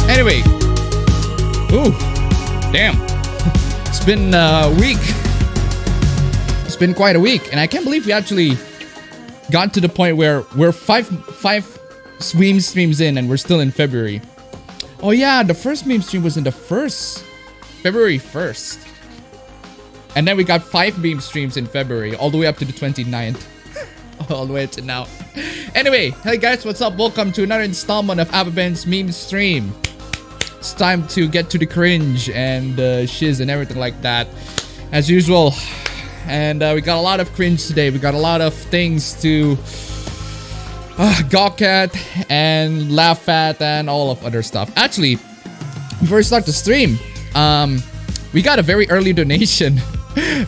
Anyway. Ooh. Damn. It's been a week. It's been quite a week. And I can't believe we actually got to the point where we're five meme streams in and we're still in February. Oh yeah, the first meme stream was in the February 1st. And then we got 5 meme streams in February, all the way up to the 29th. All the way to now. Anyway, hey guys, what's up? Welcome to another installment of appabend's meme stream. It's time to get to the cringe and shiz and everything like that, as usual. And we got a lot of cringe today. We got a lot of things to gawk at and laugh at and all of other stuff. Actually, before we start the stream, we got a very early donation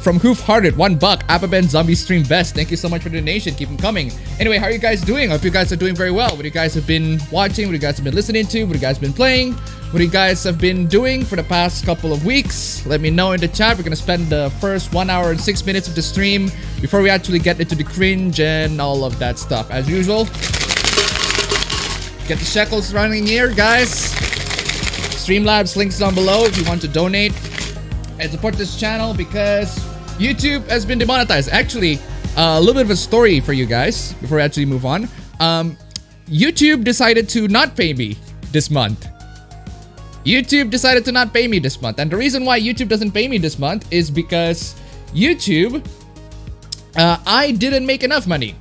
from Hoofhearted, $1. Appabend Zombie Stream Best. Thank you so much for the donation. Keep them coming. Anyway, how are you guys doing? I hope you guys are doing very well. What you guys have been watching, what you guys have been listening to, what you guys have been playing, what you guys have been doing for the past couple of weeks. Let me know in the chat. We're gonna spend the first 1 hour and 6 minutes of the stream before we actually get into the cringe and all of that stuff. As usual, get the shekels running here, guys. Streamlabs links down below if you want to donate and support this channel, because YouTube has been demonetized. Actually, a little bit of a story for you guys before we actually move on. YouTube decided to not pay me this month. YouTube decided to not pay me this month. And the reason why YouTube doesn't pay me this month is because YouTube, I didn't make enough money.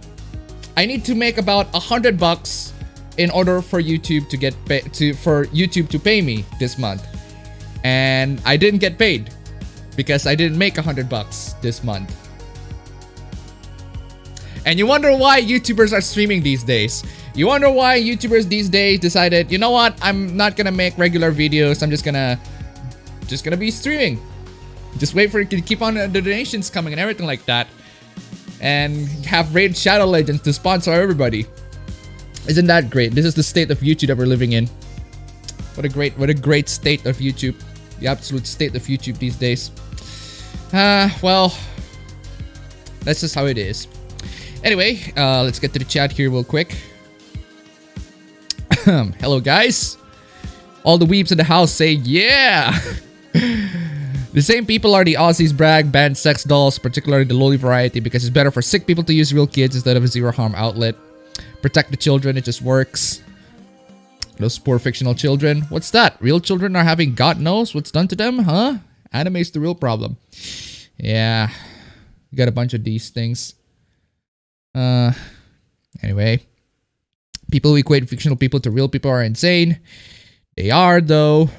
I need to make about $100 in order for YouTube to get for YouTube to pay me this month. And I didn't get paid because I didn't make $100 this month. And you wonder why YouTubers are streaming these days. You wonder why YouTubers these days decided, you know what, I'm not gonna make regular videos. I'm just gonna be streaming. Just wait for it to keep on the donations coming and everything like that. and have Raid Shadow Legends to sponsor everybody. Isn't that great? This is the state of YouTube that we're living in. What a great state of YouTube. The absolute state of YouTube these days. Well, that's just how it is. Anyway, let's get to the chat here real quick. Hello, guys. All the weeps in the house say, yeah! The same people are the Aussies brag ban sex dolls, particularly the loli variety, because it's better for sick people to use real kids instead of a zero-harm outlet. Protect the children, it just works. Those poor fictional children. What's that? Real children are having God knows what's done to them, huh? Anime's the real problem. Yeah. We got a bunch of these things. Anyway. People who equate fictional people to real people are insane. They are, though.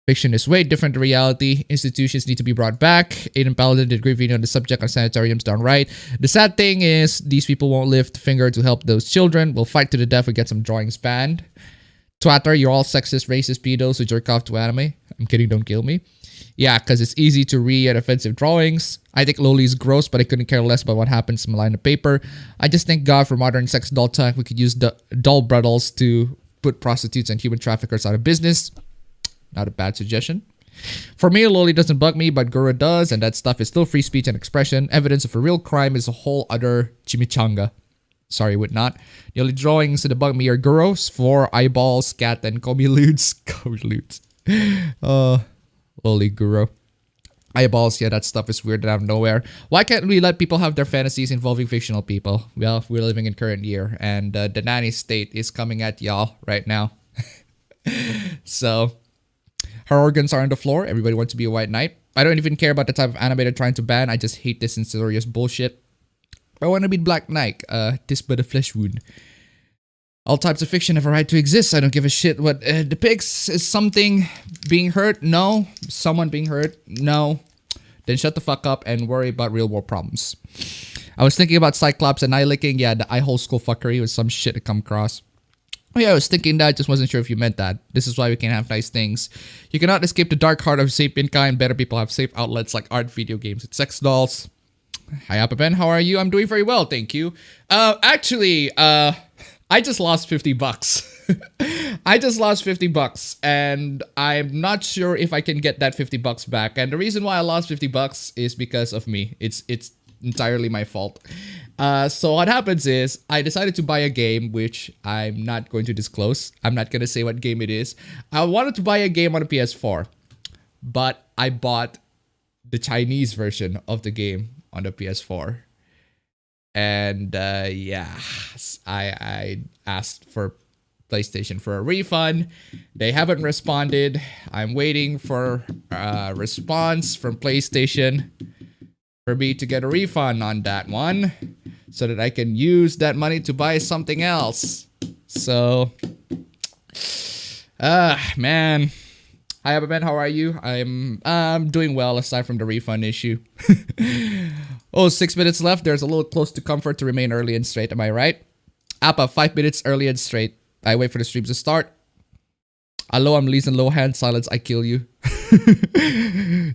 Fiction is way different than reality. Institutions need to be brought back. Aiden Paladin did a great video on the subject on sanitariums done right. The sad thing is, these people won't lift a finger to help those children. We'll fight to the death and get some drawings banned. Twatter, you're all sexist, racist pedos who jerk off to anime. I'm kidding, don't kill me. Yeah, because it's easy to read offensive drawings. I think Loli's gross, but I couldn't care less about what happens in my line of paper. I just thank God for modern sex doll tech. We could use the doll brothels to put prostitutes and human traffickers out of business. Not a bad suggestion. For me, Loli doesn't bug me, but Gura does, and that stuff is still free speech and expression. Evidence of a real crime is a whole other chimichanga. Sorry, would not. The only drawings that bug me are Guros, 4 eyeballs, cat, and Komiludes. Komiludes. Loli Guro. Eyeballs, yeah, that stuff is weird out of nowhere. Why can't we let people have their fantasies involving fictional people? Well, we're living in current year, and the nanny state is coming at y'all right now. So... her organs are on the floor. Everybody wants to be a white knight. I don't even care about the type of anime they're trying to ban. I just hate this censorious bullshit. I want to be Black Knight. This but a flesh wound. All types of fiction have a right to exist. I don't give a shit what depicts. Is something being hurt? No. Someone being hurt? No. Then shut the fuck up and worry about real world problems. I was thinking about Cyclops and eye licking. Yeah, the eye hole skull fuckery was some shit to come across. Oh yeah, I was thinking that, just wasn't sure if you meant that. This is why we can't have nice things. You cannot escape the dark heart of sapient kind. Better people have safe outlets like art, video games, and sex dolls. Hi, appabend, how are you? I'm doing very well, thank you. Actually, I just lost 50 bucks. I just lost 50 bucks, and I'm not sure if I can get that 50 bucks back. And the reason why I lost 50 bucks is because of me. It's entirely my fault. So what happens is, I decided to buy a game, which I'm not going to disclose. I'm not going to say what game it is. I wanted to buy a game on a PS4, but I bought the Chinese version of the game on the PS4. And yeah, I asked for PlayStation for a refund. They haven't responded. I'm waiting for a response from PlayStation for me to get a refund on that one, so that I can use that money to buy something else. So, man. Hi, appabend, how are you? I'm doing well, aside from the refund issue. Oh, 6 minutes left. There's a little close to comfort to remain early and straight, am I right? Appa, 5 minutes early and straight. I wait for the streams to start. Hello, I'm Lee's and low hand silence, I kill you.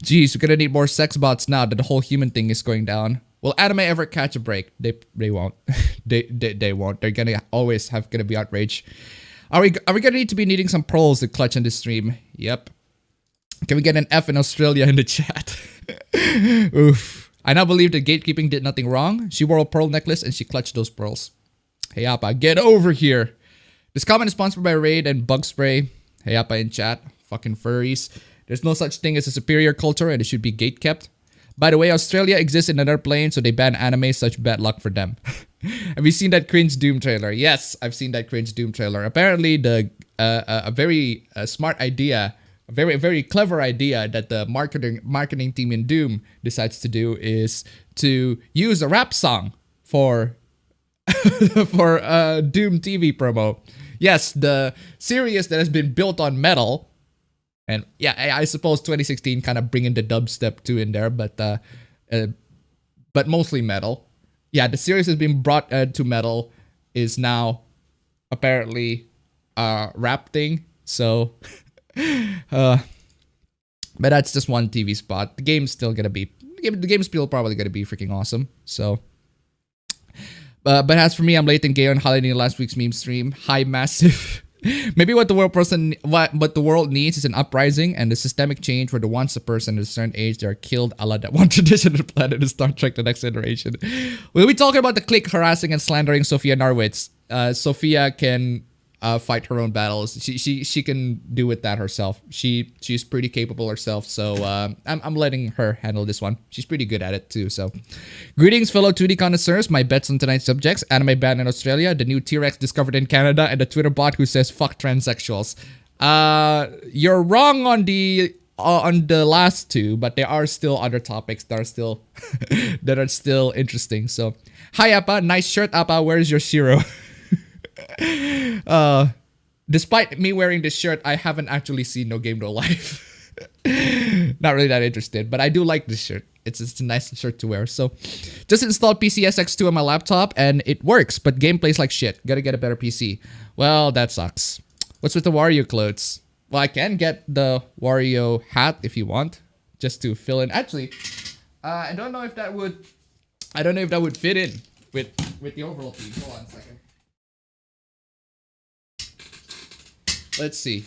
Jeez, we're gonna need more sex bots now that the whole human thing is going down. Will anime ever catch a break? They won't. they won't. They're gonna always gonna be outraged. Are we gonna need to be needing some pros to clutch on this stream? Yep. Can we get an F in Australia in the chat? Oof. I now believe that gatekeeping did nothing wrong. She wore a pearl necklace and she clutched those pearls. Hey Appa, get over here. This comment is sponsored by Raid and Bug Spray. Hey Appa in chat. Fucking furries. There's no such thing as a superior culture and it should be gate kept. By the way, Australia exists in another plane, so they ban anime, such bad luck for them. Have you seen that Cringe Doom trailer? Yes, I've seen that Cringe Doom trailer. Apparently, a very smart idea, a very clever idea that the marketing team in Doom decides to do is to use a rap song for for Doom TV promo. Yes, the series that has been built on metal. And yeah, I suppose 2016 kind of bringing the dubstep too in there, but mostly metal. Yeah, the series has been brought to metal, is now apparently a rap thing. So, but that's just one TV spot. The game's still gonna be, the game's still probably gonna be freaking awesome. So But as for me, I'm late and gay on holiday last week's meme stream. Hi, massive. Maybe what the world needs is an uprising and a systemic change where the once a person at a certain age they are killed a la that one tradition of the planet is Star Trek The Next Generation. We'll be talking about the clique harassing and slandering Sophia Narwitz. Sophia can fight her own battles. She can do with that herself. She's pretty capable herself. So I'm letting her handle this one. She's pretty good at it too. So greetings, fellow 2D connoisseurs. My bets on tonight's subjects: anime banned in Australia, the new T-Rex discovered in Canada, and the Twitter bot who says fuck transsexuals. You're wrong on the last two, but there are still other topics that are still that are still interesting. So hi Appa, nice shirt Appa. Where's your Shiro? Despite me wearing this shirt, I haven't actually seen No Game No Life. Not really that interested, but I do like this shirt. It's a nice shirt to wear. So just installed PCSX2 on my laptop and it works, but gameplay's like shit. Gotta get a better PC. Well, that sucks. What's with the Wario clothes? Well, I can get the Wario hat if you want, just to fill in. Actually, I don't know if that would fit in with the overall theme. Hold on a second. Let's see.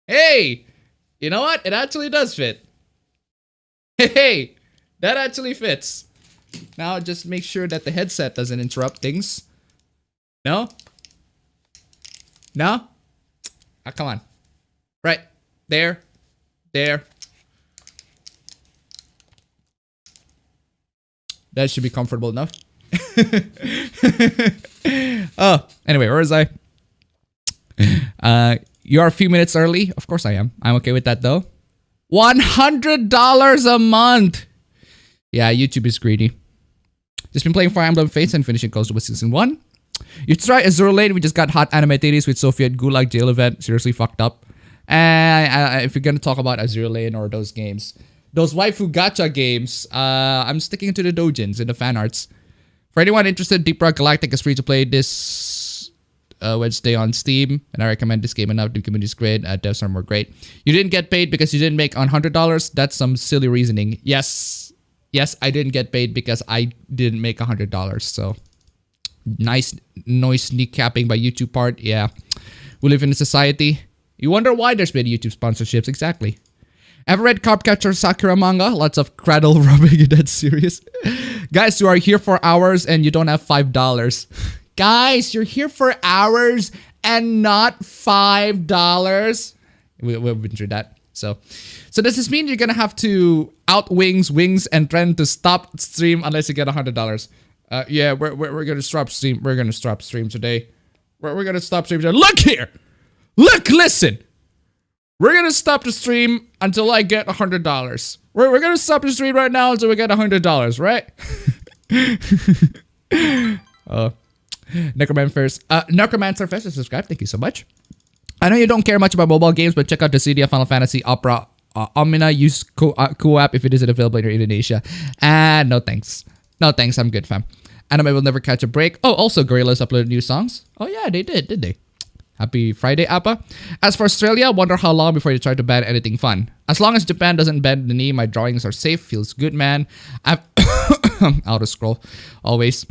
Hey! You know what? It actually does fit. Hey! That actually fits. Now just make sure that the headset doesn't interrupt things. No? No? Ah, come on. Right. There. There. That should be comfortable enough. Oh, anyway, where was I? You're a few minutes early. Of course I am. I'm okay with that though. $100 a month. Yeah, YouTube is greedy. Just been playing Fire Emblem Fates and finishing Coastal with Season 1. You try Azure Lane. We just got hot anime titties with Sophia at Gulag Jail event. Seriously fucked up. And if you're gonna talk about Azure Lane or those games, those waifu gacha games, I'm sticking to the doujins and the fan arts. For anyone interested, Deep Rock Galactic is free to play this Wednesday on Steam, and I recommend this game enough. The community is great. Devs are more great. You didn't get paid because you didn't make $100. That's some silly reasoning. Yes, I didn't get paid because I didn't make $100. So nice noise kneecapping by YouTube part. Yeah, we live in a society. You wonder why there's been YouTube sponsorships. Exactly. Ever read Cardcaptor Sakura manga? Lots of cradle rubbing in that series. Guys, you are here for hours and you don't have $5. Guys, you're here for hours and not $5. We've been through that. So does this mean you're gonna have to wings and Trend to stop stream unless you get $100? Yeah, we're gonna stop stream. We're gonna stop stream today. We're gonna stop stream today. Look here. Look, listen. We're gonna stop the stream until I get $100. We're gonna stop the stream right now until we get $100, right? Necromancer first to subscribe. Thank you so much. I know you don't care much about mobile games, but check out the CD of Final Fantasy Opera Omnia. Use co-op if it isn't available in Indonesia. No thanks. No thanks. I'm good, fam. Anime will never catch a break. Oh, also Gorillaz uploaded new songs. Oh yeah, they did they? Happy Friday, Appa. As for Australia, wonder how long before you try to ban anything fun. As long as Japan doesn't bend the knee, my drawings are safe. Feels good, man. I've out of scroll. Always.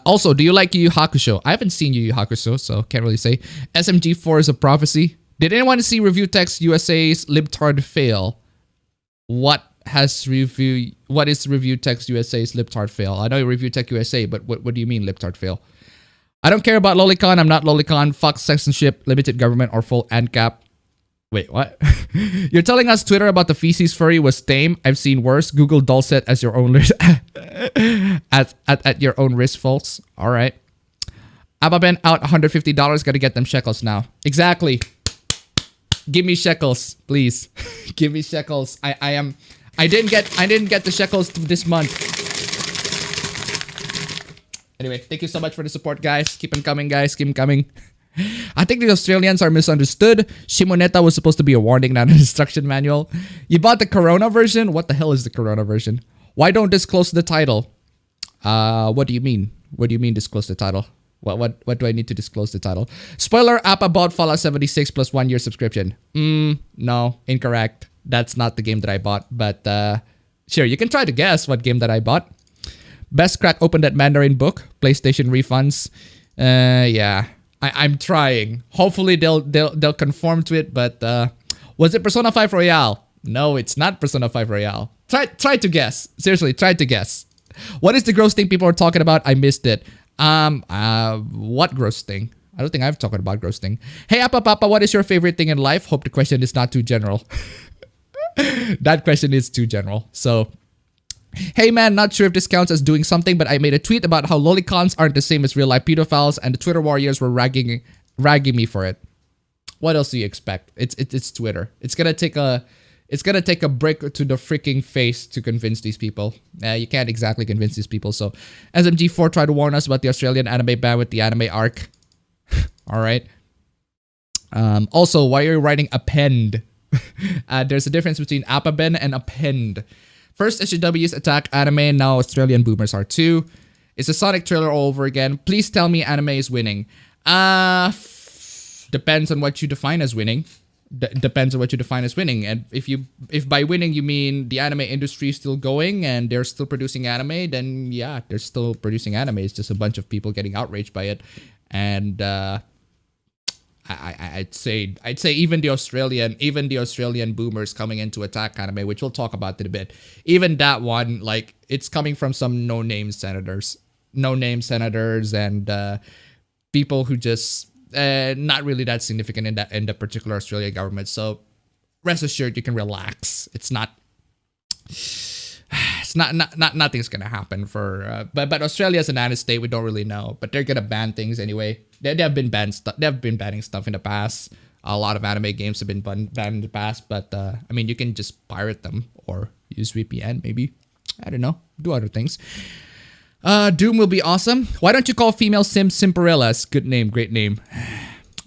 Also, do you like Yu Yu Hakusho? I haven't seen Yu Yu Hakusho, so can't really say. SMG4 is a prophecy. Did anyone see Review Text USA's libtard fail? What is Review Text USA's libtard fail? I know Review Tech USA, but what do you mean libtard fail? I don't care about Lolicon. I'm not Lolicon. Fuck censorship, limited government, or full ANCAP. Wait, what? You're telling us Twitter about the feces furry was tame? I've seen worse. Google Dulcet as your own risk. at your own risk, folks. All right. Appabend out $150. Gotta get them shekels now. Exactly. Give me shekels, please. Give me shekels. I didn't get the shekels this month. Anyway, thank you so much for the support, guys. Keep them coming, guys. Keep them coming. I think the Australians are misunderstood. Shimoneta was supposed to be a warning, not an instruction manual. You bought the Corona version? What the hell is the Corona version? Why don't disclose the title? What do you mean? What do you mean disclose the title? What do I need to disclose the title? Spoiler, Appa bought Fallout 76 plus 1 year subscription. No, incorrect. That's not the game that I bought. But sure, you can try to guess what game that I bought. Best crack open that Mandarin book. PlayStation refunds. Yeah. I'm trying. Hopefully they'll conform to it, but was it Persona 5 Royale? No, it's not Persona 5 Royale. Try to guess. Seriously, try to guess. What is the gross thing people are talking about? I missed it. What gross thing? I don't think I've talked about gross thing. Hey, Appa Papa, what is your favorite thing in life? Hope the question is not too general. That question is too general. So, hey man, not sure if this counts as doing something, but I made a tweet about how lolicons aren't the same as real life pedophiles, and the Twitter warriors were ragging me for it. What else do you expect? It's Twitter. It's gonna take a brick to the freaking face to convince these people. You can't exactly convince these people. So, SMG4 tried to warn us about the Australian anime ban with the anime arc. All right. Also, why are you writing append? There's a difference between appabend and append. First, SJWs attack anime, now Australian boomers are too. It's a Sonic trailer all over again. Please tell me anime is winning. Depends on what you define as winning. Depends on what you define as winning. And if by winning you mean the anime industry is still going and they're still producing anime, then yeah, they're still producing anime. It's just a bunch of people getting outraged by it. And I'd say even the Australian boomers coming in to attack anime, which we'll talk about in a bit. Even that one, like, it's coming from some no-name senators, and people who just not really that significant in the particular Australian government. So rest assured, you can relax. Nothing's gonna happen for but Australia's an anime state. We don't really know, but they're gonna ban things anyway. They have been banning stuff in the past. A lot of anime games have been banned in the past, but I mean, you can just pirate them or use VPN maybe. I don't know, do other things. Doom will be awesome. Why don't you call female Sims Simperillas? Good name, great name.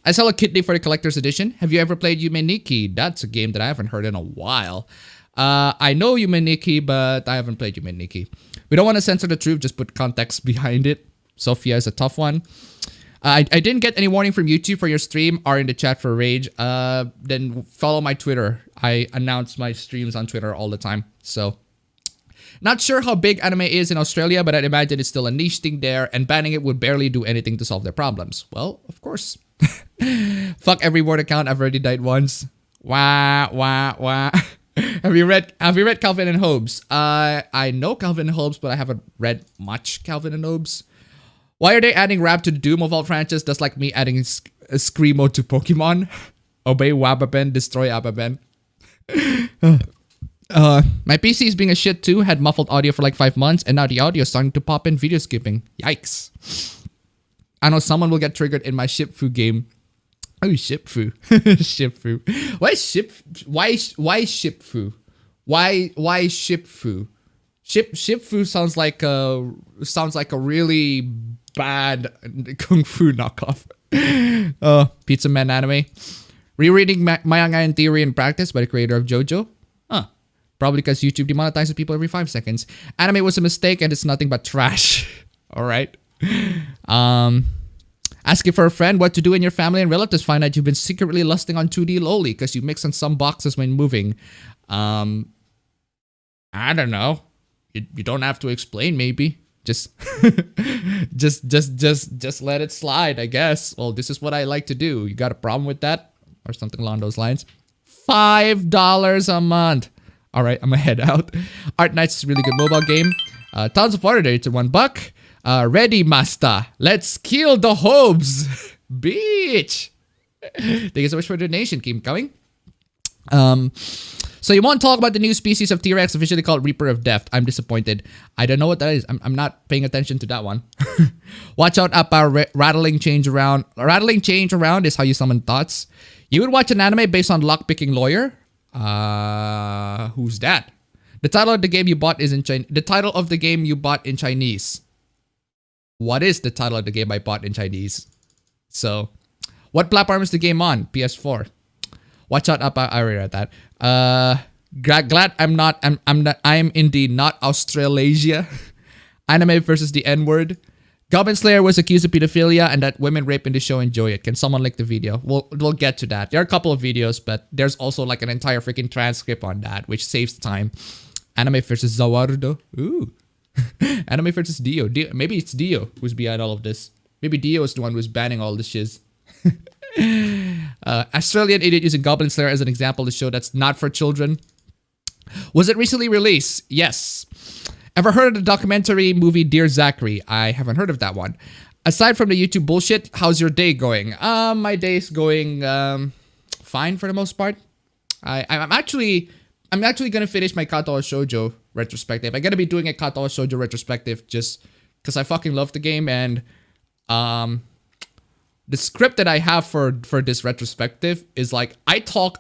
I sell a kidney for the collector's edition. Have you ever played Yume Nikki? That's a game that I haven't heard in a while. I know Yume Nikki, but I haven't played Yume Nikki. We don't want to censor the truth, just put context behind it. Sophia is a tough one. I didn't get any warning from YouTube for your stream or in the chat for Rage. Then follow my Twitter. I announce my streams on Twitter all the time. So, not sure how big anime is in Australia, but I'd imagine it's still a niche thing there, and banning it would barely do anything to solve their problems. Well, of course. Fuck every word account. I've already died once. Wah, wah, wah. Have you read Calvin and Hobbes? I know Calvin and Hobbes, but I haven't read much Calvin and Hobbes. Why are they adding rap to the Doom of all franchises? That's like me adding a Screamo to Pokemon. Obey Wababend, destroy Appabend. My PC is being a shit too. Had muffled audio for like 5 months, and now the audio is starting to pop in video skipping. Yikes. I know someone will get triggered in my Shipfu game. Oh, Shipfu. Shipfu. Why Shipfu? Why Shipfu? Shipfu sounds like a really bad kung fu knockoff. Pizza Man anime. Rereading manga in theory and practice by the creator of JoJo. Probably because YouTube demonetizes people every 5 seconds. Anime was a mistake and it's nothing but trash. All right. Asking for a friend what to do in your family and relatives find out you've been secretly lusting on 2D loli because you mix on some boxes when moving. I don't know. You don't have to explain, maybe. Just just let it slide, I guess. Well, this is what I like to do. You got a problem with that? Or something along those lines. $5 a month. All right, I'm gonna head out. Art Knights is a really good mobile game. Tons of water there to $1. Ready, master. Let's kill the Hobbes. Bitch. Thank you so much for the donation. Keep coming. So you want to talk about the new species of T-Rex officially called Reaper of Death. I'm disappointed. I don't know what that is. I'm not paying attention to that one. Watch out, Appa. Rattling change around. Rattling change around is how you summon thoughts. You would watch an anime based on lockpicking lawyer? Who's that? The title of the game you bought is in Chinese. The title of the game you bought in Chinese. What is the title of the game I bought in Chinese? So, what platform is the game on? PS4. Watch out, Appa. I already read that. Glad I'm indeed not Australasia. Anime versus the N-word. Goblin Slayer was accused of pedophilia and that women rape in the show enjoy it. Can someone link the video? We'll get to that. There are a couple of videos, but there's also like an entire freaking transcript on that, which saves time. Anime versus Zawardo. Ooh. Anime versus Dio. Maybe it's Dio who's behind all of this. Maybe Dio is the one who's banning all this shiz. Australian idiot using Goblin Slayer as an example to show that's not for children. Was it recently released? Yes. Ever heard of the documentary movie Dear Zachary? I haven't heard of that one. Aside from the YouTube bullshit, how's your day going? My day's going fine for the most part. I'm actually gonna finish my Katawa Shoujo retrospective. I'm gonna be doing a Katawa Shoujo retrospective just because I fucking love the game, and the script that I have for this retrospective is like I talk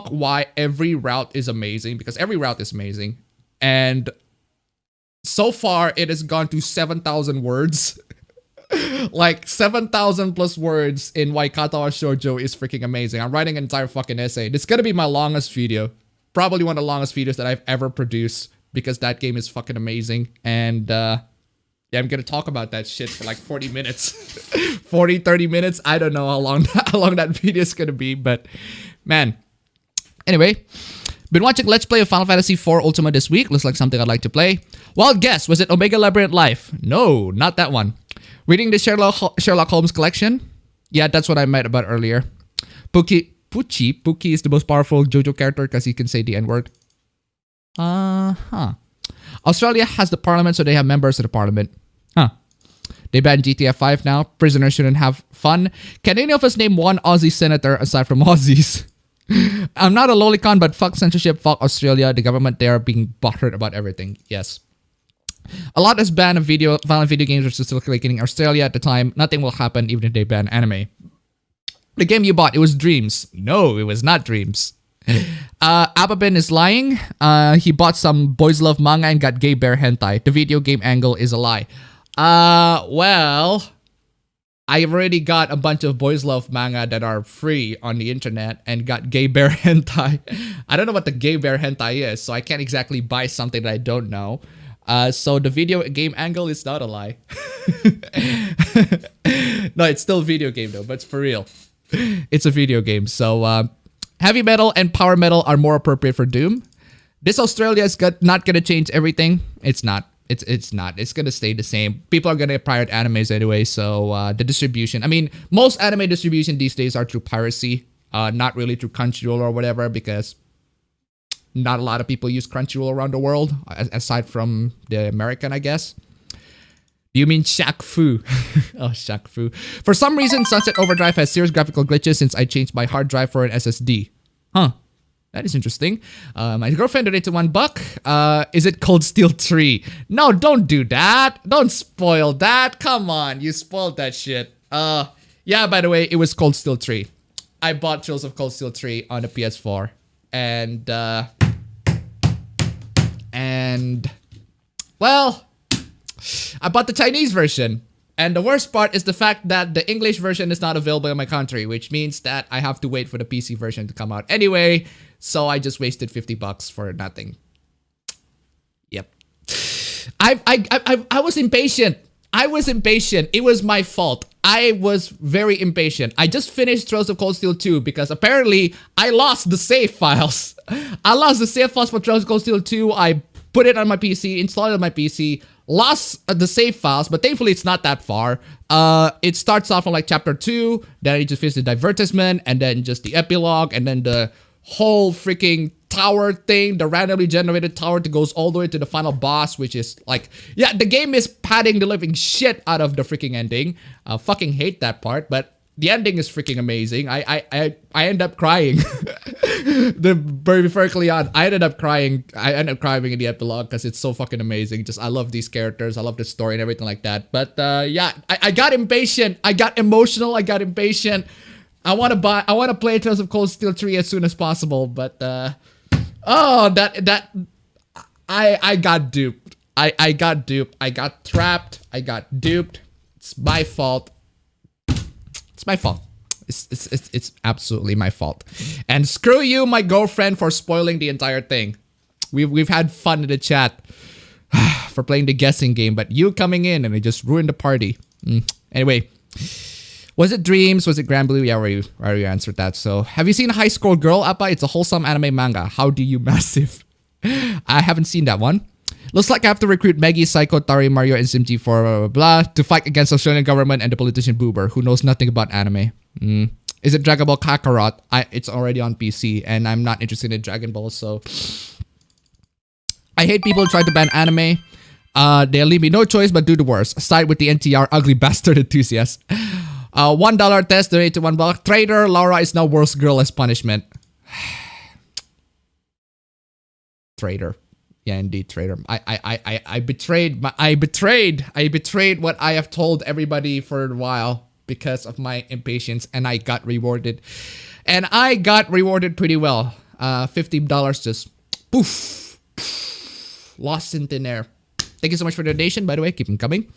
why every route is amazing, because every route is amazing, and so far it has gone to 7,000 words. Like 7,000 plus words in why Katawa Shoujo is freaking amazing. I'm writing an entire fucking essay. This is gonna be my longest video. Probably one of the longest videos that I've ever produced, because that game is fucking amazing. And yeah, I'm gonna talk about that shit for like 40 minutes. 40, 30 minutes. I don't know how long that video is gonna be, but man. Anyway, been watching Let's Play of Final Fantasy IV Ultima this week. Looks like something I'd like to play. Wild guess, was it Omega Labyrinth Life? No, not that one. Reading the Sherlock Holmes collection? Yeah, that's what I meant about earlier. Pookie is the most powerful JoJo character because he can say the N-word. Australia has the parliament, so they have members of the parliament. They banned GTA 5 now. Prisoners shouldn't have fun. Can any of us name one Aussie senator aside from Aussies? I'm not a lolicon, but fuck censorship, fuck Australia. The government there being butthurt about everything. Yes. A lot has banned violent video games, which is still circulating in Australia at the time. Nothing will happen even if they ban anime. The game you bought, it was Dreams. No, it was not Dreams. Appabend is lying. He bought some Boys Love manga and got gay bear hentai. The video game angle is a lie. Well, I've already got a bunch of Boys Love manga that are free on the internet and got gay bear hentai. I don't know what the gay bear hentai is, so I can't exactly buy something that I don't know. So the video game angle is not a lie. No, it's still a video game though, but it's for real. It's a video game. So heavy metal and power metal are more appropriate for Doom. This Australia is not gonna change everything. It's not. It's not. It's gonna stay the same. People are gonna pirate animes anyway. So the distribution. I mean, most anime distribution these days are through piracy. Not really through Crunchyroll or whatever, because not a lot of people use Crunchyroll around the world, aside from the American, I guess. Do you mean Shaq Fu? Oh, Shaq Fu. For some reason, Sunset Overdrive has serious graphical glitches since I changed my hard drive for an SSD. Huh. That is interesting. My girlfriend donated $1. Is it Cold Steel 3? No, don't do that. Don't spoil that. Come on, you spoiled that shit. Yeah, by the way, it was Cold Steel 3. I bought Trails of Cold Steel 3 on the PS4. And well, I bought the Chinese version. And the worst part is the fact that the English version is not available in my country, which means that I have to wait for the PC version to come out anyway. So I just wasted $50 for nothing. Yep. I was impatient. I was impatient. It was my fault. I was very impatient. I just finished Trails of Cold Steel 2 because apparently I lost the save files. I lost the save files for Trails of Cold Steel 2. I put it on my PC, installed it on my PC, lost the save files, but thankfully it's not that far. It starts off on like chapter 2, then you just finish the advertisement, and then just the epilogue, and then the whole freaking tower thing, the randomly generated tower that goes all the way to the final boss, which is like, yeah, the game is padding the living shit out of the freaking ending. I fucking hate that part, but the ending is freaking amazing. I end up crying. Before Callout, I ended up crying. I ended up crying in the epilogue because it's so fucking amazing. Just I love these characters. I love the story and everything like that. But yeah, I got impatient. I got emotional. I got impatient. I want to play Trails of Cold Steel 3 as soon as possible. But oh, I got duped. I got duped. I got trapped. I got duped. It's my fault. It's my fault. It's absolutely my fault. And screw you, my girlfriend, for spoiling the entire thing. We've had fun in the chat for playing the guessing game, but you coming in and it just ruined the party. Anyway, was it Dreams? Was it Grand Blue? Yeah, we already answered that. So, have you seen High School Girl, Appa? It's a wholesome anime manga. How do you massive? I haven't seen that one. Looks like I have to recruit Maggie, Psycho, Tari, Mario, and Simji for blah, blah, blah, to fight against the Australian government and the politician Boober, who knows nothing about anime. Is it Dragon Ball Kakarot? It's already on PC, and I'm not interested in Dragon Ball, so... I hate people who try to ban anime. They'll leave me no choice but do the worst. Side with the NTR ugly bastard enthusiast. $1 test, donate to $1. Traitor, Laura is now worst girl as punishment. Traitor. Yeah, indeed, traitor. I betrayed what I have told everybody for a while because of my impatience, and I got rewarded. And I got rewarded pretty well. $15 just poof, lost in thin air. Thank you so much for the donation, by the way. Keep them coming.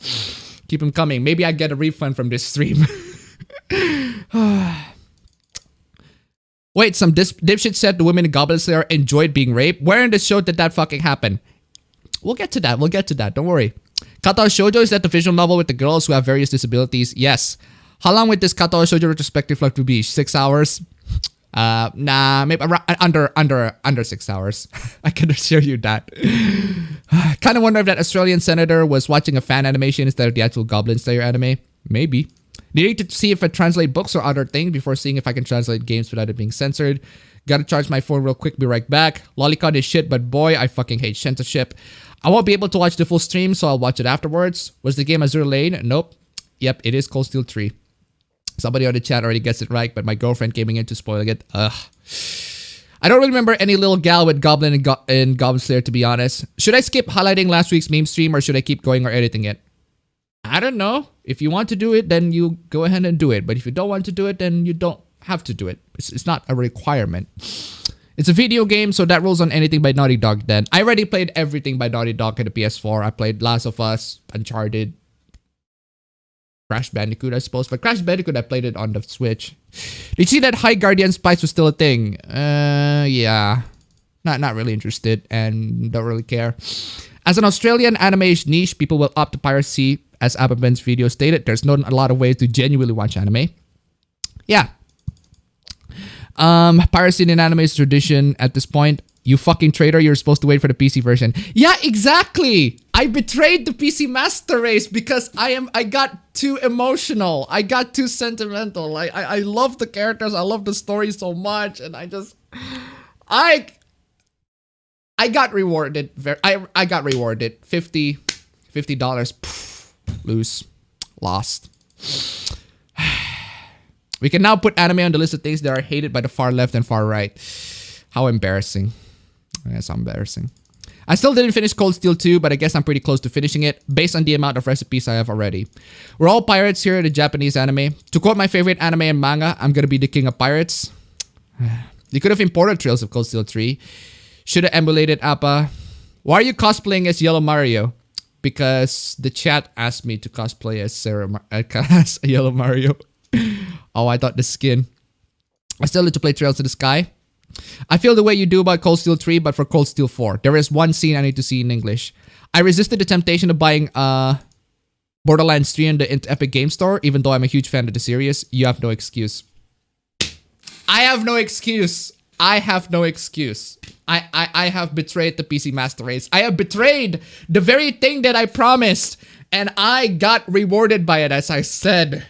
Keep them coming. Maybe I get a refund from this stream. Wait, some dipshit said the women in Goblin Slayer enjoyed being raped. Where in the show did that fucking happen? We'll get to that. We'll get to that. Don't worry. Katao Shoujo, is that the visual novel with the girls who have various disabilities? Yes. How long would this Katao Shoujo retrospective like to be? 6 hours? Nah, maybe under 6 hours. I can assure you that. Kind of wonder if that Australian senator was watching a fan animation instead of the actual Goblin Slayer anime. Maybe. Needing to see if I translate books or other things before seeing if I can translate games without it being censored. Gotta charge my phone real quick, be right back. Lolicon is shit, but boy, I fucking hate censorship. I won't be able to watch the full stream, so I'll watch it afterwards. Was the game Azure Lane? Nope. Yep, it is Cold Steel 3. Somebody on the chat already gets it right, but my girlfriend came in to spoiling it. Ugh. I don't really remember any little gal with Goblin and Goblin Slayer, to be honest. Should I skip highlighting last week's meme stream, or should I keep going or editing it? I don't know. If you want to do it, then you go ahead and do it. But if you don't want to do it, then you don't have to do it. It's not a requirement. It's a video game, so that rules on anything by Naughty Dog then. I already played everything by Naughty Dog on the PS4. I played Last of Us, Uncharted, Crash Bandicoot, I suppose. But Crash Bandicoot, I played it on the Switch. Did you see that High Guardian Spice was still a thing? Yeah. Not really interested and don't really care. As an Australian anime niche, people will opt to piracy. As Appabend's video stated, there's not a lot of ways to genuinely watch anime. Yeah. Piracy in anime is tradition at this point. You fucking traitor, you're supposed to wait for the PC version. Yeah, exactly! I betrayed the PC Master Race because I got too emotional. I got too sentimental. I love the characters, I love the story so much, and I got rewarded. I got rewarded. $50. Pff, lose. Lost. We can now put anime on the list of things that are hated by the far left and far right. How embarrassing. That's embarrassing. I still didn't finish Cold Steel 2, but I guess I'm pretty close to finishing it based on the amount of recipes I have already. We're all pirates here in the Japanese anime. To quote my favorite anime and manga, I'm gonna be the king of pirates. You could have imported Trails of Cold Steel 3. Should have emulated Appa. Why are you cosplaying as Yellow Mario? Because the chat asked me to cosplay as Yellow Mario. Oh, I thought the skin. I still need to play Trails in the Sky. I feel the way you do about Cold Steel 3, but for Cold Steel 4. There is one scene I need to see in English. I resisted the temptation of buying Borderlands 3 in the Epic Game Store, even though I'm a huge fan of the series. You have no excuse. I have no excuse. I have no excuse. I have betrayed the PC Master Race. I have betrayed the very thing that I promised. And I got rewarded by it, as I said.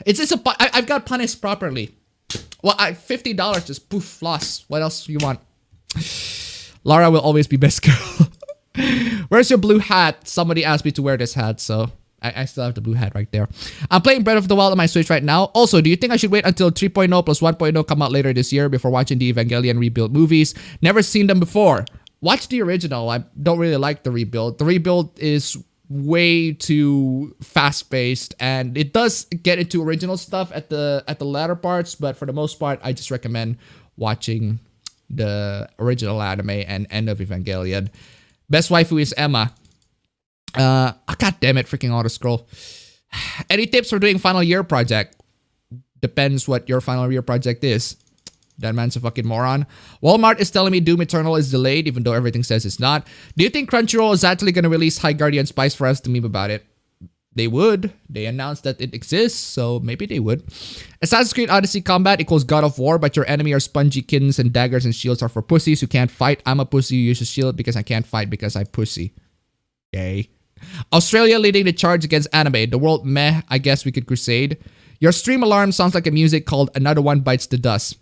I've got punished properly. Well, $50 just poof, lost. What else do you want? Laura will always be best girl. Where's your blue hat? Somebody asked me to wear this hat, so I still have the blue hat right there. I'm playing Breath of the Wild on my Switch right now. Also, do you think I should wait until 3.0 plus 1.0 come out later this year before watching the Evangelion Rebuild movies? Never seen them before. Watch the original. I don't really like the Rebuild. The Rebuild is way too fast-paced, and it does get into original stuff at the latter parts, but for the most part, I just recommend watching the original anime and End of Evangelion. Best waifu is Emma. God damn it, freaking auto scroll. Any tips for doing final year project? Depends what your final year project is. That man's a fucking moron. Walmart is telling me Doom Eternal is delayed, even though everything says it's not. Do you think Crunchyroll is actually going to release High Guardian Spice for us to meme about it? They would. They announced that it exists, so maybe they would. Assassin's Creed Odyssey combat equals God of War, but your enemy are spongy kittens and daggers and shields are for pussies who can't fight. I'm a pussy who uses shield because I can't fight because I pussy. Okay. Australia leading the charge against anime. The world meh, I guess we could crusade. Your stream alarm sounds like a music called Another One Bites the Dust.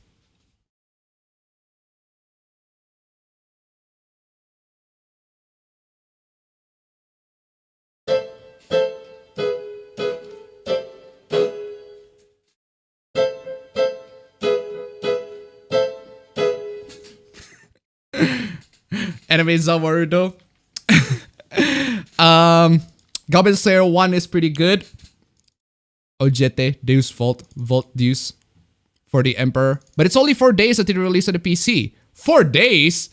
Anime Zawarudo. Goblin Slayer 1 is pretty good. Ojete, Deus Volt Deus for the Emperor. But it's only 4 days until the release of the PC. 4 days?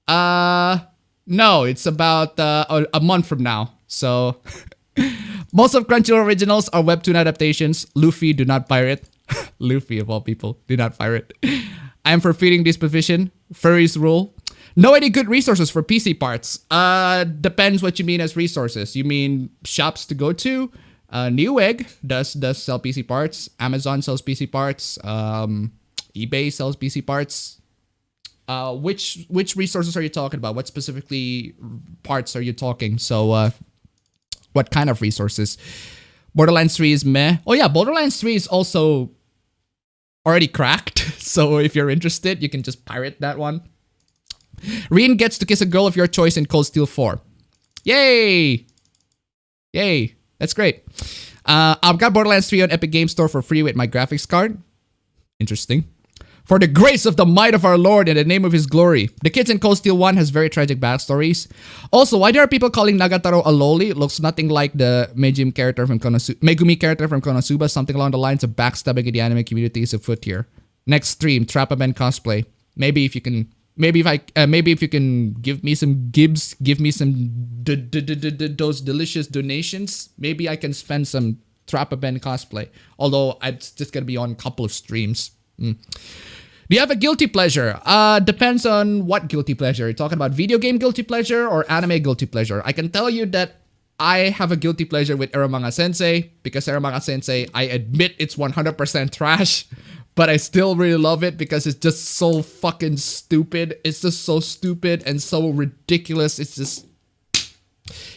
No, it's about a month from now. So, most of Crunchyroll originals are webtoon adaptations. Luffy, do not pirate. Luffy, of all people, do not pirate. I am for feeding this provision. Furries rule. No any good resources for PC parts. Depends what you mean as resources. You mean shops to go to? Newegg does sell PC parts. Amazon sells PC parts. eBay sells PC parts. Which resources are you talking about? What specifically parts are you talking? So, what kind of resources? Borderlands 3 is meh. Oh yeah, Borderlands 3 is also already cracked. So if you're interested, you can just pirate that one. Reen gets to kiss a girl of your choice in Cold Steel 4. Yay! Yay. That's great. I've got Borderlands 3 on Epic Game Store for free with my graphics card. Interesting. For the grace of the might of our Lord and the name of his glory. The kids in Cold Steel 1 has very tragic backstories. Also, why there are people calling Nagatoro a loli? It looks nothing like the Megumi character from Konosuba. Something along the lines of backstabbing in the anime community is afoot here. Next stream, Trappaben cosplay. Maybe if you can... Maybe if you can give me some gibs, give me some those delicious donations, maybe I can spend some Trappaben cosplay. Although it's just gonna be on a couple of streams. Do you have a guilty pleasure? Depends on what guilty pleasure. You're talking about video game guilty pleasure or anime guilty pleasure. I can tell you that I have a guilty pleasure with Eromanga Sensei because Eromanga Sensei, I admit it's 100% trash. But I still really love it because it's just so fucking stupid. It's just so stupid and so ridiculous. It's just...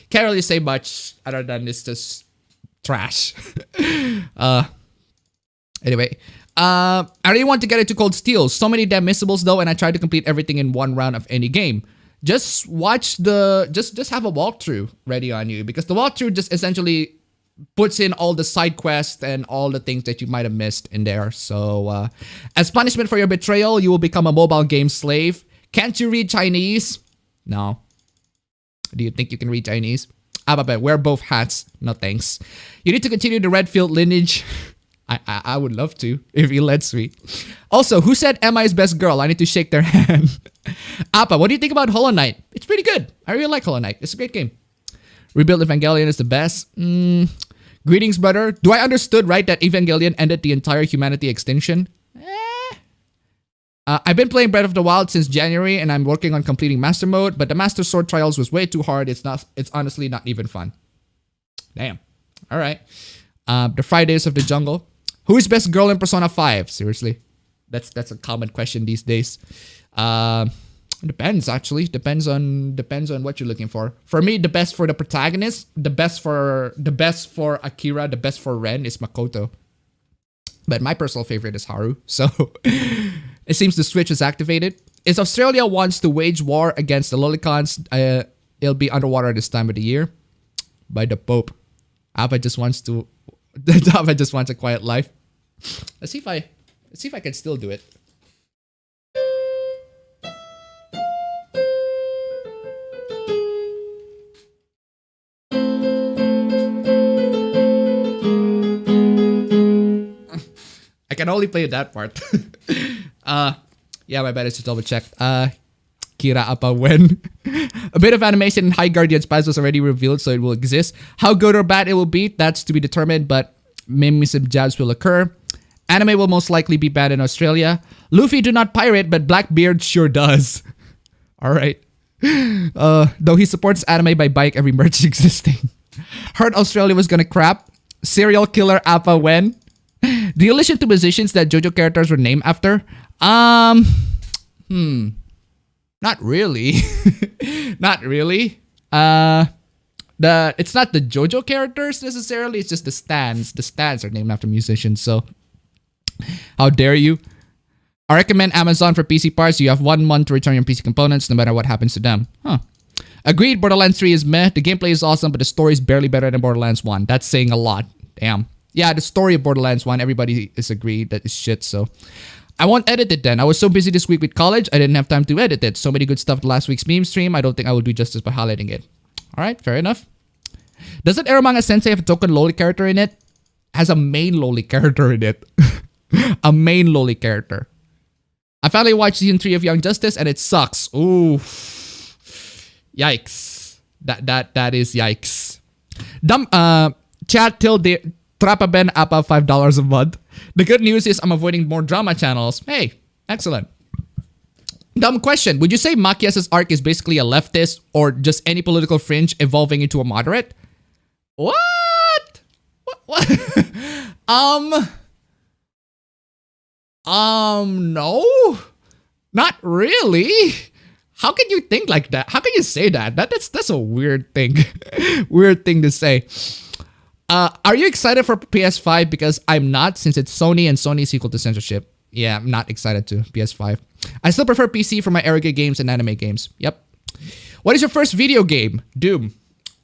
Can't really say much other than it's just trash. Anyway. I really want to get into Cold Steel. So many damn missables though, and I tried to complete everything in one round of any game. Just watch the... Just have a walkthrough ready on you. Because the walkthrough just essentially... puts in all the side quests and all the things that you might have missed in there. So, as punishment for your betrayal, you will become a mobile game slave. Can't you read Chinese? No. Do you think you can read Chinese? Appabend, wear both hats. No thanks. You need to continue the Redfield lineage. I would love to, if he lets me. Also, who said Emma is best girl? I need to shake their hand. Appa, what do you think about Hollow Knight? It's pretty good. I really like Hollow Knight. It's a great game. Rebuild Evangelion is the best. Greetings, brother. Do I understood right that Evangelion ended the entire humanity extinction? I've been playing Breath of the Wild since January, and I'm working on completing Master Mode, but the Master Sword Trials was way too hard. It's honestly not even fun. Damn. All right. The Fridays of the Jungle. Who is best girl in Persona 5? Seriously. That's a common question these days. Depends actually. Depends on what you're looking for. For me, the best for the protagonist, the best for Akira, the best for Ren is Makoto. But my personal favorite is Haru. So it seems the switch is activated. If Australia wants to wage war against the Lolicons, it'll be underwater this time of the year. By the Pope. Ava just wants a quiet life. Let's see if I can still do it. I can only play that part. Yeah, my bad. It's just double checked. Kira Appa when. A bit of animation in High Guardian Spies was already revealed, so it will exist. How good or bad it will be, that's to be determined, but maybe some jabs will occur. Anime will most likely be banned in Australia. Luffy do not pirate, but Blackbeard sure does. Alright. Though he supports anime by buying every merch existing. Heard Australia was gonna crap. Serial killer Appa when? Do you listen to musicians that JoJo characters were named after? Not really. Not really. It's not the JoJo characters necessarily, it's just the stands. The stands are named after musicians, so how dare you? I recommend Amazon for PC parts. You have 1 month to return your PC components no matter what happens to them. Agreed, Borderlands 3 is meh. The gameplay is awesome, but the story is barely better than Borderlands 1. That's saying a lot. Damn. Yeah, the story of Borderlands 1, everybody is agreed that it's shit, so I won't edit it then. I was so busy this week with college, I didn't have time to edit it. So many good stuff in last week's meme stream. I don't think I will do justice by highlighting it. Alright, fair enough. Doesn't Eromanga Sensei have a token loli character in it? Has a main loli character in it. A main loli character. I finally watched season 3 of Young Justice and it sucks. Ooh. Yikes. That is yikes. Chat tilde appabend appa $5 a month. The good news is I'm avoiding more drama channels. Hey, excellent. Dumb question. Would you say Makias' arc is basically a leftist or just any political fringe evolving into a moderate? What? What? No. Not really. How can you think like that? How can you say that? That's a weird thing. Weird thing to say. Are you excited for PS5? Because I'm not, since it's Sony and Sony is equal to censorship. Yeah, I'm not excited to PS5. I still prefer PC for my arrogant games and anime games. Yep. What is your first video game? Doom.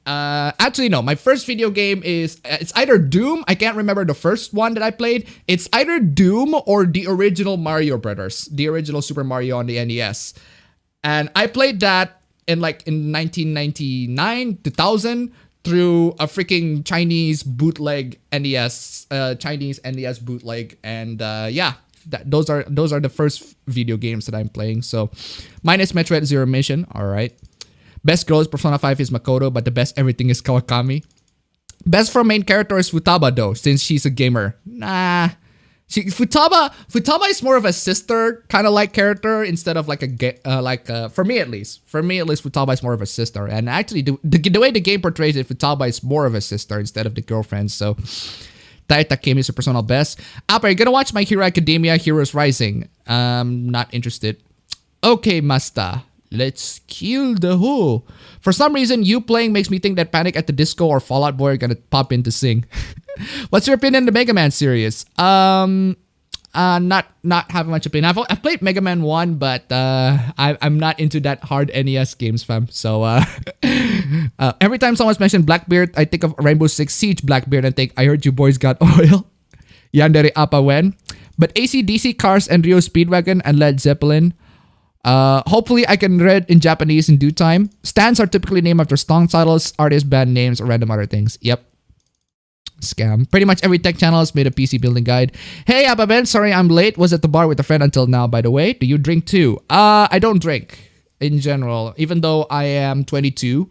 Actually, no. My first video game is, it's either Doom. I can't remember the first one that I played. It's either Doom or the original Mario Brothers. The original Super Mario on the NES. And I played that in 1999, 2000 through a freaking Chinese bootleg NES, Chinese NES bootleg. And yeah, those are the first video games that I'm playing. So mine is Metroid Zero Mission. All right. Best girl is Persona 5 is Makoto, but the best everything is Kawakami. Best from main character is Futaba though, since she's a gamer. Nah. Futaba is more of a sister kind of like character instead of like for me at least. For me at least, Futaba is more of a sister. And actually, the way the game portrays it, Futaba is more of a sister instead of the girlfriend. So, Tai Takemi is a personal best. Appa, are you gonna watch My Hero Academia Heroes Rising? Not interested. Okay, Masta. Let's kill the who. For some reason, you playing makes me think that Panic at the Disco or Fallout Boy are gonna pop in to sing. What's your opinion on the Mega Man series? Not having much opinion. I've played Mega Man 1, but I'm not into that hard NES games, fam. So every time someone's mentioned Blackbeard, I think of Rainbow Six Siege Blackbeard and think I heard you boys got oil. Yandere Appa when. But AC/DC, Cars, and Rio Speedwagon and Led Zeppelin. Hopefully I can read in Japanese in due time. Stands are typically named after song titles, artist, band names, or random other things. Yep. Scam. Pretty much every tech channel has made a PC building guide. Hey, appabend, sorry I'm late. Was at the bar with a friend until now, by the way. Do you drink too? I don't drink in general. Even though I am 22,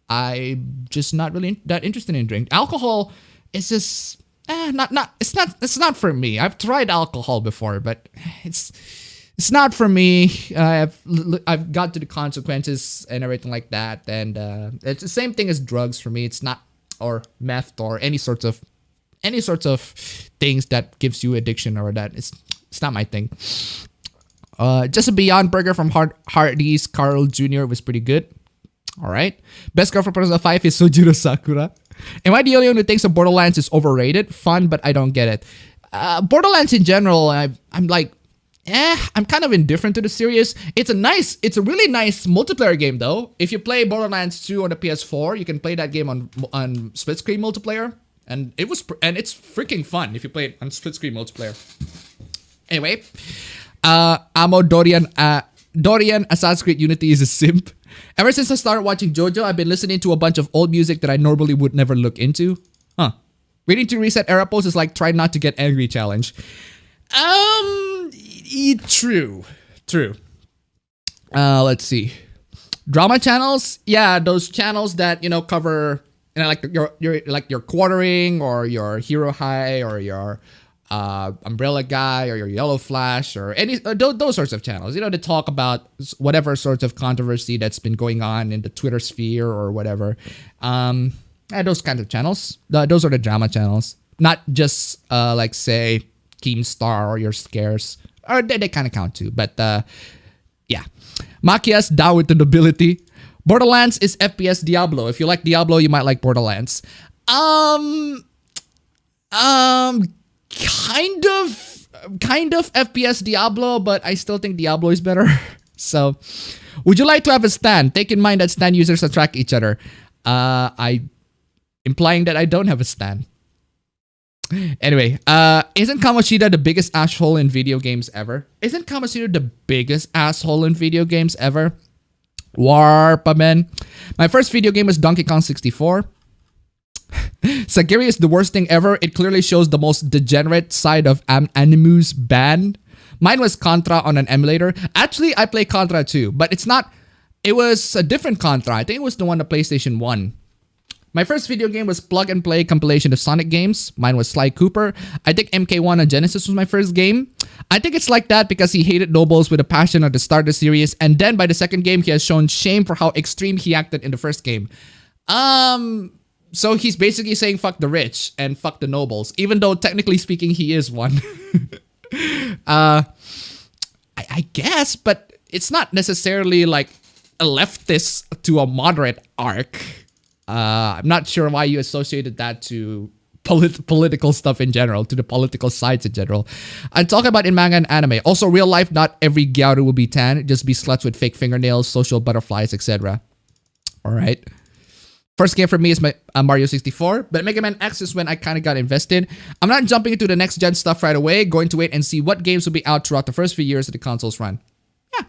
I'm just not really that interested in drink. Alcohol is just it's not for me. I've tried alcohol before, but it's not for me. I've got to the consequences and everything like that, and it's the same thing as drugs for me. It's not, or meth or any sorts of things that gives you addiction or that. It's not my thing. Just a Beyond Burger from Hardee's Carl Jr. was pretty good. All right. Best girl for Persona 5 is Sojiro Sakura. Am I the only one who thinks that Borderlands is overrated? Fun, but I don't get it. Borderlands in general, I'm like, I'm kind of indifferent to the series. It's a really nice multiplayer game though. If you play Borderlands 2 on the PS4, you can play that game on split screen multiplayer, and it's freaking fun if you play it on split screen multiplayer. Anyway, Amo Dorian Assassin's Creed Unity is a simp. Ever since I started watching JoJo, I've been listening to a bunch of old music that I normally would never look into. Reading to reset era posts is like try not to get angry challenge. True. Let's see. Drama channels, yeah, those channels that cover, like your Quartering or your Hero High or your Umbrella Guy or your Yellow Flash or any those sorts of channels. To talk about whatever sorts of controversy that's been going on in the Twitter sphere or whatever. Those kind of channels. Those are the drama channels. Not just like say Keemstar or Your Scares. Or they kind of count too. But yeah. Makias down with the nobility. Borderlands is FPS Diablo. If you like Diablo, you might like Borderlands. Kind of FPS Diablo, but I still think Diablo is better. So, would you like to have a stand? Take in mind that stand users attract each other. Implying that I don't have a stand. Anyway, isn't Kamoshida the biggest asshole in video games ever? Isn't Kamoshida the biggest asshole in video games ever? Warpaman. My first video game was Donkey Kong 64. Sagiri is the worst thing ever. It clearly shows the most degenerate side of Animu's band. Mine was Contra on an emulator. Actually, I play Contra too, but it's not. It was a different Contra. I think it was the one on PlayStation 1. My first video game was plug and play compilation of Sonic games. Mine was Sly Cooper. I think MK1 on Genesis was my first game. I think it's like that because he hated nobles with a passion at the start of the series, and then by the second game, he has shown shame for how extreme he acted in the first game. So he's basically saying fuck the rich and fuck the nobles, even though technically speaking, he is one. I guess, but it's not necessarily like a leftist to a moderate arc. I'm not sure why you associated that to political stuff in general, to the political sides in general. I'm talking about in manga and anime. Also, real life, not every gyaru will be tan. Just be sluts with fake fingernails, social butterflies, etc. All right. First game for me is my Mario 64, but Mega Man X is when I kind of got invested. I'm not jumping into the next gen stuff right away. Going to wait and see what games will be out throughout the first few years of the console's run. Yeah.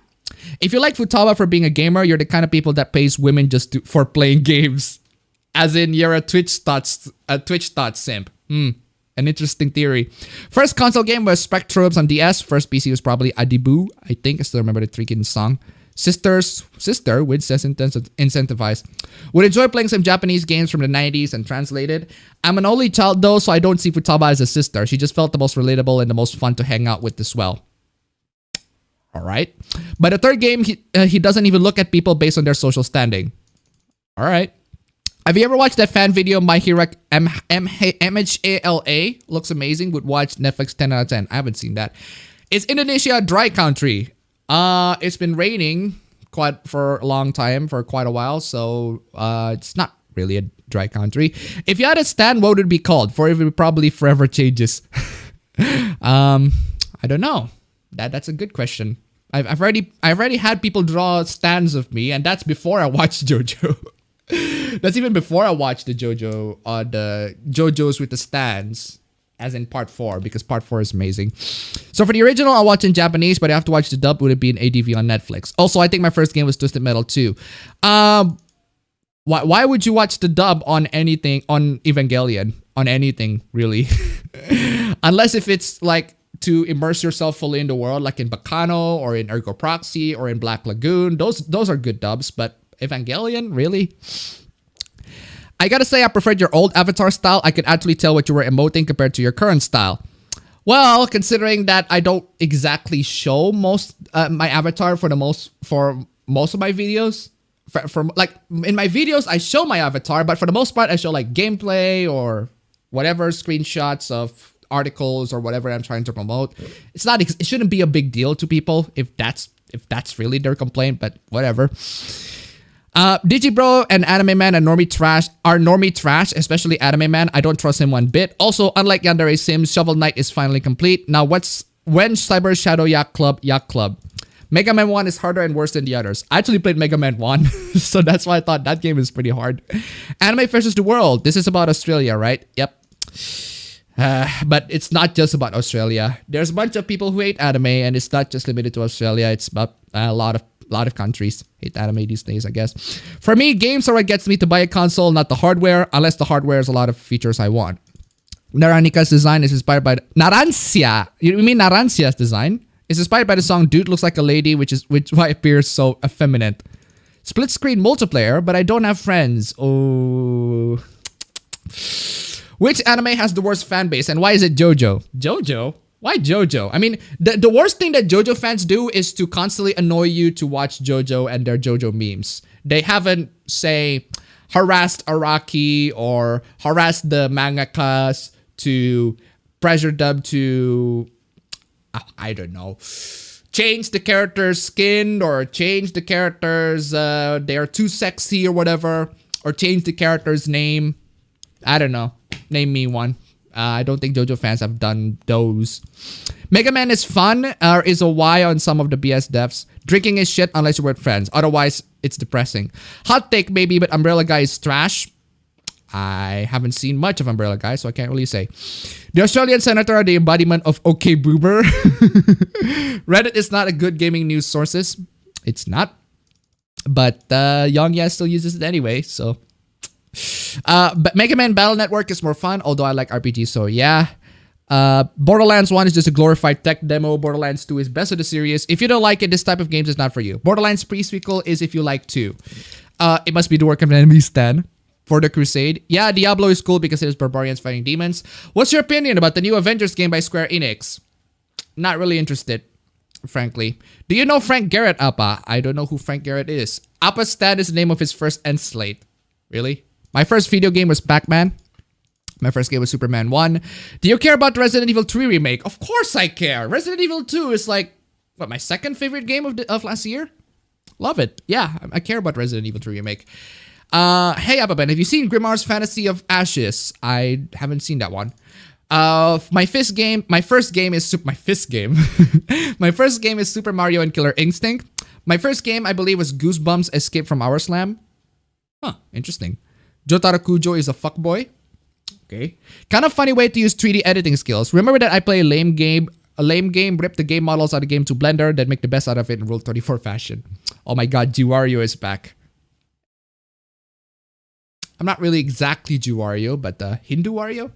If you like Futaba for being a gamer, you're the kind of people that pays women just for playing games. As in, you're a Twitch thoughts simp. An interesting theory. First console game was Spectrobes on DS. First PC was probably Adibu. I think I still remember the Three Kittens song. Sister, which says incentivized. Would enjoy playing some Japanese games from the 90s and translated. I'm an only child though, so I don't see Futaba as a sister. She just felt the most relatable and the most fun to hang out with as well. Alright. By the third game, he doesn't even look at people based on their social standing. Alright. Have you ever watched that fan video, My Hero MHALA? Looks amazing. Would watch Netflix 10 out of 10. I haven't seen that. Is Indonesia a dry country? It's been raining for a long time, for quite a while. So it's not really a dry country. If you had a stand, what would it be called? For it probably forever changes. I don't know. That's a good question. I've already had people draw stands of me, and that's before I watched JoJo. That's even before I watched the JoJo's with the stands, as in part 4, because part 4 is amazing. So for the original, I'll watch in Japanese, but I have to watch the dub. Would it be an ADV on Netflix? Also, I think my first game was Twisted Metal 2. Why would you watch the dub on anything, on Evangelion? On anything, really. Unless if it's like to immerse yourself fully in the world, like in Bacano or in Ergo Proxy or in Black Lagoon. Those are good dubs, but Evangelion, really? I gotta say, I preferred your old avatar style. I could actually tell what you were emoting compared to your current style. Well, considering that I don't exactly show my avatar for most of my videos. For like in my videos, I show my avatar, but for the most part, I show like gameplay or whatever screenshots of articles or whatever I'm trying to promote. It shouldn't be a big deal to people if that's really their complaint, but whatever. Digibro and Anime Man are normie trash, especially Anime Man. I don't trust him one bit. Also, unlike Yandere Sims, Shovel Knight is finally complete. Now, when Cyber Shadow Yak Club? Mega Man 1 is harder and worse than the others. I actually played Mega Man 1, so that's why I thought that game is pretty hard. Anime versus the world. This is about Australia, right? Yep. But it's not just about Australia. There's a bunch of people who hate anime, and it's not just limited to Australia. It's about a lot of countries hate anime these days, I guess. For me, games are what gets me to buy a console, not the hardware, unless the hardware has a lot of features I want. Naranika's design is inspired by Narancia. You mean Narancia's design? It's inspired by the song "Dude Looks Like a Lady," which why it appears so effeminate. Split screen multiplayer, but I don't have friends. Oh. Which anime has the worst fan base, and why is it JoJo? JoJo? Why JoJo? I mean, the worst thing that JoJo fans do is to constantly annoy you to watch JoJo and their JoJo memes. They haven't, say, harassed Araki or harassed the mangakas to pressure them to, I don't know, change the character's skin or change the character's, they are too sexy or whatever, or change the character's name. I don't know. Name me one. I don't think JoJo fans have done those. Mega Man is fun, or is a Y on some of the BS devs. Drinking is shit unless you're with friends. Otherwise, it's depressing. Hot take maybe, but Umbrella Guy is trash. I haven't seen much of Umbrella Guy, so I can't really say. The Australian senator are the embodiment of OK Boomer. Reddit is not a good gaming news sources. It's not. But Young Yas still uses it anyway, so... But Mega Man Battle Network is more fun, although I like RPGs, so yeah. Borderlands 1 is just a glorified tech demo. Borderlands 2 is best of the series. If you don't like it, this type of games is not for you. Borderlands pre-sequel is if you like 2. It must be the work of an enemy Stan for the Crusade. Yeah, Diablo is cool because it is barbarians fighting demons. What's your opinion about the new Avengers game by Square Enix? Not really interested, frankly. Do you know Frank Garrett, Appa? I don't know who Frank Garrett is. Appa Stan is the name of his first end slate. Really? My first video game was Pac-Man. My first game was Superman 1. Do you care about the Resident Evil 3 remake? Of course I care. Resident Evil 2 is like, what, my second favorite game of last year? Love it. Yeah, I care about Resident Evil 3 remake. Hey, appabend, have you seen Grimar's Fantasy of Ashes? I haven't seen that one. My first game is Super Mario and Killer Instinct. My first game, I believe, was Goosebumps Escape from Our Slam. Huh, interesting. Jotaro Kujo is a fuckboy. Okay. Kind of funny way to use 3D editing skills. Remember that I play a lame game, rip the game models out of the game to Blender, then make the best out of it in Rule 34 fashion. Oh my god, Jiwario is back. I'm not really exactly Jiwario, but Hindu Wario?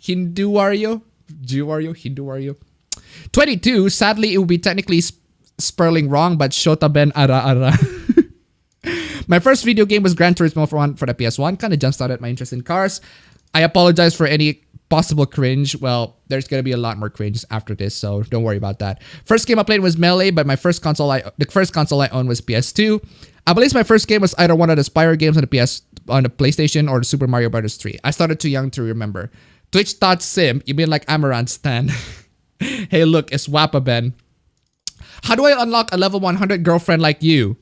Hindu Wario? Jiwario? Hindu Wario? 22, sadly it will be technically spelling wrong, but Shota Ben Ara Ara. My first video game was Gran Turismo for the PS1. Kind of jump-started my interest in cars. I apologize for any possible cringe. Well, there's going to be a lot more cringe after this, so don't worry about that. First game I played was Melee, but the first console I owned was PS2. I believe my first game was either one of the Spyro games on the PlayStation or the Super Mario Bros. 3. I started too young to remember. Twitch thought sim, you mean like Amaranth Stan. Hey look, it's Wappaben. How do I unlock a level 100 girlfriend like you?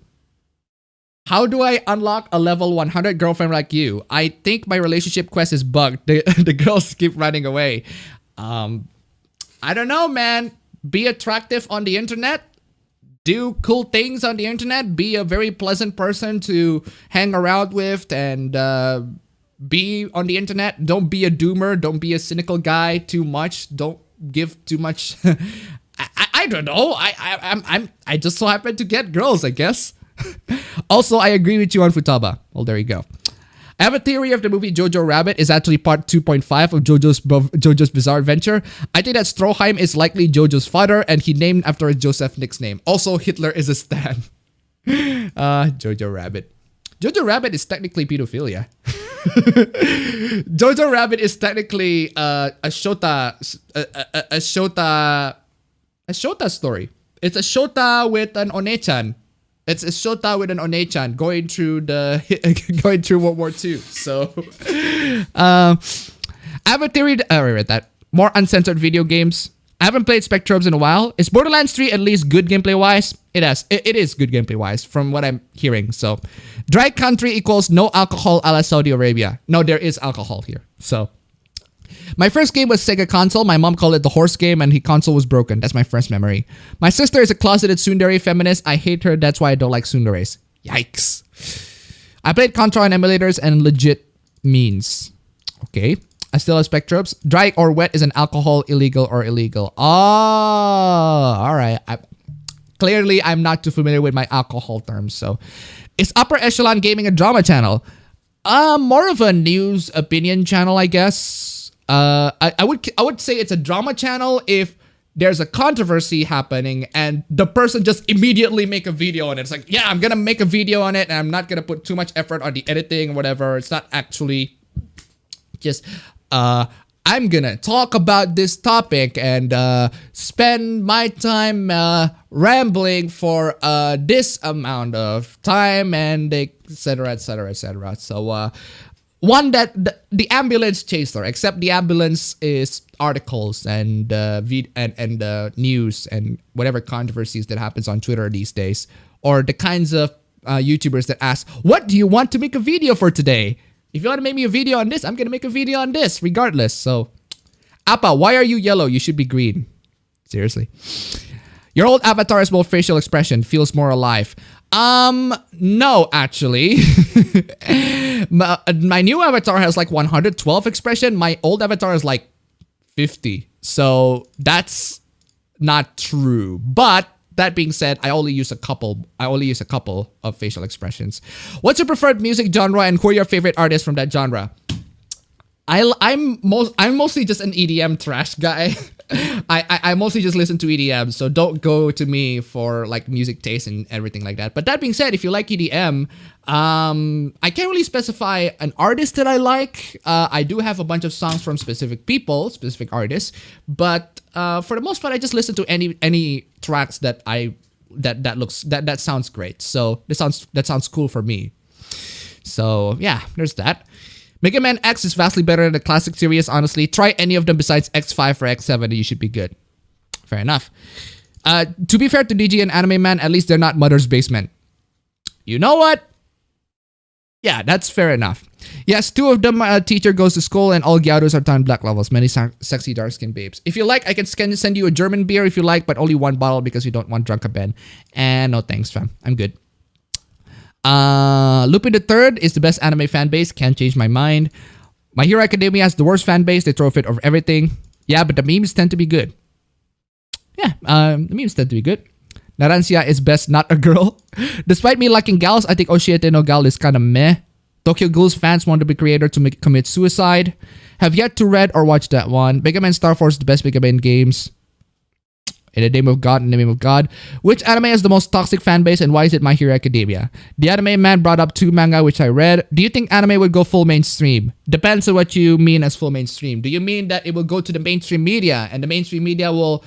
How do I unlock a level 100 girlfriend like you? I think my relationship quest is bugged. The girls keep running away. I don't know, man. Be attractive on the internet. Do cool things on the internet. Be a very pleasant person to hang around with and be on the internet. Don't be a doomer. Don't be a cynical guy too much. Don't give too much. I don't know. I just so happen to get girls, I guess. Also, I agree with you on Futaba. Well, there you go. I have a theory of the movie Jojo Rabbit is actually part 2.5 of Jojo's Bizarre Adventure. I think that Stroheim is likely Jojo's father, and he named after Joseph Nick's name. Also, Hitler is a stan. Jojo Rabbit. Jojo Rabbit is technically pedophilia. Jojo Rabbit is technically a Shota story. It's a Shota with an Onechan. It's a Shota with an Onechan going through World War II. So, I have a theory. I read that. More uncensored video games. I haven't played Spectrobes in a while. Is Borderlands 3 at least good gameplay wise? It is good gameplay wise from what I'm hearing. So, dry country equals no alcohol a la Saudi Arabia. No, there is alcohol here. So. My first game was Sega console. My mom called it the horse game and the console was broken. That's my first memory. My sister is a closeted tsundere feminist. I hate her. That's why I don't like tsunderes. Yikes. I played Contra on emulators and legit means. Okay. I still have Spectrobes. Dry or wet is an alcohol, illegal or illegal. Oh, all right. Clearly, I'm not too familiar with my alcohol terms. So, is Upper Echelon Gaming a drama channel? More of a news opinion channel, I guess. I would say it's a drama channel if there's a controversy happening and the person just immediately make a video on it. It's like, yeah, I'm gonna make a video on it and I'm not gonna put too much effort on the editing or whatever. It's not actually just I'm gonna talk about this topic and spend my time rambling for this amount of time and etc etc etc. So one that the ambulance chaser, except the ambulance is articles and news and whatever controversies that happens on Twitter these days, or the kinds of YouTubers that ask, what do you want to make a video for today? If you want to make me a video on this, I'm going to make a video on this regardless. So, Appa, why are you yellow? You should be green. Seriously. Your old avatar has more facial expression, feels more alive. No, actually. My new avatar has like 112 expression. My old avatar is like 50. So that's not true. But that being said, I only use a couple of facial expressions. What's your preferred music genre and who are your favorite artists from that genre? I'm mostly just an EDM trash guy. I mostly just listen to EDM, so don't go to me for like music taste and everything like that. But that being said, if you like EDM, I can't really specify an artist that I like. I do have a bunch of songs from specific people, specific artists, but for the most part, I just listen to any tracks that that sounds great. So that sounds cool for me. So yeah, there's that. Mega Man X is vastly better than the classic series, honestly. Try any of them besides X5 or X7 and you should be good. Fair enough. To be fair to DG and Anime Man, at least they're not Mother's Basement. You know what? Yeah, that's fair enough. Yes, two of them, teacher goes to school and all Gyarus are done black levels. Many sexy dark-skinned babes. If you like, I can send you a German beer if you like, but only one bottle because you don't want drunk Ben. And no thanks, fam. I'm good. Lupin the Third is the best anime fan base. Can't change my mind. My Hero Academia has the worst fan base. They throw a fit over everything. Yeah, but the memes tend to be good. Yeah, the memes tend to be good. Narancia is best, not a girl. Despite me liking gals, I think Oshiete no Gal is kind of meh. Tokyo Ghoul's fans want the creator to commit suicide. Have yet to read or watch that one. Mega Man Star Force is the best Mega Man games. In the name of God, in the name of God. Which anime has the most toxic fan base and why is it My Hero Academia? The anime man brought up two manga which I read. Do you think anime would go full mainstream? Depends on what you mean as full mainstream. Do you mean that it will go to the mainstream media and the mainstream media will...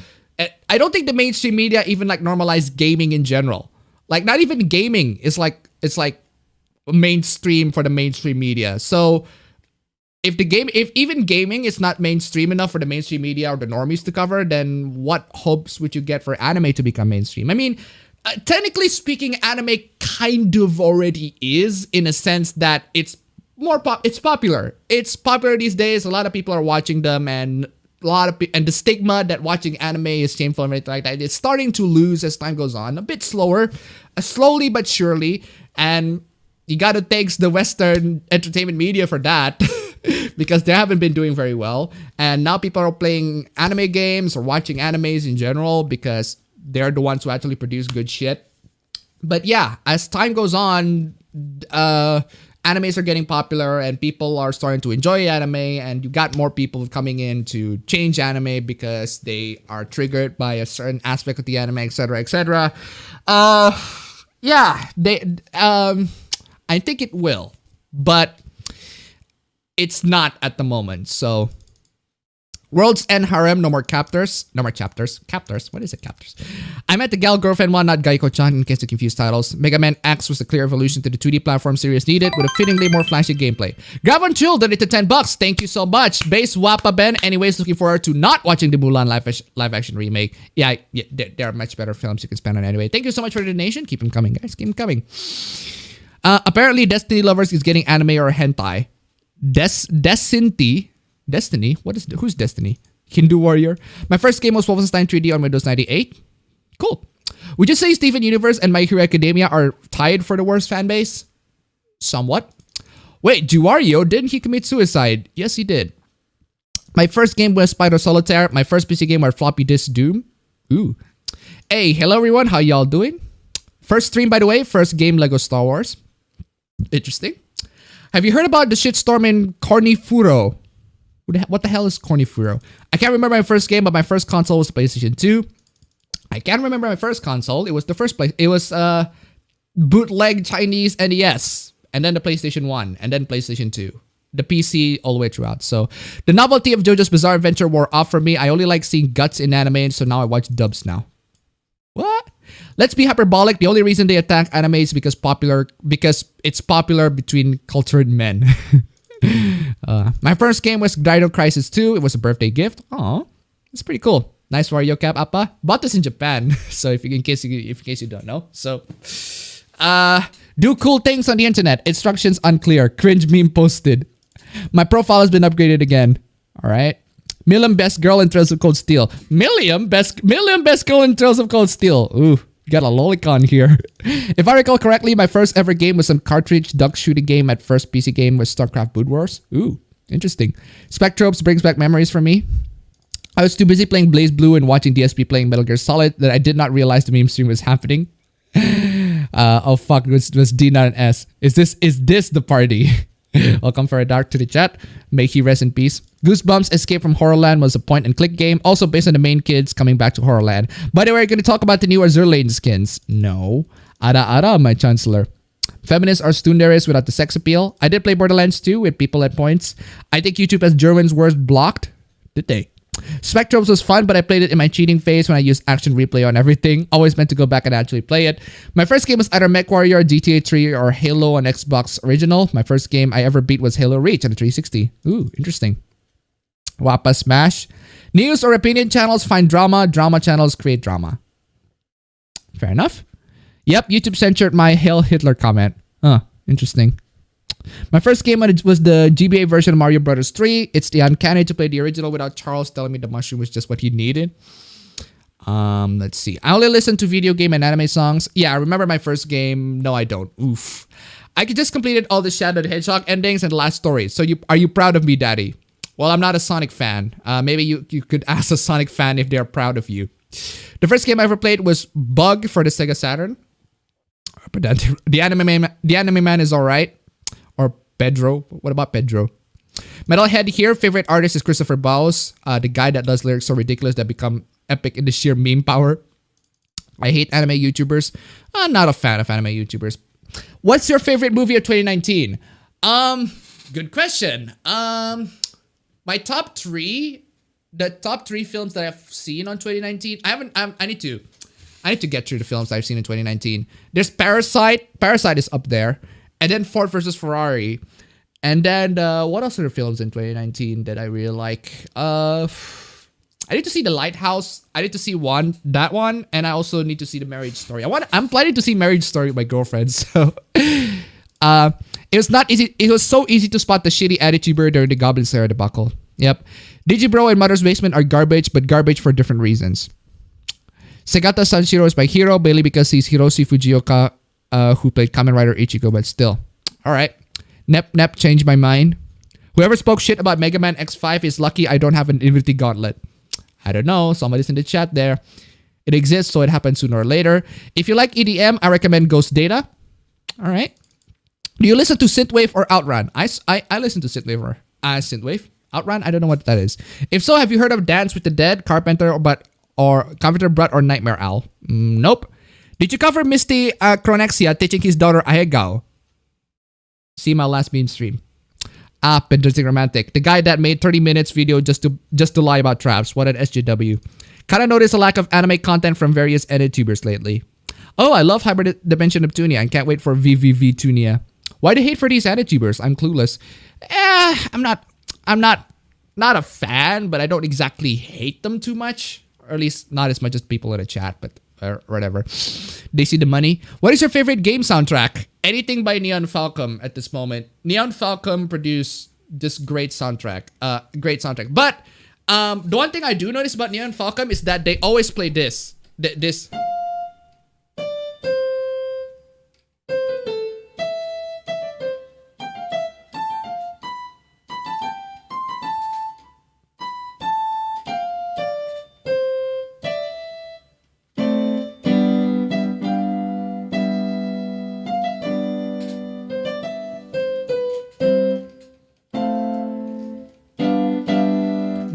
I don't think the mainstream media even like normalize gaming in general. Like not even gaming is like... It's like mainstream for the mainstream media. So... If even gaming is not mainstream enough for the mainstream media or the normies to cover, then what hopes would you get for anime to become mainstream? I mean, technically speaking, anime kind of already is in a sense that it's popular. It's popular these days. A lot of people are watching them, and and the stigma that watching anime is shameful and everything like that, it's starting to lose as time goes on. A bit slower, slowly but surely, and you gotta thank the Western entertainment media for that. Because they haven't been doing very well. And now people are playing anime games or watching animes in general because they're the ones who actually produce good shit. But yeah, as time goes on, animes are getting popular and people are starting to enjoy anime, and you got more people coming in to change anime because they are triggered by a certain aspect of the anime, etc., etc. Yeah, I think it will, but it's not at the moment. So World's End Harem, no more captors. No more chapters. Captors? What is it, captors? I met the gal girlfriend one, not Gaiko-chan, in case you confuse titles. Mega Man X was a clear evolution to the 2D platform series needed, with a fittingly more flashy gameplay. Gavin Chill donated $10. Thank you so much. Base Wappa Ben. Anyways, looking forward to not watching the Mulan live action remake. Yeah, there are much better films you can spend on anyway. Thank you so much for the donation. Keep them coming, guys. Keep them coming. Apparently, Destiny Lovers is getting anime or hentai. Destiny? Who's Destiny? Hindu Warrior. My first game was Wolfenstein 3D on Windows 98. Cool. Would you say Steven Universe and My Hero Academia are tied for the worst fan base? Somewhat. Wait, Juwario, didn't he commit suicide? Yes, he did. My first game was Spider Solitaire. My first PC game was Floppy Disk Doom. Ooh. Hey, hello everyone. How y'all doing? First stream, by the way. First game, Lego Star Wars. Interesting. Have you heard about the shitstorm in Cornifuro? What the hell is Cornifuro? I can't remember my first game, but my first console was the PlayStation 2. I can't remember my first console. It was the first place. It was bootleg Chinese NES, and then the PlayStation 1, and then PlayStation 2. the PC all the way throughout. So the novelty of JoJo's Bizarre Adventure wore off for me. I only like seeing guts in anime, so now I watch dubs now. What? Let's be hyperbolic. The only reason they attack anime is because it's popular between cultured men. My first game was Dino Crisis 2. It was a birthday gift. Aw, it's pretty cool. Nice Wario cap, Appa. Bought this in Japan. So in case you don't know. So do cool things on the internet. Instructions unclear. Cringe meme posted. My profile has been upgraded again. All right. Million best girl in Trails of Cold Steel. Million best girl in Trails of Cold Steel. Ooh, got a lolicon here. If I recall correctly, my first ever game was some cartridge duck shooting game. At first PC game was StarCraft Brood Wars. Ooh, interesting. Spectropes brings back memories for me. I was too busy playing Blaze Blue and watching DSP playing Metal Gear Solid that I did not realize the meme stream was happening. Oh fuck, it was D not an S. Is this the party? Welcome for a dark to the chat. May he rest in peace. Goosebumps Escape from Horrorland was a point and click game, also based on the main kids coming back to Horrorland. By the way, we're going to talk about the new Azure Lane skins. No. Ara, my chancellor. Feminists are stunderes without the sex appeal. I did play Borderlands 2 with people at points. I think YouTube has German's worst blocked. Did they? Spectrobes was fun, but I played it in my cheating phase when I used action replay on everything. Always meant to go back and actually play it. My first game was either MechWarrior, GTA 3, or Halo on Xbox Original. My first game I ever beat was Halo Reach on the 360. Ooh, interesting. Wappa Smash. News or opinion channels find drama. Drama channels create drama. Fair enough. Yep, YouTube censored my Hail Hitler comment. Huh, interesting. My first game was the GBA version of Mario Bros. 3. It's the uncanny to play the original without Charles telling me the mushroom was just what he needed. Let's see. I only listen to video game and anime songs. Yeah, I remember my first game. No, I don't. Oof. I just completed all the Shadow the Hedgehog endings and the last story. So are you proud of me, Daddy? Well, I'm not a Sonic fan. Maybe you could ask a Sonic fan if they're proud of you. The first game I ever played was Bug for the Sega Saturn. The anime man is alright. Or Pedro. What about Pedro? Metalhead here. Favorite artist is Christopher Baus. The guy that does lyrics so ridiculous that become epic in the sheer meme power. I hate anime YouTubers. I'm not a fan of anime YouTubers. What's your favorite movie of 2019? Good question. My top three. The top three films that I've seen on 2019. I need to get through the films I've seen in 2019. There's Parasite. Parasite is up there. And then Ford versus Ferrari. And then what else are the films in 2019 that I really like? I need to see The Lighthouse. I need to see that one. And I also need to see The Marriage Story. I'm planning to see Marriage Story with my girlfriend. So it was not easy. It was so easy to spot the shitty attituber during the Goblin Slayer debacle. Yep. Digibro and Mother's Basement are garbage, but garbage for different reasons. Segata Sanshiro is my hero, mainly because he's Hiroshi Fujioka, who played Kamen Rider Ichigo, but still. Alright. Nep changed my mind. Whoever spoke shit about Mega Man X5 is lucky I don't have an Infinity Gauntlet. I don't know. Somebody's in the chat there. It exists, so it happens sooner or later. If you like EDM, I recommend Ghost Data. Alright. Do you listen to Synthwave or Outrun? I listen to Synthwave or Synthwave. Outrun? I don't know what that is. If so, have you heard of Dance with the Dead, Carpenter, or Carpenter Brut, or Nightmare Owl? Nope. Did you cover Misty Chronexia teaching his daughter Ahegao? See my last meme stream. Interesting romantic. The guy that made 30 minutes video just to lie about traps. What an SJW. Kinda noticed a lack of anime content from various editubers lately. Oh, I love Hybrid Dimension Neptunia and can't wait for VVV Tunia. Why the hate for these editubers? I'm clueless. I'm not a fan, but I don't exactly hate them too much. Or at least not as much as people in the chat, but or whatever. They see the money. What is your favorite game soundtrack? Anything by Neon Falcom at this moment. Neon Falcom produced this great soundtrack. But the one thing I do notice about Neon Falcom is that they always play this. This.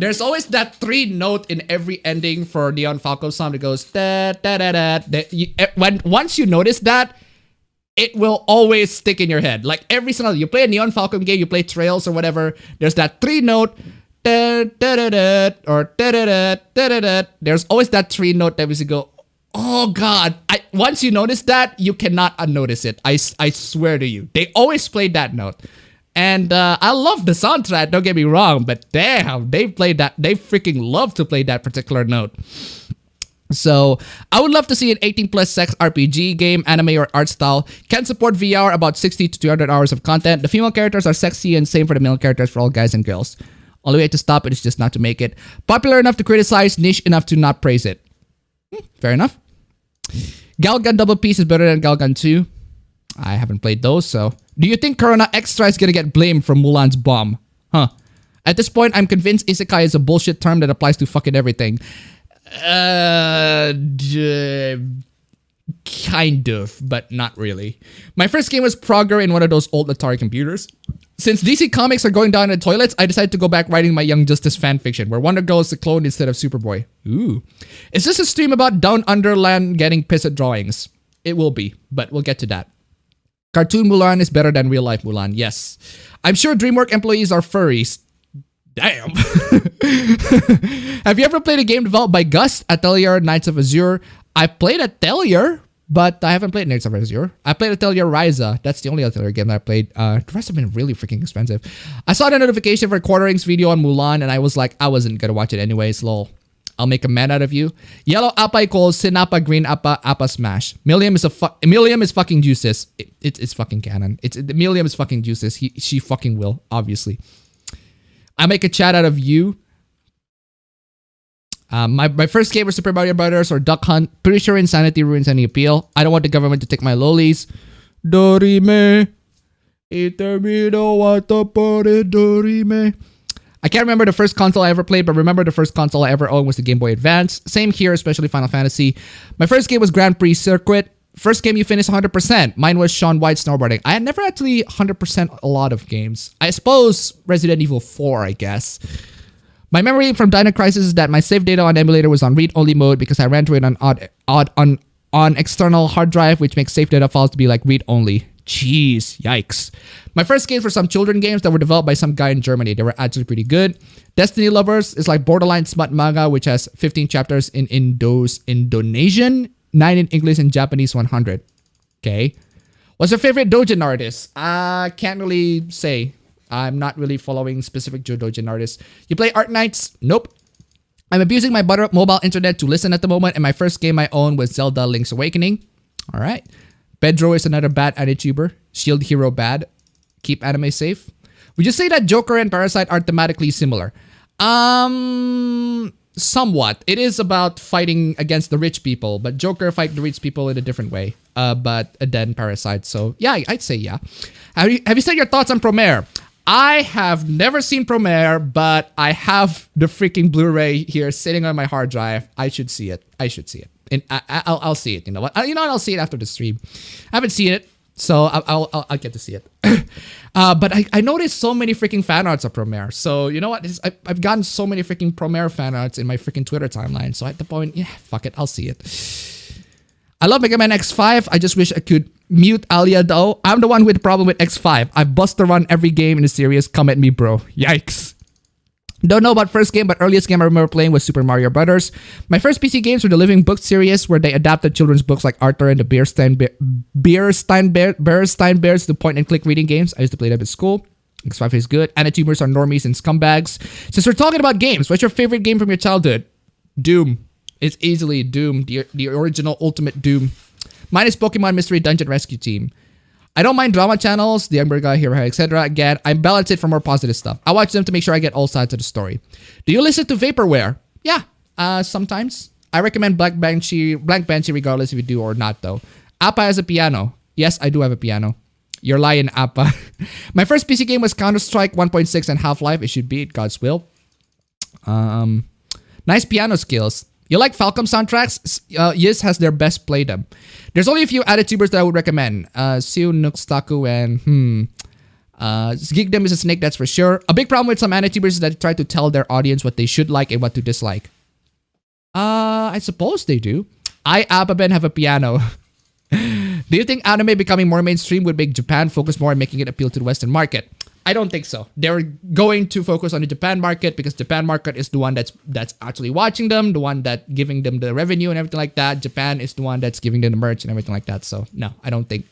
There's always that 3-note in every ending for Neon Falco song that goes da da da da. Once you notice that, it will always stick in your head. Like every single, you play a Neon Falcon game, you play Trails or whatever, there's that 3-note, or there's always that 3-note that you go, oh God. Once you notice that, you cannot unnotice it. I swear to you. They always played that note. And I love the soundtrack, don't get me wrong, but damn, they freaking love to play that particular note. So I would love to see an 18+ sex RPG game, anime, or art style. Can support VR, about 60 to 200 hours of content. The female characters are sexy and same for the male characters for all guys and girls. Only way to stop it is just not to make it. Popular enough to criticize, niche enough to not praise it. Fair enough. Galgun Double Piece is better than Galgun 2. I haven't played those, so. Do you think Corona Extra is gonna get blamed for Mulan's bomb? Huh. At this point, I'm convinced isekai is a bullshit term that applies to fucking everything. Kind of, but not really. My first game was Frogger in one of those old Atari computers. Since DC Comics are going down in the toilets, I decided to go back writing my Young Justice fanfiction, where Wonder Girl is the clone instead of Superboy. Ooh. Is this a stream about Down Underland getting pissed at drawings? It will be, but we'll get to that. Cartoon Mulan is better than real life Mulan, yes. I'm sure DreamWorks employees are furries. Damn. Have you ever played a game developed by Gus, Atelier, Knights of Azure? I played Atelier, but I haven't played Knights of Azure. I played Atelier Ryza. That's the only Atelier game that I played. The rest have been really freaking expensive. I saw the notification for Quartering's video on Mulan, and I was like, I wasn't gonna watch it anyways, lol. I'll make a man out of you. Yellow appa equals sin appa, green appa, appa smash. Millium is fucking juices. It's fucking canon. Millium is fucking juices. She fucking will, obviously. I make a chat out of you. My first game was Super Mario Brothers or Duck Hunt. Pretty sure insanity ruins any appeal. I don't want the government to take my lollies. Dorime. Itermino watapore dorime. I can't remember the first console I ever played, but remember the first console I ever owned was the Game Boy Advance. Same here, especially Final Fantasy. My first game was Grand Prix Circuit. First game you finished 100%. Mine was Shaun White snowboarding. I had never actually 100% a lot of games. I suppose Resident Evil 4, I guess. My memory from Dino Crisis is that my save data on emulator was on read-only mode because I ran through it on external hard drive, which makes save data files to be like read-only. Jeez, yikes. My first games were some children games that were developed by some guy in Germany. They were actually pretty good. Destiny Lovers is like borderline smut manga, which has 15 chapters in Indonesian, 9 in English, and Japanese 100. Okay. What's your favorite doujin artist? Can't really say. I'm not really following specific doujin artists. You play Art Nights? Nope. I'm abusing my mobile internet to listen at the moment, and my first game I owned was Zelda Link's Awakening. All right. Pedro is another bad anti-tuber. Shield Hero bad. Keep anime safe. Would you say that Joker and Parasite are thematically similar? Somewhat. It is about fighting against the rich people, but Joker fight the rich people in a different way. But then Parasite. So yeah, I'd say yeah. Have you said your thoughts on Promare? I have never seen Promare, but I have the freaking Blu-ray here sitting on my hard drive. I should see it. And I'll see it. You know what? I'll see it after the stream. I haven't seen it, so I'll get to see it. But I noticed so many freaking fan arts of Promare. So you know what? I've gotten so many freaking Promare fan arts in my freaking Twitter timeline. So at the point, yeah, fuck it, I'll see it. I love Mega Man X5. I just wish I could mute Alia though. I'm the one with the problem with X5. I bust the run every game in the series. Come at me, bro. Yikes. Don't know about first game, but earliest game I remember playing was Super Mario Brothers. My first PC games were the Living Book series, where they adapted children's books like Arthur and the Berenstain Bears to point-and-click reading games. I used to play them at school. X5 is good. Anti-tumors are normies and scumbags. Since we're talking about games, what's your favorite game from your childhood? Doom. It's easily Doom, the original ultimate Doom. Mine is Pokemon Mystery Dungeon Rescue Team. I don't mind drama channels, The Younger Guy, Hero, etc. Again, I balance it for more positive stuff. I watch them to make sure I get all sides of the story. Do you listen to Vaporware? Yeah, sometimes. I recommend Blank Banshee regardless if you do or not though. Appa has a piano. Yes, I do have a piano. You're lying, Appa. My first PC game was Counter-Strike 1.6 and Half-Life. It should be it, God's will. Nice piano skills. You like Falcom soundtracks? Yes has their best play them. There's only a few added-tubers that I would recommend. Siu, Nuxtaku, and Geekdom is a snake, that's for sure. A big problem with some added-tubers is that they try to tell their audience what they should like and what to dislike. I suppose they do. I, appabend, have a piano. Do you think anime becoming more mainstream would make Japan focus more on making it appeal to the Western market? I don't think so. They're going to focus on the Japan market because Japan market is the one that's actually watching them, the one that giving them the revenue and everything like that. Japan is the one that's giving them the merch and everything like that. So no, I don't think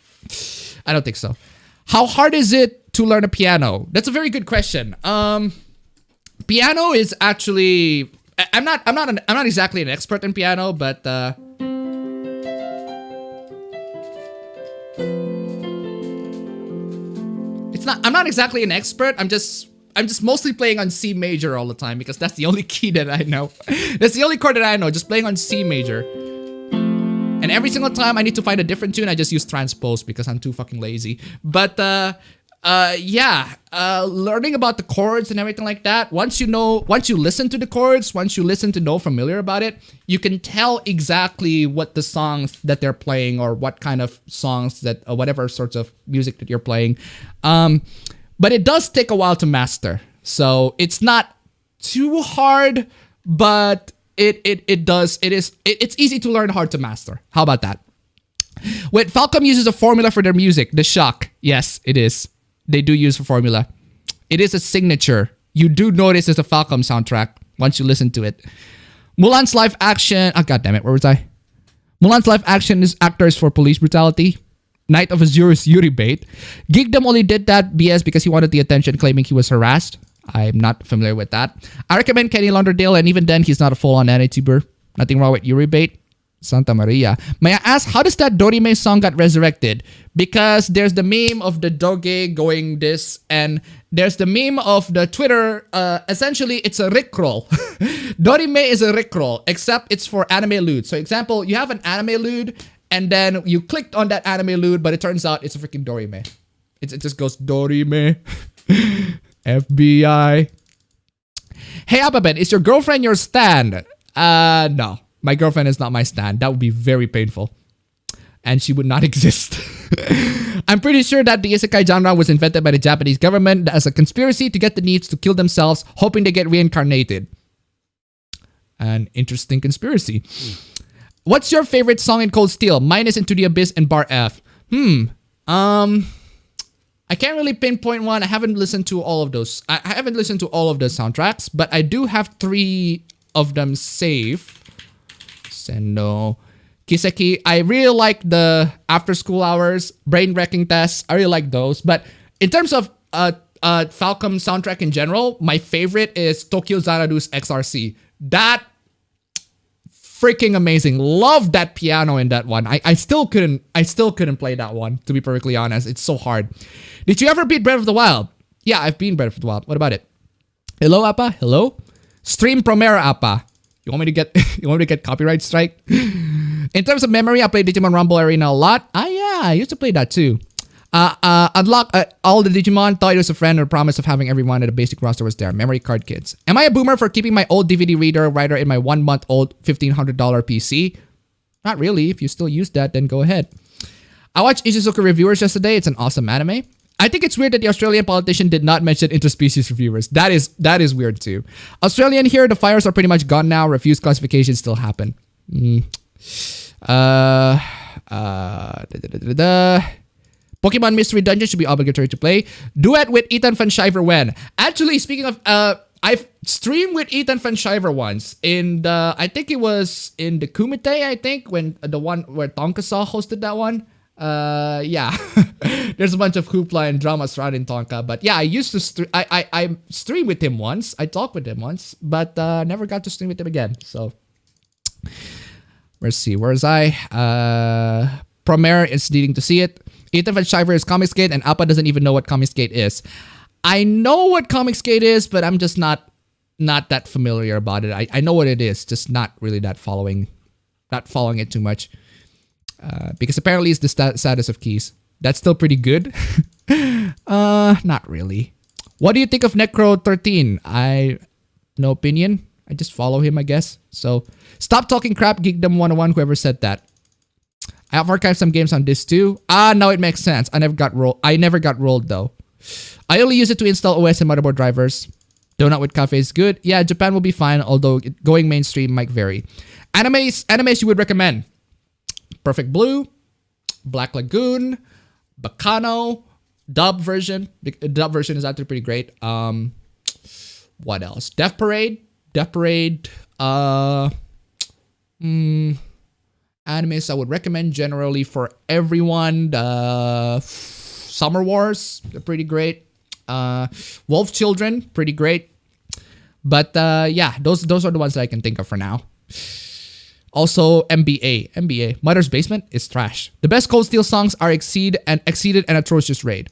so. How hard is it to learn a piano? That's a very good question. Piano is actually I'm not exactly an expert in piano, but I'm not exactly an expert. I'm just mostly playing on C major all the time because that's the only key that I know. That's the only chord that I know, just playing on C major. And every single time I need to find a different tune, I just use transpose because I'm too fucking lazy. But learning about the chords and everything like that, once you listen to the chords, once you listen to know familiar about it, you can tell exactly what the songs that they're playing or what kind of songs that whatever sorts of music that you're playing. But it does take a while to master. So it's not too hard, but it's easy to learn, hard to master. How about that? Wait, Falcom uses a formula for their music, the shock. Yes, it is. They do use a formula. It is a signature. You do notice it's a Falcom soundtrack once you listen to it. Mulan's live action. Oh, God damn it. Where was I? Mulan's live action is actors for police brutality. Night of Azure's Yuri bait. Geekdom only did that BS because he wanted the attention, claiming he was harassed. I'm not familiar with that. I recommend Kenny Launderdale, and even then, he's not a full-on anti-tuber. Nothing wrong with Yuri bait. Santa Maria. May I ask, how does that Dorime song got resurrected? Because there's the meme of the doge going this, and there's the meme of the Twitter. Essentially, it's a rickroll. Dorime is a rickroll, except it's for anime lewd. So example, you have an anime lewd, and then you clicked on that anime lewd, but it turns out it's a freaking Dorime. It just goes Dorime. FBI. Hey, appabend, is your girlfriend your stan? No. My girlfriend is not my stan. That would be very painful. And she would not exist. I'm pretty sure that the isekai genre was invented by the Japanese government as a conspiracy to get the needs to kill themselves, hoping they get reincarnated. An interesting conspiracy. What's your favorite song in Cold Steel? Mine is Into the Abyss and Bar F. I can't really pinpoint one. I haven't listened to all of those. I haven't listened to all of the soundtracks, but I do have 3 of them saved. Sendo, Kiseki. I really like the After School Hours, Brain Wrecking Tests. I really like those. But in terms of Falcom soundtrack in general, my favorite is Tokyo Xanadu's XRC. That freaking amazing. Love that piano in that one. I still couldn't play that one, to be perfectly honest. It's so hard. Did you ever beat Breath of the Wild? Yeah, I've been Breath of the Wild. What about it? Hello, Appa? Hello? Stream Promera, Appa. You want me to get copyright strike? In terms of memory, I played Digimon Rumble Arena a lot. Yeah, I used to play that too. Unlock all the Digimon. Thought it was a friend or promise of having everyone at the basic roster was there. Memory card kids. Am I a boomer for keeping my old DVD reader writer in my 1-month-old $1,500 PC? Not really. If you still use that, then go ahead. I watched Ishizuka Reviewers yesterday. It's an awesome anime. I think it's weird that the Australian politician did not mention interspecies reviewers. That is weird too. Australian here, the fires are pretty much gone now. Refused classifications still happen. Pokemon Mystery Dungeon should be obligatory to play. Duet with Ethan Van Shiver when? Actually, speaking of, I've streamed with Ethan Van Shiver once in the, I think it was in the Kumite, I think, when the one where Tonka hosted that one. Yeah. There's a bunch of hoopla and drama surrounding Tonka, but yeah, I used to I streamed with him once. I talked with him once, but never got to stream with him again. So let's see, where's I? Promare is needing to see it. Ethan Van Shiver is Comicsgate, and Appa doesn't even know what Comicsgate is. I know what Comicsgate is, but I'm just not that familiar about it. I know what it is, just not really following it too much. Because apparently it's the status of keys. That's still pretty good. Not really. What do you think of Necro 13? No opinion. I just follow him, I guess. So, stop talking crap, Geekdom 101, whoever said that. I have archived some games on this too. Now it makes sense. I never got rolled though. I only use it to install OS and motherboard drivers. Donut with Cafe is good. Yeah, Japan will be fine, although going mainstream might vary. Animes you would recommend. Perfect Blue, Black Lagoon, Bacano, dub version. The dub version is actually pretty great. What else? Death Parade. Animes I would recommend generally for everyone. Summer Wars, they're pretty great. Wolf Children, pretty great. But yeah, those are the ones that I can think of for now. Also, NBA. Mother's Basement is trash. The best Cold Steel songs are Exceeded and Atrocious Raid.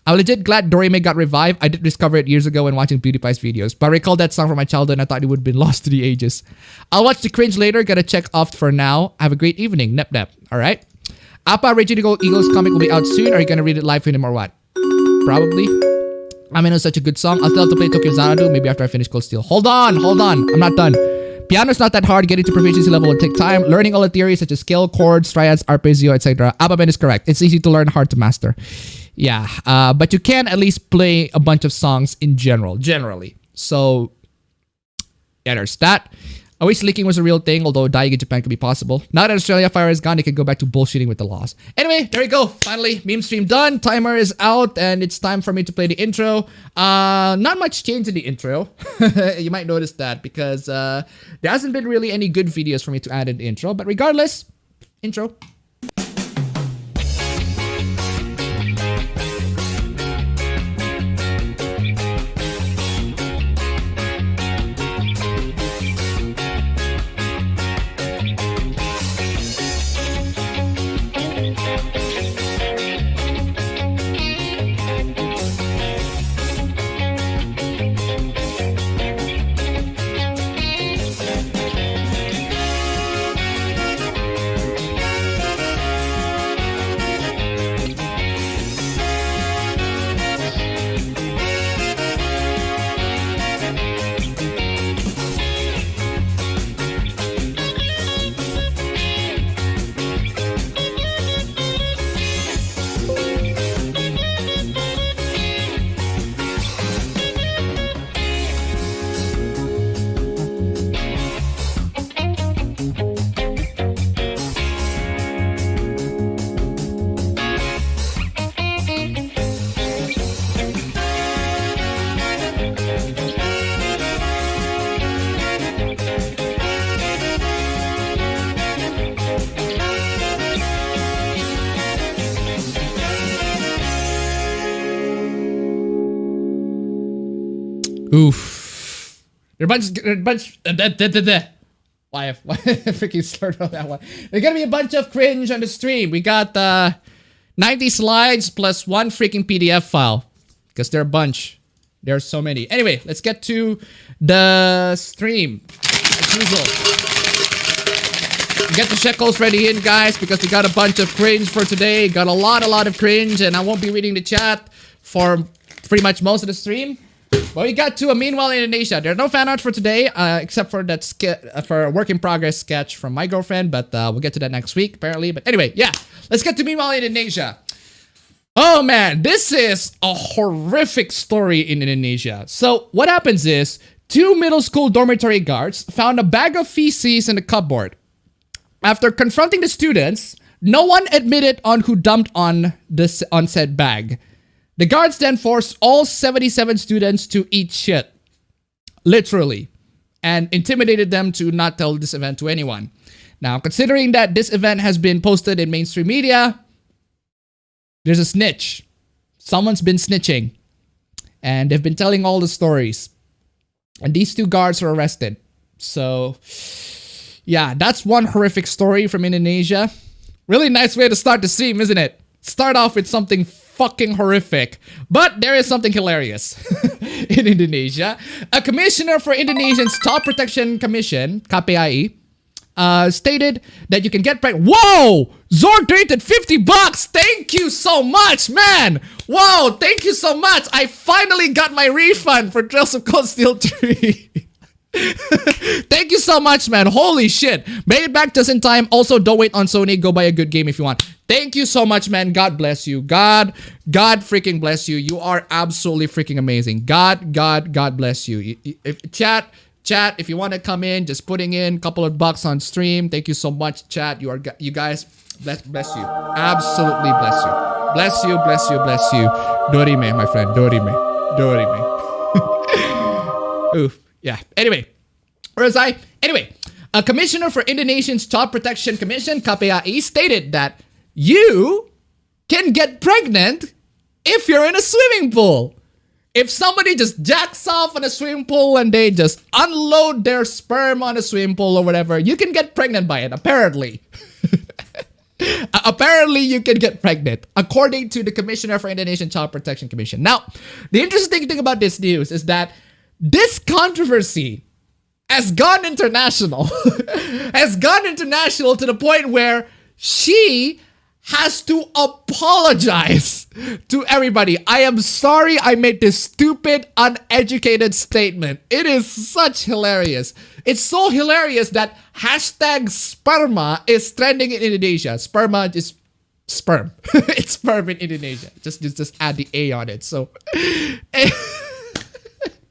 I'm legit glad Dorime got revived. I did discover it years ago when watching PewDiePie's videos, but I recall that song from my childhood and I thought it would have been lost to the ages. I'll watch the Cringe later. Gotta check off for now. Have a great evening. Nep. All right. Appa Raging Eagles comic will be out soon. Are you gonna read it live for him or what? Probably. I mean, it's such a good song. I'll still have to play Tokyo Xanadu maybe after I finish Cold Steel. Hold on. I'm not done. Piano's not that hard. Getting to proficiency level will take time. Learning all the theories such as scale, chords, triads, arpeggio, etc. Appabend is correct. It's easy to learn, hard to master. Yeah, but you can at least play a bunch of songs in generally. So, yeah, there's that. I wish leaking was a real thing, although dying in Japan could be possible. Now that Australia fire is gone, they can go back to bullshitting with the laws. Anyway, there we go. Finally, meme stream done. Timer is out, and it's time for me to play the intro. Not much change in the intro. You might notice that because there hasn't been really any good videos for me to add in the intro. But regardless, intro. Oof. They're a bunch. Why freaking start on that one? There's gonna be a bunch of cringe on the stream. We got 90 slides plus one freaking PDF file. Because they're a bunch. There are so many. Anyway, let's get to the stream. As usual. Get the shekels ready in, guys, because we got a bunch of cringe for today. Got a lot of cringe, and I won't be reading the chat for pretty much most of the stream. But we got to a Meanwhile in Indonesia. There's no fan art for today, except for that for a work in progress sketch from my girlfriend, but we'll get to that next week, apparently. But anyway, yeah, let's get to Meanwhile in Indonesia. Oh man, this is a horrific story in Indonesia. So what happens is, two middle school dormitory guards found a bag of feces in the cupboard. After confronting the students, no one admitted on who dumped on said bag. The guards then forced all 77 students to eat shit. Literally. And intimidated them to not tell this event to anyone. Now, considering that this event has been posted in mainstream media, there's a snitch. Someone's been snitching. And they've been telling all the stories. And these two guards are arrested. So, yeah, that's one horrific story from Indonesia. Really nice way to start the stream, isn't it? Start off with something fucking horrific. But there is something hilarious in Indonesia. A commissioner for Indonesia's Child Protection Commission, KPAI, stated that you can get pregnant. Whoa! Zorg donated $50. Thank you so much, man. Whoa, thank you so much. I finally got my refund for Trails of Cold Steel 3. Thank you so much, man. Holy shit. Made it back just in time. Also, don't wait on Sony. Go buy a good game if you want. Thank you so much, man. God bless you. God freaking bless you. You are absolutely freaking amazing. God bless you. Chat, if you want to come in, just putting in a couple of bucks on stream. Thank you so much, chat. You guys Bless you. Absolutely bless you. Bless you, bless you, bless you. Dorime, my friend. Dorime. Oof. Yeah. Anyway. Where was I? Anyway. A commissioner for Indonesian's Child Protection Commission, KPAI, stated that you can get pregnant if you're in a swimming pool. If somebody just jacks off in a swimming pool and they just unload their sperm on a swimming pool or whatever, you can get pregnant by it, apparently. Apparently, you can get pregnant, according to the Commissioner for Indonesian Child Protection Commission. Now, the interesting thing about this news is that this controversy has gone international. Has gone international to the point where she has to apologize to everybody. I am sorry I made this stupid, uneducated statement. It is such hilarious. It's so hilarious that hashtag sperma is trending in Indonesia. Sperma is sperm. It's sperm in Indonesia. Just add the A on it. So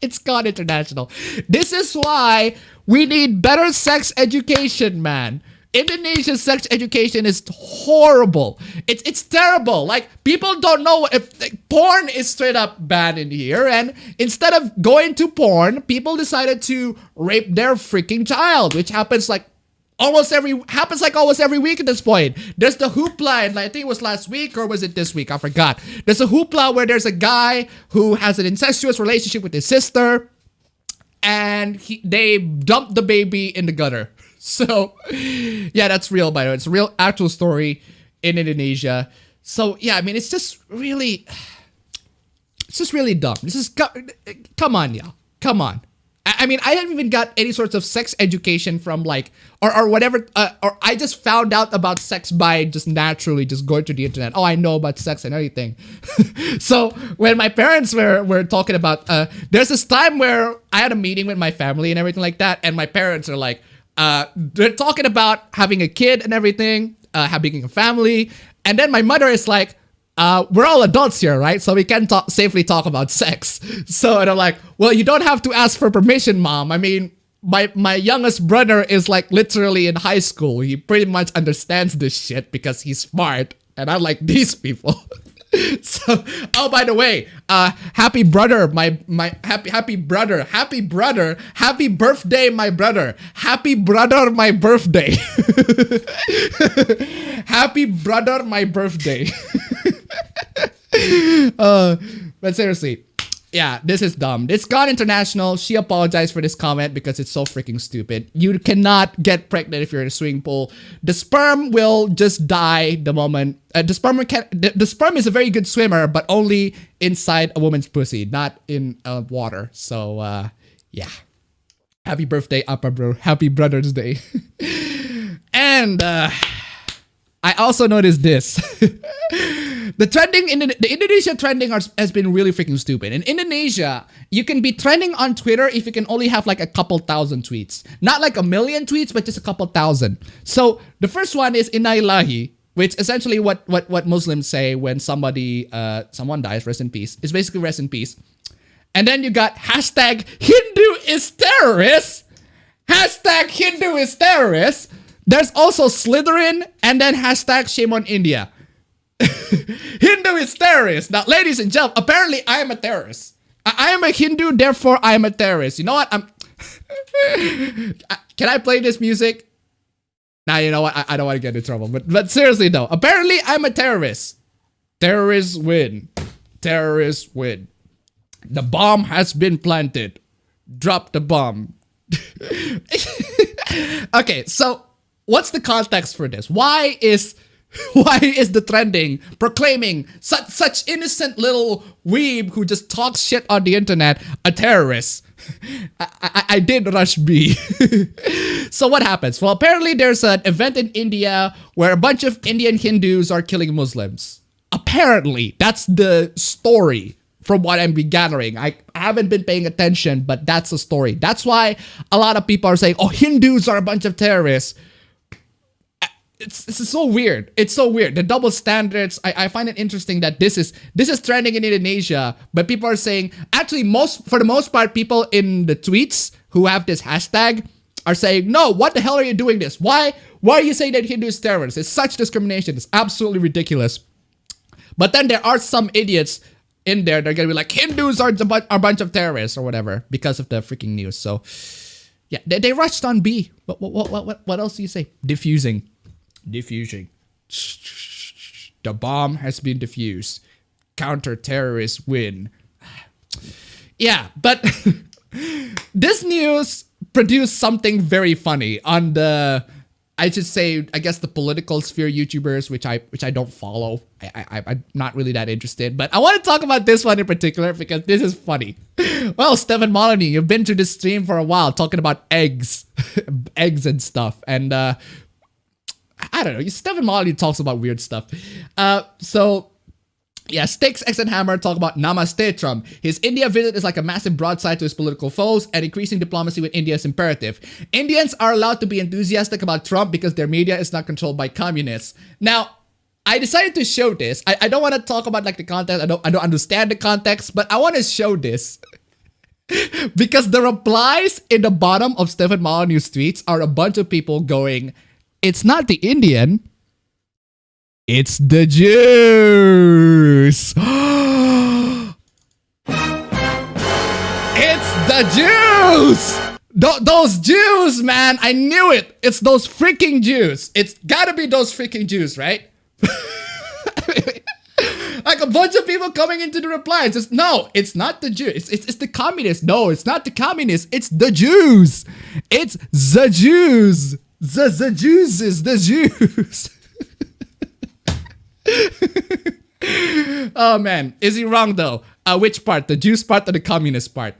it's gone international. This is why we need better sex education, man. Indonesia's sex education is horrible. It's terrible. Like, people don't know if porn is straight up banned in here, and instead of going to porn, people decided to rape their freaking child, which happens like almost every week at this point. There's the hoopla, and I think it was last week or was it this week? I forgot. There's a hoopla where there's a guy who has an incestuous relationship with his sister, and they dumped the baby in the gutter. So, yeah, that's real, by the way. It's a real, actual story in Indonesia. So, yeah, I mean, it's just really dumb. This is, come on, y'all. Come on. I mean, I haven't even got any sorts of sex education from, like, or whatever, or I just found out about sex by just naturally just going to the internet. Oh, I know about sex and everything. So when my parents were talking about, there's this time where I had a meeting with my family and everything like that, and my parents are like, they're talking about having a kid and everything, having a family, and then my mother is like, we're all adults here, right? So we can safely talk about sex. So, and I'm like, well, you don't have to ask for permission, Mom. I mean, my youngest brother is like literally in high school. He pretty much understands this shit because he's smart, and I like these people. So, oh, by the way, happy brother, my happy birthday, my brother, happy brother, my birthday, happy brother, my birthday. But seriously, yeah, this is dumb. It's gone international. She apologized for this comment because it's so freaking stupid. You cannot get pregnant if you're in a swimming pool. The sperm will just die the moment. The sperm is a very good swimmer, but only inside a woman's pussy, not in water. So, yeah. Happy birthday, Appa bro. Happy Brother's Day. And I also noticed this. The Indonesia trending has been really freaking stupid. In Indonesia, you can be trending on Twitter if you can only have like a couple thousand tweets. Not like a million tweets, but just a couple thousand. So the first one is Innalillahi, which essentially what Muslims say when someone dies, rest in peace. It's basically rest in peace. And then you got hashtag Hindu is terrorist. Hashtag Hindu is terrorist. There's also Slytherin, and then hashtag shame on India. Hindu is terrorist. Now, ladies and gentlemen, apparently I am a terrorist. I am a Hindu, therefore I am a terrorist. You know what? Can I play this music? Nah, you know what? I don't want to get in trouble. But seriously though, apparently I'm a terrorist. Terrorists win. Terrorists win. The bomb has been planted. Drop the bomb. Okay, so what's the context for this? Why is the trending proclaiming such innocent little weeb who just talks shit on the internet a terrorist? I did rush B. So what happens? Well, apparently there's an event in India where a bunch of Indian Hindus are killing Muslims. Apparently, that's the story from what I'm gathering. I haven't been paying attention, but that's the story. That's why a lot of people are saying, oh, Hindus are a bunch of terrorists. It's so weird. It's so weird. The double standards. I find it interesting that this is trending in Indonesia, but people are saying, actually, for the most part, people in the tweets who have this hashtag are saying, no, what the hell are you doing this? Why Why are you saying that Hindu is terrorists? It's such discrimination. It's absolutely ridiculous. But then there are some idiots in there. They're gonna be like, Hindus are a bunch of terrorists or whatever because of the freaking news. So yeah, they rushed on B. What else do you say? Diffusing. The bomb has been diffused. Counter-terrorists win. Yeah, but this news produced something very funny on the, I should say, I guess the political sphere YouTubers, which I don't follow. I'm not really that interested, but I want to talk about this one in particular because this is funny. Well, Stephen Molyneux, you've been to this stream for a while talking about eggs, eggs and stuff, and I don't know. Stephen Molyneux talks about weird stuff. So yeah, Sticks, X, and Hammer talk about Namaste Trump. His India visit is like a massive broadside to his political foes, and increasing diplomacy with India is imperative. Indians are allowed to be enthusiastic about Trump because their media is not controlled by communists. Now, I decided to show this. I don't want to talk about like the context. I don't understand the context, but I want to show this. Because the replies in the bottom of Stephen Molyneux's tweets are a bunch of people going, it's not the Indian, it's the Jews. It's the Jews. Those Jews, man. I knew it. It's those freaking Jews. It's gotta be those freaking Jews, right? Like a bunch of people coming into the replies. Just, no, it's not the Jews. It's the communists. No, it's not the communists. It's the Jews. It's the Jews. The Jews is the Jews. Oh man, is he wrong though? Which part? The Jews part or the communist part?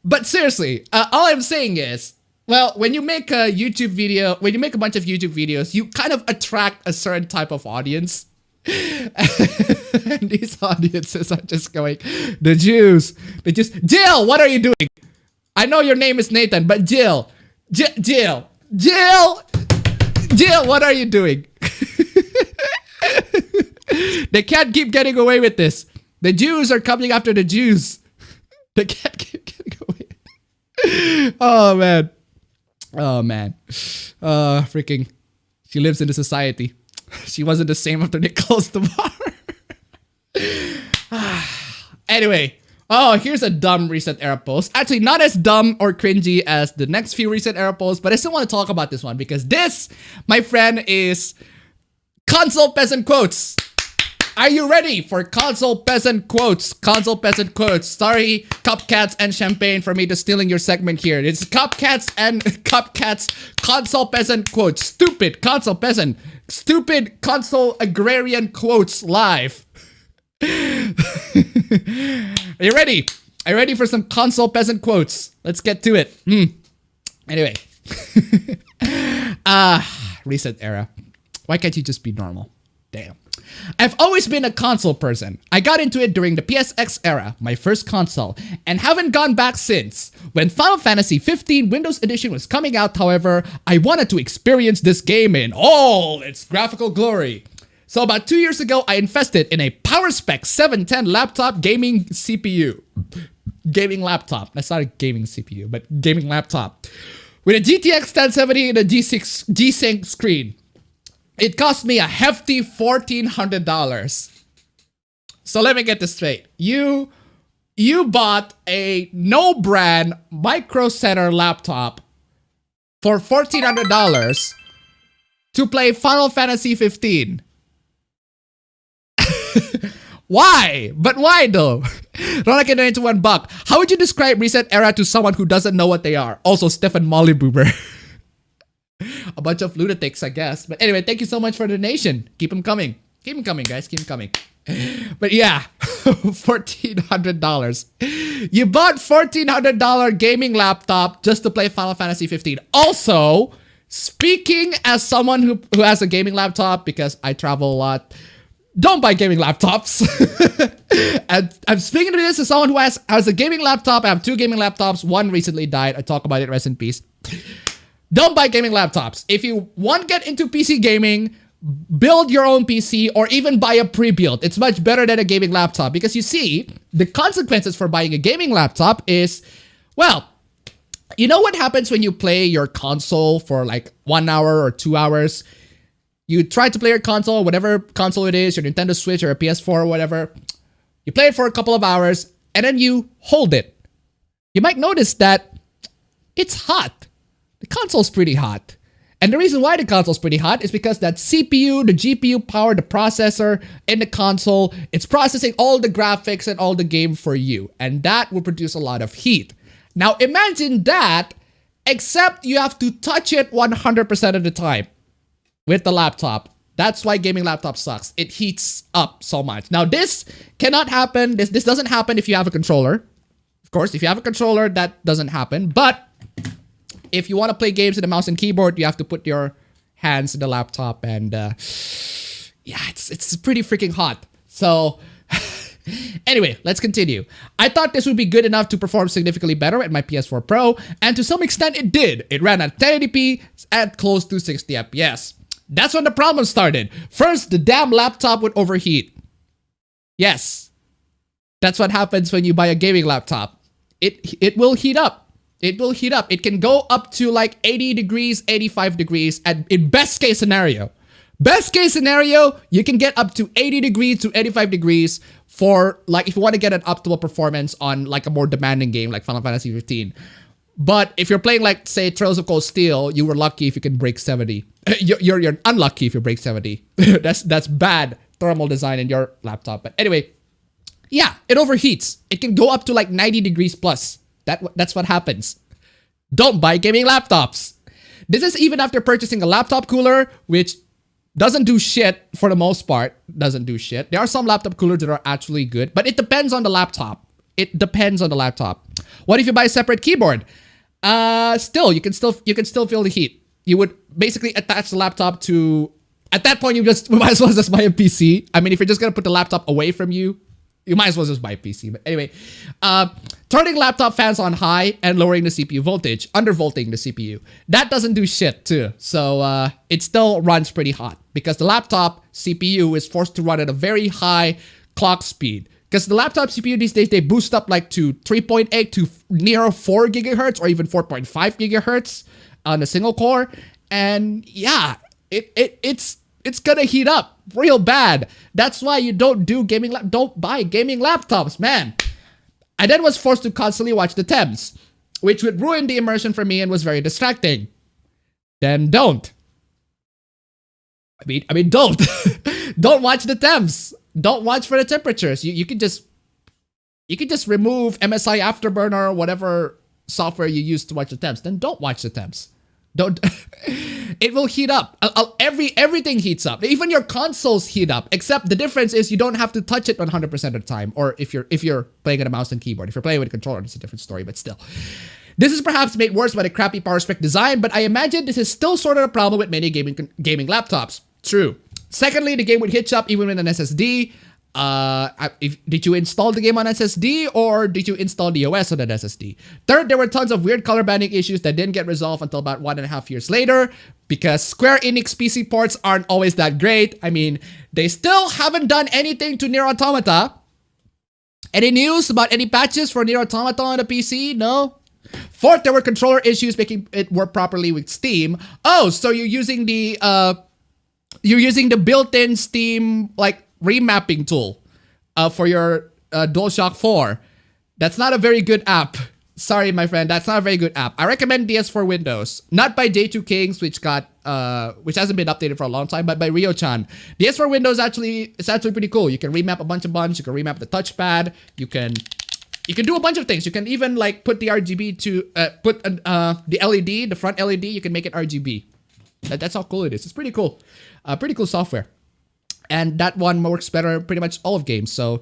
But seriously, all I'm saying is, well, when you make a YouTube video, when you make a bunch of YouTube videos, you kind of attract a certain type of audience. And these audiences are just going, the Jews, Jill, what are you doing? I know your name is Nathan, but Jill, what are you doing? They can't keep getting away with this. The Jews are coming after the Jews. They can't keep getting away. Oh man. Freaking. She lives in the society. She wasn't the same after they closed the bar. Anyway. Oh, here's a dumb recent era post. Actually, not as dumb or cringy as the next few recent era posts, but I still want to talk about this one because this, my friend, is console peasant quotes. Are you ready for console peasant quotes? Console peasant quotes. Sorry, Cupcats and Champagne, for me to stealing your segment here. It's Cupcats and Cupcats console peasant quotes. Stupid console peasant. Stupid console agrarian quotes live. Are you ready? Are you ready for some console peasant quotes? Let's get to it. Anyway. Recent era. Why can't you just be normal? Damn. I've always been a console person. I got into it during the PSX era, my first console, and haven't gone back since. When Final Fantasy 15 Windows Edition was coming out, however, I wanted to experience this game in all its graphical glory. So about 2 years ago, I invested in a PowerSpec 710 laptop gaming CPU. Gaming laptop. That's not a gaming CPU, but gaming laptop. With a GTX 1070 and a G-Sync screen. It cost me a hefty $1,400. So let me get this straight. You bought a no-brand Micro Center laptop for $1,400 to play Final Fantasy 15. Why? But why though? Don't I get into $1? How would you describe recent era to someone who doesn't know what they are? Also, Stephen Molly Boober. A bunch of lunatics, I guess. But anyway, thank you so much for the donation. Keep them coming. Keep them coming, guys. Keep them coming. But yeah, $1,400. You bought $1,400 gaming laptop just to play Final Fantasy 15. Also, speaking as someone who has a gaming laptop, because I travel a lot, don't buy gaming laptops. And I'm speaking to this as someone who has a gaming laptop. I have 2 gaming laptops. One recently died. I talk about it. Rest in peace. Don't buy gaming laptops. If you want to get into PC gaming, build your own PC or even buy a pre-built. It's much better than a gaming laptop because you see, the consequences for buying a gaming laptop is, well, You know what happens when you play your console for like 1 hour or 2 hours? You try to play your console, whatever console it is, your Nintendo Switch or a PS4 or whatever. You play it for a couple of hours and then you hold it. You might notice that it's hot. The console's pretty hot. And the reason why the console's pretty hot is because that CPU, the GPU power, the processor in the console, it's processing all the graphics and all the game for you. And that will produce a lot of heat. Now imagine that, except you have to touch it 100% of the time with the laptop. That's why gaming laptop sucks. It heats up so much. Now this cannot happen. This doesn't happen if you have a controller. Of course, if you have a controller, that doesn't happen. But if you want to play games with a mouse and keyboard, you have to put your hands in the laptop, and yeah, it's pretty freaking hot. So anyway, let's continue. I thought this would be good enough to perform significantly better at my PS4 Pro, and to some extent it did. It ran at 1080p at close to 60 FPS. That's when the problem started. First, the damn laptop would overheat. Yes, that's what happens when you buy a gaming laptop. It will heat up. It will heat up. It can go up to like 80 degrees, 85 degrees in best case scenario. Best case scenario, you can get up to 80 degrees to 85 degrees for like if you want to get an optimal performance on like a more demanding game like Final Fantasy 15. But if you're playing like say Trails of Cold Steel, you were lucky if you can break 70. You're unlucky if you break 70. that's bad thermal design in your laptop. But anyway, yeah, it overheats. It can go up to like 90 degrees plus. That's what happens. Don't buy gaming laptops. This is even after purchasing a laptop cooler, which doesn't do shit for the most part. Doesn't do shit. There are some laptop coolers that are actually good, but it depends on the laptop. It depends on the laptop. What if you buy a separate keyboard? Still, you can still feel the heat. You would basically attach the laptop to. At that point, you might as well just buy a PC. I mean, if you're just gonna put the laptop away from you, you might as well just buy a PC. But anyway, turning laptop fans on high and lowering the CPU voltage, undervolting the CPU. That doesn't do shit too. So it still runs pretty hot because the laptop CPU is forced to run at a very high clock speed. Because the laptop CPU these days, they boost up like to 3.8 to near 4 gigahertz or even 4.5 gigahertz on a single core. And yeah, it's gonna heat up real bad. That's why you don't buy gaming laptops, man. I then was forced to constantly watch the Thames, which would ruin the immersion for me and was very distracting. Then don't. I mean, don't. Don't watch the Thames. Don't watch for the temperatures. You can just remove MSI Afterburner or whatever software you use to watch the Thames. Then don't watch the Thames. Don't. It will heat up. Everything heats up. Even your consoles heat up. Except the difference is you don't have to touch it 100% of the time. Or if you're playing with a mouse and keyboard. If you're playing with a controller, it's a different story. But still, this is perhaps made worse by the crappy power spec design. But I imagine this is still sort of a problem with many gaming laptops. True. Secondly, the game would hitch up even with an SSD. Did you install the game on SSD or did you install the OS on an SSD? Third, there were tons of weird color banding issues that didn't get resolved until about 1.5 years later because Square Enix PC ports aren't always that great. I mean, they still haven't done anything to Nier Automata. Any news about any patches for Nier Automata on the PC? No. Fourth, there were controller issues making it work properly with Steam. Oh, so you're using the built-in Steam like remapping tool for your DualShock 4. That's not a very good app. Sorry, my friend, that's not a very good app. I recommend DS for Windows, not by J2 Kings, which hasn't been updated for a long time, but by Ryo-chan. DS for Windows it's actually pretty cool. You can remap a bunch of buttons. You can remap the touchpad. You can do a bunch of things. You can even like put the RGB to put the LED, the front LED. You can make it RGB. That's how cool it is. It's pretty cool. Pretty cool software. And that one works better in pretty much all of games. So,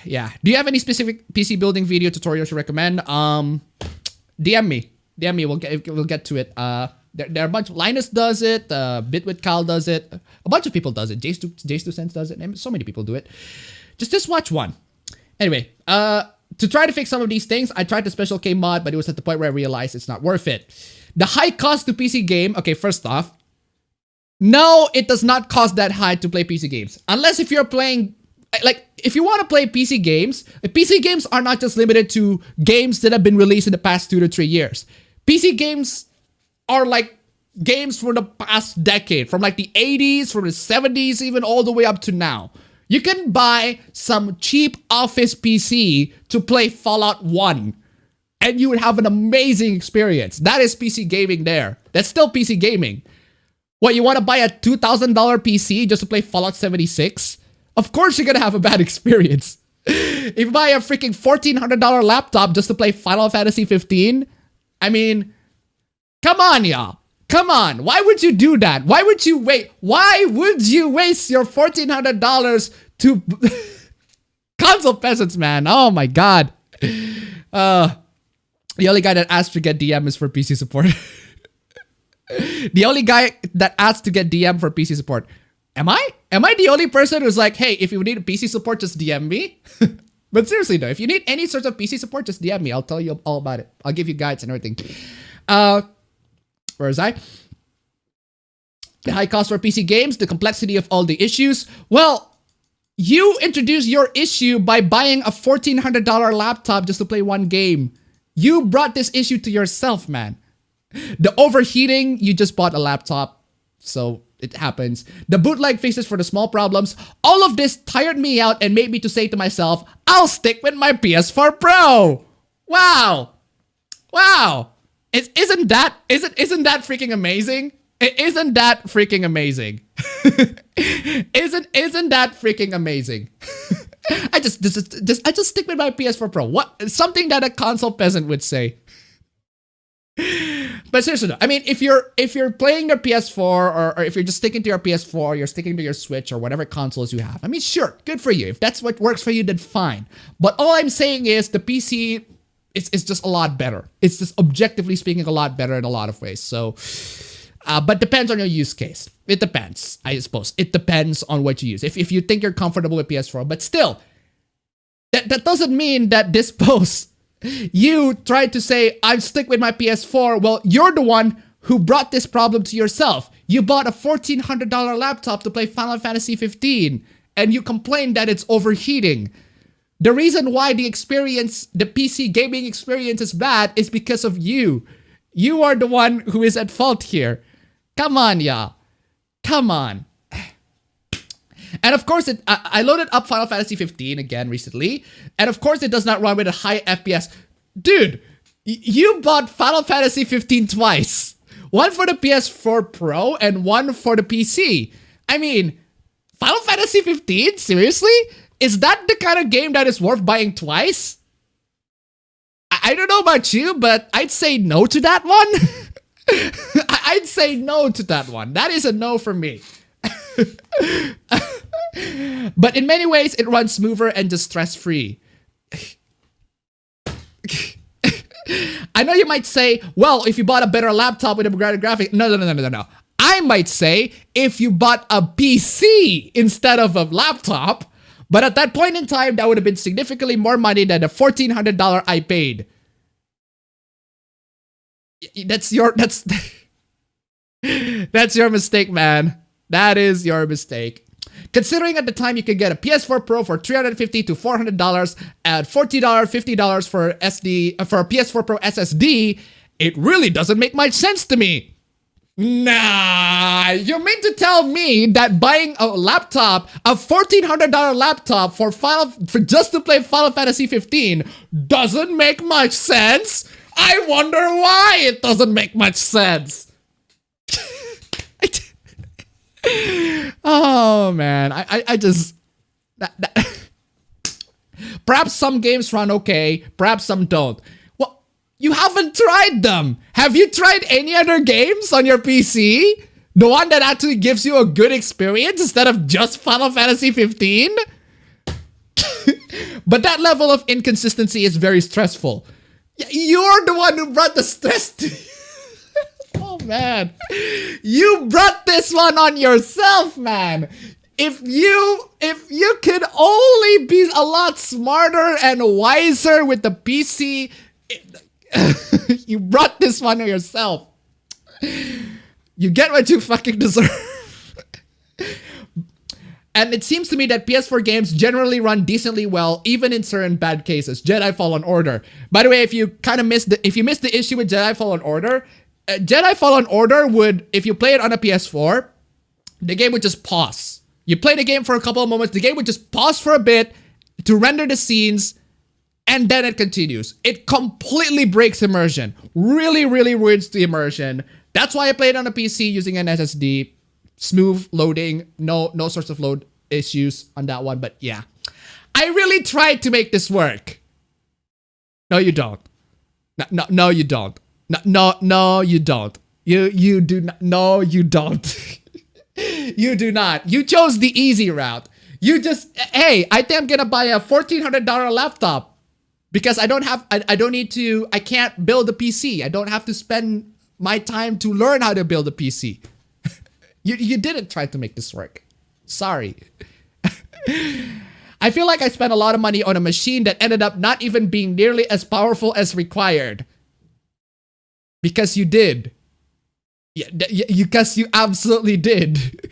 yeah. Do you have any specific PC building video tutorials you recommend? DM me. We'll get to it. There are a bunch. Linus does it. Bitwit Cal does it. A bunch of people does it. J2Sense does it. And so many people do it. Just watch one. Anyway, to try to fix some of these things, I tried the Special K mod, but it was at the point where I realized it's not worth it. The high cost to PC game. Okay, first off, no, it does not cost that high to play PC games. Unless if you're playing like, if you want to play PC games are not just limited to games that have been released in the past 2 to 3 years. PC games are like games from the past decade, from like the 80s, from the 70s, even all the way up to now. You can buy some cheap office PC to play Fallout 1, and you would have an amazing experience. That is PC gaming there. That's still PC gaming. What, you want to buy a $2,000 PC just to play Fallout 76? Of course you're going to have a bad experience. If you buy a freaking $1,400 laptop just to play Final Fantasy 15, I mean, come on, y'all. Come on. Why would you do that? Why would you wait? Why would you waste your $1,400 to console peasants, man? Oh my God. The only guy that asked to get DM is for PC support. The only guy that asked to get DM for PC support. Am I? Am I the only person who's like, hey, if you need a PC support, just DM me? But seriously though, if you need any sort of PC support, just DM me. I'll tell you all about it. I'll give you guides and everything. Where is I? The high cost for PC games, the complexity of all the issues. Well, you introduced your issue by buying a $1,400 laptop just to play one game. You brought this issue to yourself, man. The overheating, you just bought a laptop, so it happens. The bootleg fixes for the small problems. All of this tired me out and made me to say to myself, I'll stick with my PS4 Pro. Wow. Wow. Isn't that freaking amazing? Isn't that freaking amazing? Isn't that freaking amazing? I just stick with my PS4 Pro. What? Something that a console peasant would say. But seriously though, I mean, if you're playing your PS4 or if you're just sticking to your PS4, you're sticking to your Switch or whatever consoles you have, I mean, sure, good for you. If that's what works for you, then fine. But all I'm saying is the PC is just a lot better. It's just objectively speaking a lot better in a lot of ways. So, but depends on your use case. It depends, I suppose. It depends on what you use. If you think you're comfortable with PS4, but still, that doesn't mean that this post, you tried to say, I'm stick with my PS4. Well, you're the one who brought this problem to yourself. You bought a $1,400 laptop to play Final Fantasy 15, and you complained that it's overheating. The reason why the PC gaming experience is bad is because of you. You are the one who is at fault here. Come on, y'all. Come on. And of course, I loaded up Final Fantasy 15 again recently, and of course it does not run with a high FPS. Dude, you bought Final Fantasy 15 twice. One for the PS4 Pro and one for the PC. I mean, Final Fantasy 15? Seriously? Is that the kind of game that is worth buying twice? I don't know about you, but I'd say no to that one. I'd say no to that one. That is a no for me. But in many ways, it runs smoother and just stress-free. I know you might say, well, if you bought a better laptop with a better graphic. No. I might say, if you bought a PC instead of a laptop, but at that point in time, that would have been significantly more money than the $1,400 I paid. That's your mistake, man. That is your mistake. Considering at the time you could get a PS4 Pro for $350 to $400 and $40, $50 for a PS4 Pro SSD, it really doesn't make much sense to me. Nah, you mean to tell me that buying a laptop, a $1,400 laptop for just to play Final Fantasy 15 doesn't make much sense? I wonder why it doesn't make much sense. Oh man, I just perhaps some games run okay, perhaps some don't. Well, you haven't tried them. Have you tried any other games on your PC? The one that actually gives you a good experience instead of just Final Fantasy 15? But that level of inconsistency is very stressful. You're the one who brought the stress to you. Oh man, you brought this one on yourself, man. If you could only be a lot smarter and wiser with the PC, you brought this one on yourself. You get what you fucking deserve. And it seems to me that PS4 games generally run decently well, even in certain bad cases. Jedi Fallen Order. By the way, if you missed the issue with Jedi Fallen Order, Jedi Fallen Order would, if you play it on a PS4, the game would just pause. You play the game for a couple of moments, the game would just pause for a bit to render the scenes, and then it continues. It completely breaks immersion. Really, really ruins the immersion. That's why I played on a PC using an SSD. Smooth loading, no sorts of load issues on that one, but yeah. I really tried to make this work. No, you don't. No, you don't. No, you don't. You do not. No, you don't. You do not. You chose the easy route. You just, hey, I think I'm gonna buy a $1,400 laptop because I can't build a PC. I don't have to spend my time to learn how to build a PC. You didn't try to make this work. Sorry. I feel like I spent a lot of money on a machine that ended up not even being nearly as powerful as required. Because you did. Yeah, because you absolutely did.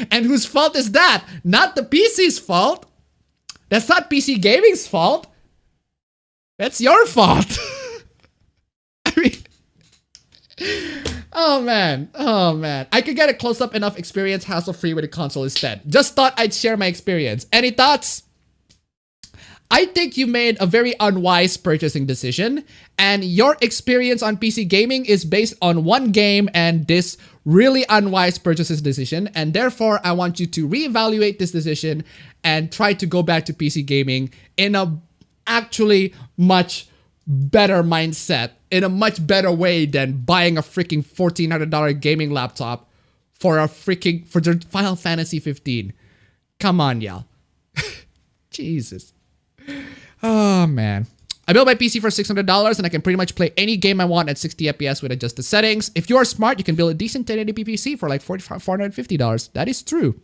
And whose fault is that? Not the PC's fault. That's not PC Gaming's fault. That's your fault. I mean... Oh man. I could get a close-up enough experience hassle-free with a console instead. Just thought I'd share my experience. Any thoughts? I think you made a very unwise purchasing decision, and your experience on PC gaming is based on one game and this really unwise purchasing decision, and therefore I want you to reevaluate this decision and try to go back to PC gaming in a actually much better mindset, in a much better way than buying a freaking $1,400 gaming laptop for the Final Fantasy 15. Come on, y'all. Jesus. Oh, man. I built my PC for $600 and I can pretty much play any game I want at 60 FPS with adjusted settings. If you are smart, you can build a decent 1080p PC for like $450. That is true.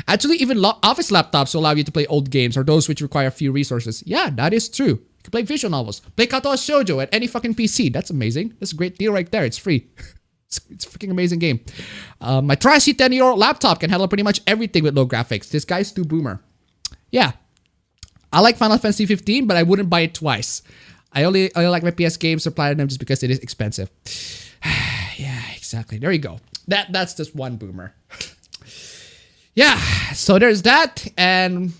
Actually, even office laptops will allow you to play old games or those which require few resources. Yeah, that is true. You can play visual novels. Play Katoa Shoujo at any fucking PC. That's amazing. That's a great deal right there. It's free. It's a freaking amazing game. My trashy 10-year-old laptop can handle pretty much everything with low graphics. This guy's too boomer. Yeah. I like Final Fantasy 15, but I wouldn't buy it twice. I only like my PS games or platinum just because it is expensive. Yeah, exactly. There you go. That's just one boomer. Yeah, so there's that. And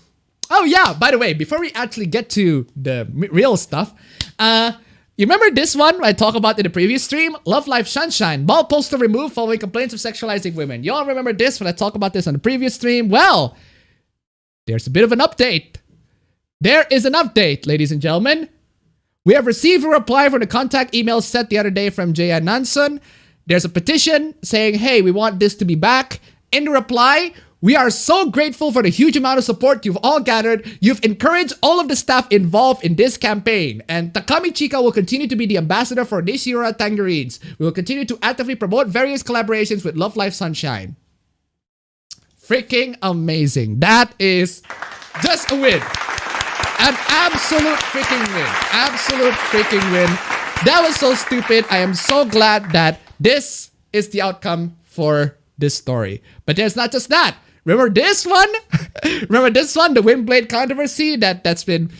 oh yeah, by the way, before we actually get to the real stuff, you remember this one I talked about in the previous stream? Love Life Sunshine. Ball poster removed following complaints of sexualizing women. Y'all remember this when I talked about this on the previous stream? Well, there's a bit of an update. There is an update, ladies and gentlemen. We have received a reply from the contact email sent the other day from Jaya Nanson. There's a petition saying, hey, we want this to be back. In the reply, we are so grateful for the huge amount of support you've all gathered. You've encouraged all of the staff involved in this campaign. And Takami Chika will continue to be the ambassador for Nishira Tangerines. We will continue to actively promote various collaborations with Love Life Sunshine. Freaking amazing. That is just a win. An absolute freaking win. Absolute freaking win. That was so stupid. I am so glad that this is the outcome for this story. But there's not just that. Remember this one? Remember this one? The Windblade controversy that's been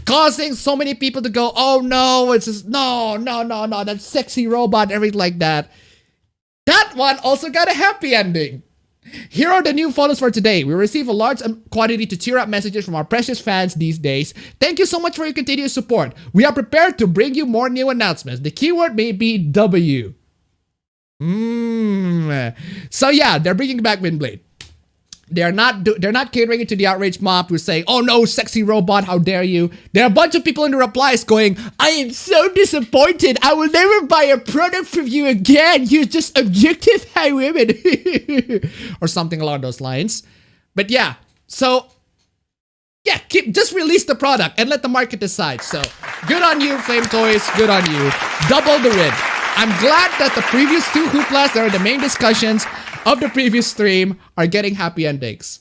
causing so many people to go, oh no, it's just, no, that sexy robot, everything like that. That one also got a happy ending. Here are the new photos for today. We receive a large quantity to cheer up messages from our precious fans these days. Thank you so much for your continued support. We are prepared to bring you more new announcements. The keyword may be W. So yeah, they're bringing back Windblade. They're not catering it to the outraged mob who's saying, oh no, sexy robot, how dare you. There are a bunch of people in the replies going, I am so disappointed. I will never buy a product from you again. You just objectify women. Or something along those lines. But yeah, so yeah, just release the product and let the market decide. So good on you, Flame Toys. Good on you. Double the win. I'm glad that the previous two hooplas that are the main discussions of the previous stream are getting happy endings.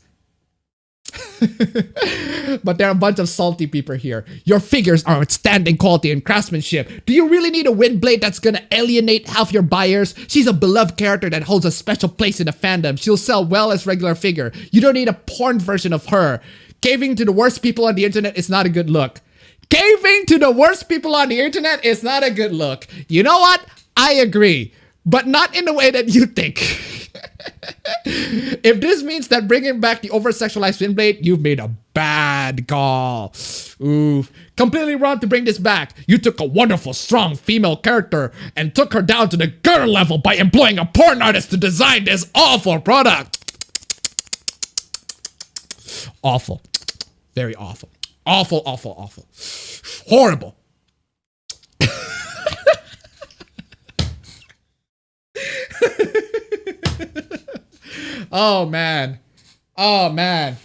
But there are a bunch of salty people here. Your figures are outstanding quality and craftsmanship. Do you really need a wind blade that's gonna alienate half your buyers? She's a beloved character that holds a special place in the fandom. She'll sell well as regular figure. You don't need a porn version of her. Caving to the worst people on the internet is not a good look. Caving to the worst people on the internet is not a good look. You know what? I agree. But not in the way that you think. If this means that bringing back the over-sexualized wind blade, you've made a bad call. Oof. Completely wrong to bring this back. You took a wonderful, strong female character and took her down to the girl level by employing a porn artist to design this awful product. Awful. Very awful. Awful, awful, awful. Horrible. Oh man. Oh man.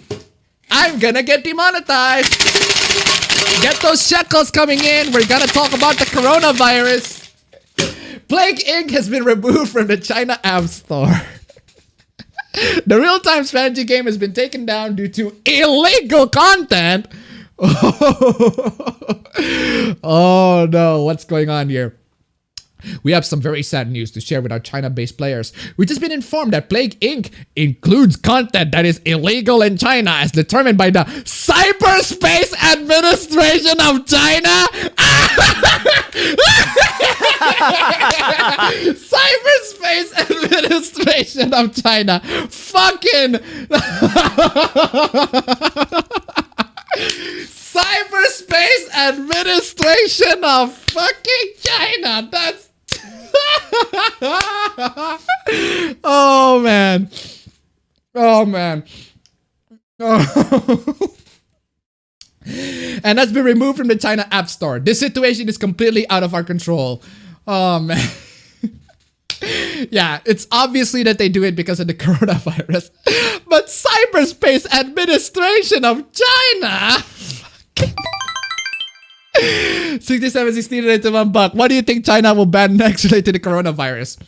I'm gonna get demonetized. Get those shekels coming in. We're gonna talk about the coronavirus. Plague Inc. has been removed from the China App Store. The real-time strategy game has been taken down due to illegal content. Oh no, what's going on here? We have some very sad news to share with our China-based players. We've just been informed that Plague Inc. includes content that is illegal in China as determined by the Cyberspace Administration of China. Cyberspace Administration of China. Fucking... Cyberspace Administration of fucking China. That's... Oh man. Oh man. Oh. And that's been removed from the China App Store. This situation is completely out of our control. Oh man. Yeah, it's obviously that they do it because of the coronavirus. But Cyberspace Administration of China. 6716 to $1. What do you think China will ban next related to the coronavirus?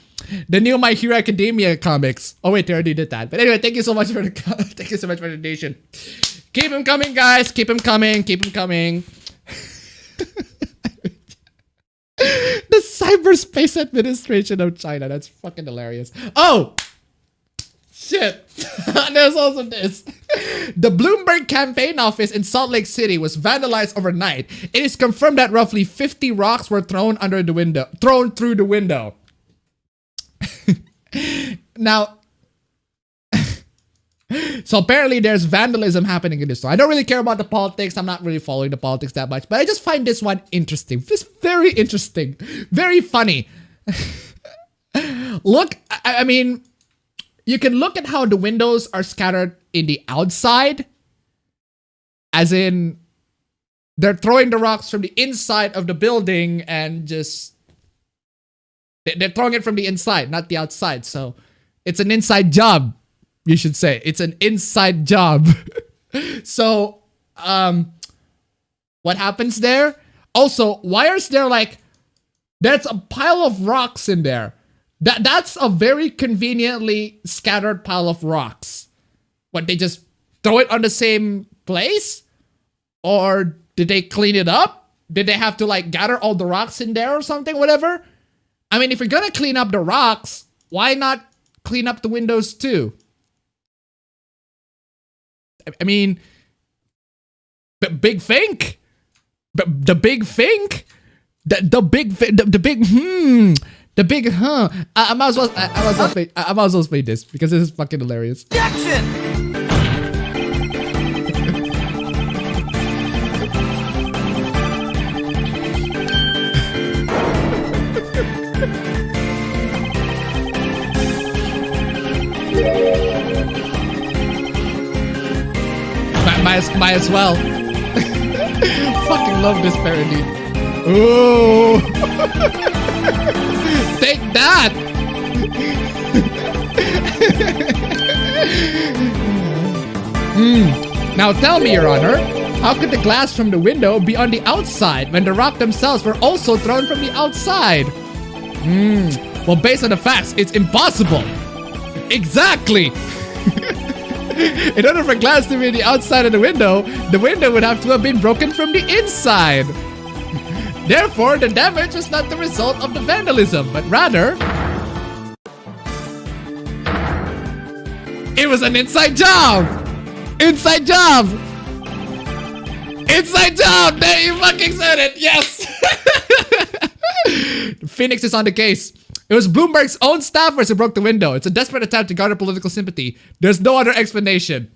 The new My Hero Academia comics. Oh wait, they already did that. But anyway, thank you so much for the thank you so much for the donation. Keep them coming, guys. Keep them coming. Keep them coming. The Cyberspace Administration of China. That's fucking hilarious. Oh! Shit. There's also this. The Bloomberg campaign office in Salt Lake City was vandalized overnight. It is confirmed that roughly 50 rocks were thrown through the window. Now, so apparently there's vandalism happening in this store. I don't really care about the politics. I'm not really following the politics that much, but I just find this one interesting. This very interesting, very funny. Look, I mean, you can look at how the windows are scattered in the outside, as in they're throwing the rocks from the inside of the building and just they're throwing it from the inside, not the outside. So it's an inside job. You should say it's an inside job. So, what happens there? Also, why is there like, there's a pile of rocks in there. That's a very conveniently scattered pile of rocks. What, they just throw it on the same place? Or did they clean it up? Did they have to like gather all the rocks in there or something, whatever? I mean, if you're gonna clean up the rocks, why not clean up the windows too? I mean, big think, the big think, the big I might as well play this because this is fucking hilarious. Action! Might as well. Fucking love this parody. Ooh. Take that. Now tell me, Your Honor, how could the glass from the window be on the outside when the rock themselves were also thrown from the outside? Well, based on the facts, it's impossible. Exactly. In order for glass to be on the outside of the window would have to have been broken from the inside. Therefore, the damage was not the result of the vandalism, but rather, it was an inside job! Inside job! Inside job! There, you fucking said it! Yes! Phoenix is on the case. It was Bloomberg's own staffers who broke the window. It's a desperate attempt to garner political sympathy. There's no other explanation.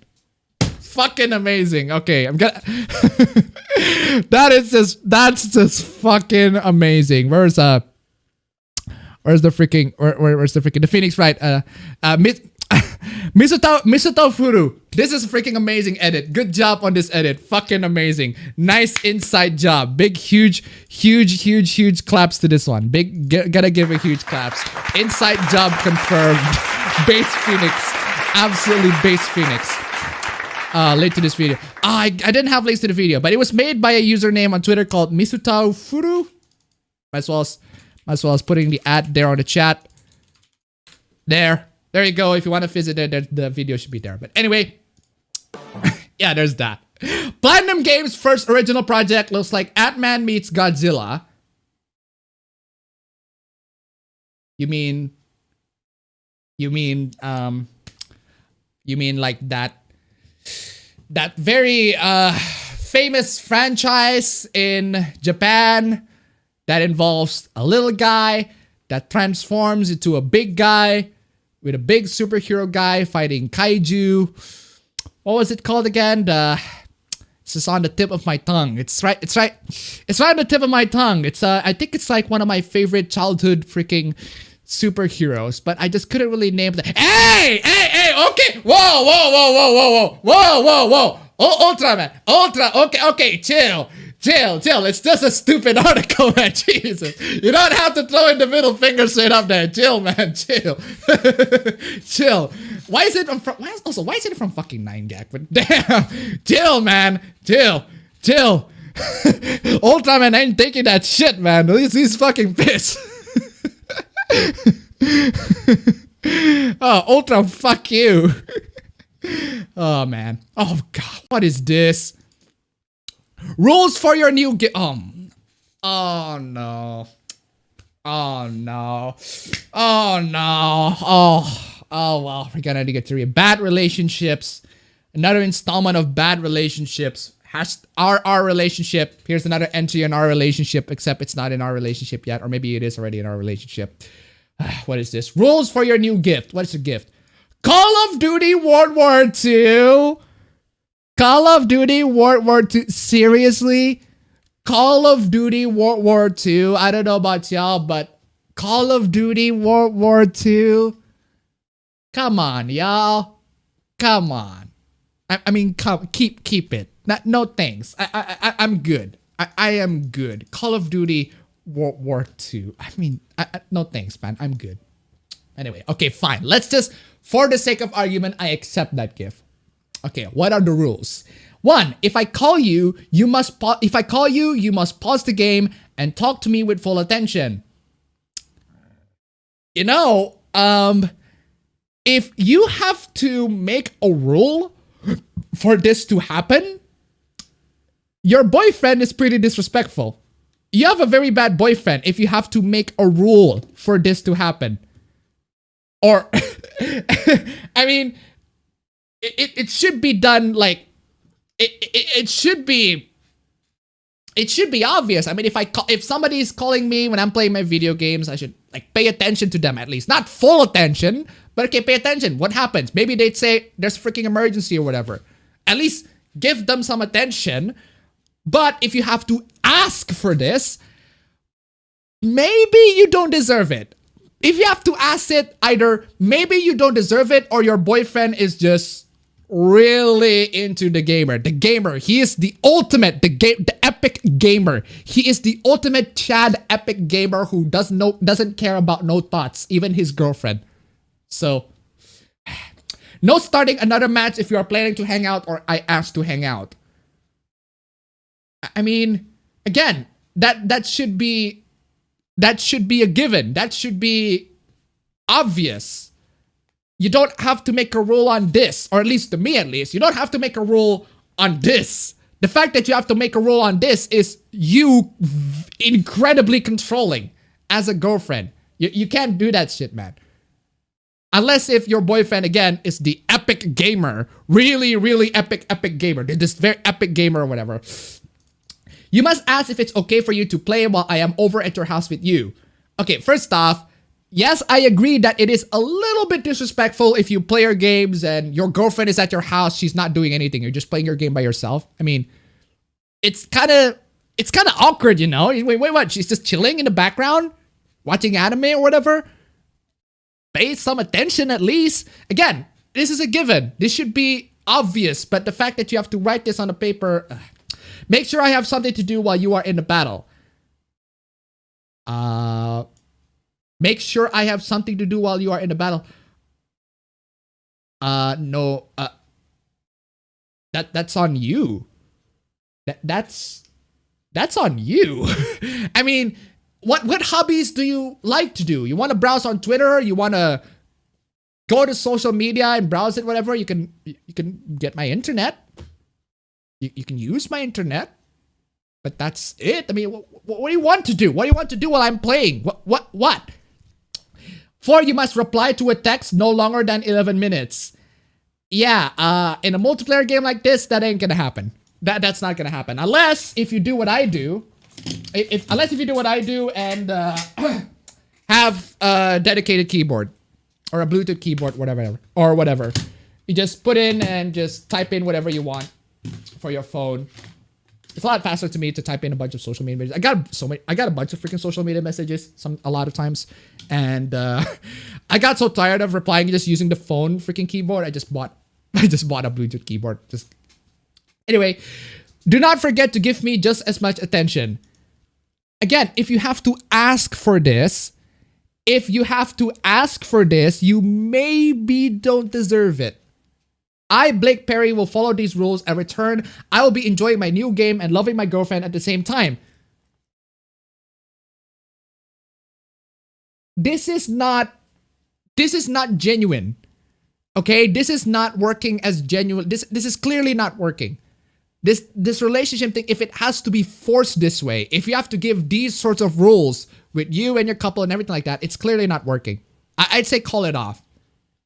Fucking amazing. Okay, I'm gonna... that's just fucking amazing. Where's the freaking... Where's the freaking... The Phoenix, right? Misutao Furu. This is a freaking amazing edit. Good job on this edit. Fucking amazing. Nice inside job. Big, huge claps to this one. Gotta give a huge claps. Inside job confirmed. Base Phoenix. Absolutely base Phoenix. Link to this video. I didn't have links to the video, but it was made by a username on Twitter called Misutao Furu. As well as putting the ad there on the chat. There you go. If you want to visit it, the video should be there. But anyway, yeah, there's that. Platinum Games' first original project looks like Ant-Man meets Godzilla. You mean like that very famous franchise in Japan that involves a little guy that transforms into a big guy with a big superhero guy fighting kaiju. What was it called again? It's just on the tip of my tongue. It's right on the tip of my tongue. It's I think it's like one of my favorite childhood freaking superheroes, but I just couldn't really name the... Hey, okay. Whoa. Ultraman. Okay, chill. It's just a stupid article, man. Jesus. You don't have to throw in the middle finger straight up there. Chill, man. Chill. Chill. Why is it from fucking 9gag? But damn. Chill, man. Chill. Ultraman ain't taking that shit, man. He's fucking pissed. Oh, Ultra, fuck you. Oh, man. Oh, God. What is this? Rules for your new game. Oh no. Oh well, we're gonna get to read bad relationships. Another installment of bad relationships. Our relationship. Here's another entry in our relationship, except it's not in our relationship yet, or maybe it is already in our relationship. What is this? Rules for your new gift. What is your gift? Call of Duty World War II. Call of Duty World War II. Seriously? Call of Duty World War II. I don't know about y'all, but Call of Duty World War II. Come on, y'all. Come on. I mean, keep it. No thanks. I'm good. I am good. Call of Duty World War II. I mean, no thanks, man. I'm good. Anyway, okay, fine. Let's just, for the sake of argument, I accept that gift. Okay, what are the rules? 1, if I call you, you must pause the game and talk to me with full attention. You know, if you have to make a rule for this to happen, your boyfriend is pretty disrespectful. You have a very bad boyfriend if you have to make a rule for this to happen. Or, I mean, it should be done like, it should be obvious. I mean, if somebody is calling me when I'm playing my video games, I should like pay attention to them at least. Not full attention, but okay, pay attention. What happens? Maybe they'd say there's a freaking emergency or whatever. At least give them some attention. But if you have to ask for this, maybe you don't deserve it. If you have to ask it, either maybe you don't deserve it or your boyfriend is just really into the gamer. The gamer. He is the ultimate, the epic gamer. He is the ultimate Chad epic gamer who doesn't care about no thoughts, even his girlfriend. So, no starting another match if you are planning to hang out or I ask to hang out. I mean, again, that should be a given. That should be obvious. You don't have to make a rule on this, or at least to me at least, you don't have to make a rule on this. The fact that you have to make a rule on this is you incredibly controlling as a girlfriend. You can't do that shit, man. Unless if your boyfriend, again, is the epic gamer. Really, really epic gamer. This very epic gamer or whatever. You must ask if it's okay for you to play while I am over at your house with you. Okay, first off, yes, I agree that it is a little bit disrespectful if you play your games and your girlfriend is at your house, she's not doing anything, you're just playing your game by yourself. I mean, it's kind of awkward, you know? Wait, what? She's just chilling in the background, watching anime or whatever? Pay some attention at least. Again, this is a given. This should be obvious, but the fact that you have to write this on a paper... Make sure I have something to do while you are in the battle. Make sure I have something to do while you are in the battle. No. That's on you. That's on you. I mean, what hobbies do you like to do? You want to browse on Twitter? You want to go to social media and browse it, whatever? You can get my internet. You can use my internet, but that's it. I mean, what do you want to do? What do you want to do while I'm playing? What? 4, you must reply to a text no longer than 11 minutes. Yeah, in a multiplayer game like this, that ain't gonna happen. That's not gonna happen. Unless if you do what I do. Unless if you do what I do and have a dedicated keyboard. Or a Bluetooth keyboard, whatever. You just put in and just type in whatever you want. For your phone. It's a lot faster to me to type in a bunch of social media messages. I got a bunch of freaking social media messages a lot of times, and I got so tired of replying just using the phone freaking keyboard. I just bought a Bluetooth keyboard. Anyway, do not forget to give me just as much attention. Again, if you have to ask for this, you maybe don't deserve it. I, Blake Perry, will follow these rules and return. I will be enjoying my new game and loving my girlfriend at the same time. This is not genuine. Okay? This is not working as genuine. This is clearly not working. This relationship thing, if it has to be forced this way, if you have to give these sorts of rules with you and your couple and everything like that, it's clearly not working. I'd say call it off.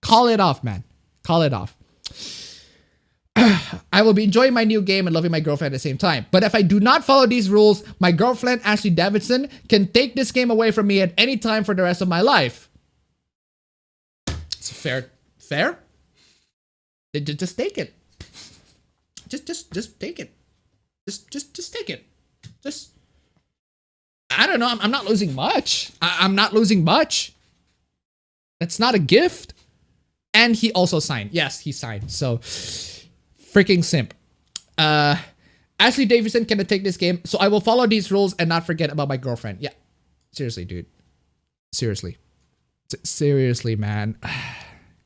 Call it off, man. Call it off. I will be enjoying my new game and loving my girlfriend at the same time. But if I do not follow these rules, my girlfriend, Ashley Davidson, can take this game away from me at any time for the rest of my life. It's fair? Just take it. Just take it. Just take it. I don't know. I'm not losing much. I'm not losing much. It's not a gift. And he also signed. Yes, he signed. So... freaking simp. Ashley Davidson can take this game, so I will follow these rules and not forget about my girlfriend. Yeah. Seriously, dude. Seriously. Seriously, man.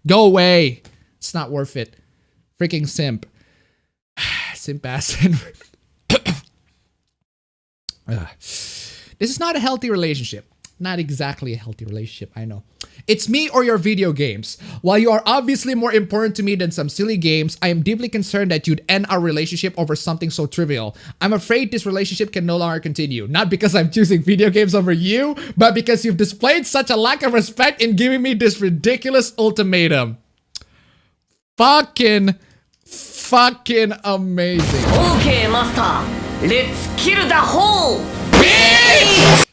Go away. It's not worth it. Freaking simp. Simp ass. This is not a healthy relationship. Not exactly a healthy relationship, I know. It's me or your video games. While you are obviously more important to me than some silly games, I am deeply concerned that you'd end our relationship over something so trivial. I'm afraid this relationship can no longer continue. Not because I'm choosing video games over you, but because you've displayed such a lack of respect in giving me this ridiculous ultimatum. Fucking amazing. Okay, master. Let's kill the whole bitch!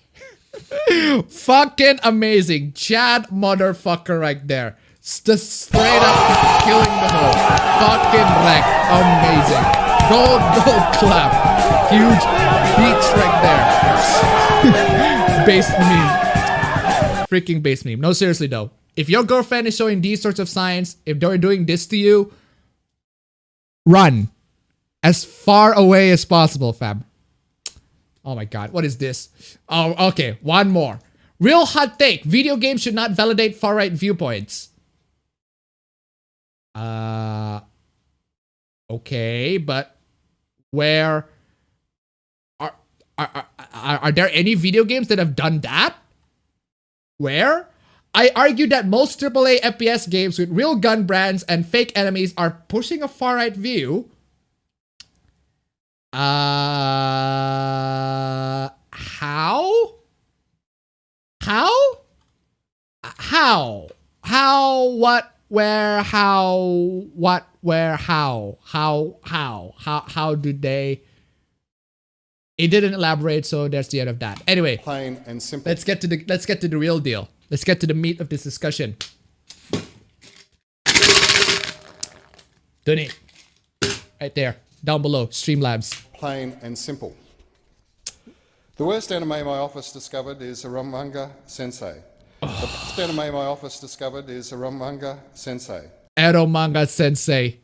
Fucking amazing. Chad motherfucker right there. Just straight up killing the whole. Fucking wreck. Amazing. Gold clap. Huge beats right there. Base meme. Freaking base meme. No, seriously though. If your girlfriend is showing these sorts of signs, if they're doing this to you, run. As far away as possible, fam. Oh my god, what is this? Oh, okay, one more. Real hot take. Video games should not validate far-right viewpoints. Okay, but where are there any video games that have done that? Where? I argue that most AAA FPS games with real gun brands and fake enemies are pushing a far-right view. How? How? What? Where? How? What? Where? How? How did they? It didn't elaborate, so that's the end of that. Anyway, plain and simple. Let's get to the real deal. Let's get to the meat of this discussion. Donate. Right there, down below, Streamlabs. Plain and simple. The worst anime my office discovered is Shiromaki Sensei. The best anime my office discovered is Shiromaki Sensei. Eromanga Sensei.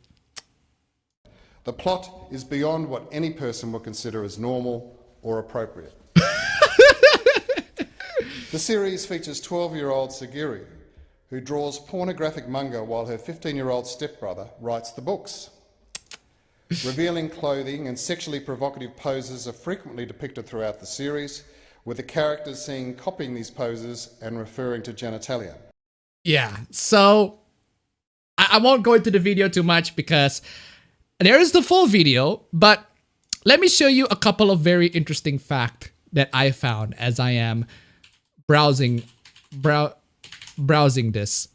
The plot is beyond what any person would consider as normal or appropriate. The series features 12-year-old Sagiri, who draws pornographic manga while her 15-year-old stepbrother writes the books. Revealing clothing and sexually provocative poses are frequently depicted throughout the series, with the characters seen copying these poses and referring to genitalia. Yeah, so I won't go into the video too much because there is the full video, but let me show you a couple of very interesting facts that I found as I am browsing this.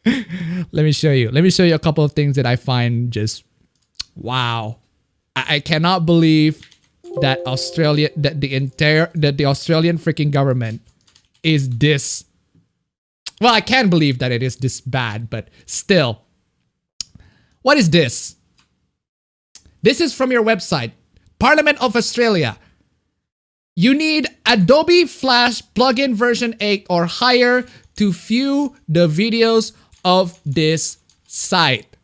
Let me show you a couple of things that I find just wow. I cannot believe that the Australian freaking government is this. Well, I can believe that it is this bad, but still. What is this? This is from your website, Parliament of Australia. You need Adobe Flash plugin version 8 or higher to view the videos of this site.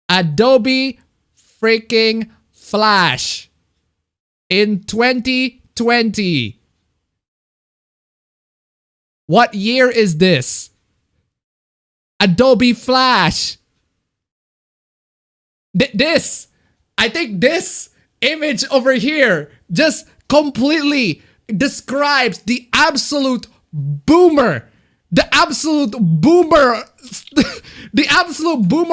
Adobe freaking Flash in 2020. What year is this? Adobe Flash. I think this image over here just completely describes the absolute boomer. The absolute boomer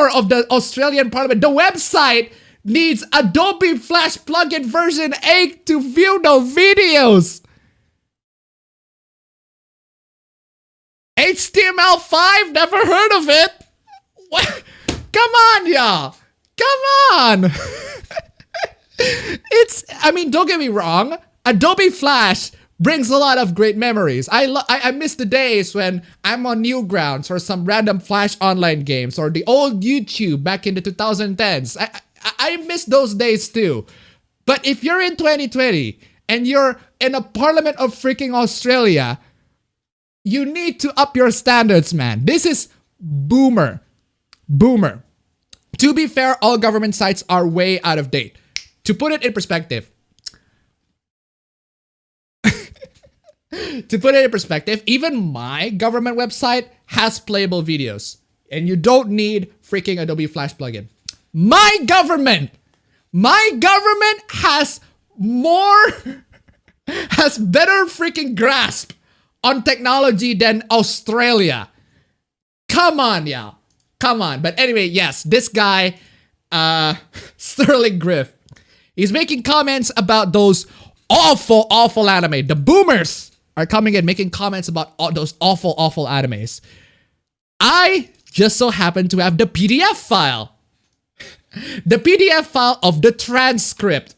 of the Australian Parliament. The website needs Adobe Flash plugin version 8 to view the videos. HTML5? Never heard of it. What? Come on, y'all. Come on. I mean, don't get me wrong. Adobe Flash brings a lot of great memories. I miss the days when I'm on Newgrounds or some random Flash online games or the old YouTube back in the 2010s. I miss those days too. But if you're in 2020 and you're in a Parliament of freaking Australia, you need to up your standards, man. This is boomer. Boomer. To be fair, all government sites are way out of date. To put it in perspective, even my government website has playable videos. And you don't need freaking Adobe Flash plugin. My government has better freaking grasp on technology than Australia. Come on, y'all. Come on. But anyway, yes, this guy, Sterling Griff, he's making comments about those awful anime. The boomers are coming in making comments about all those awful animes. I just so happen to have the PDF file. The PDF file of the transcript.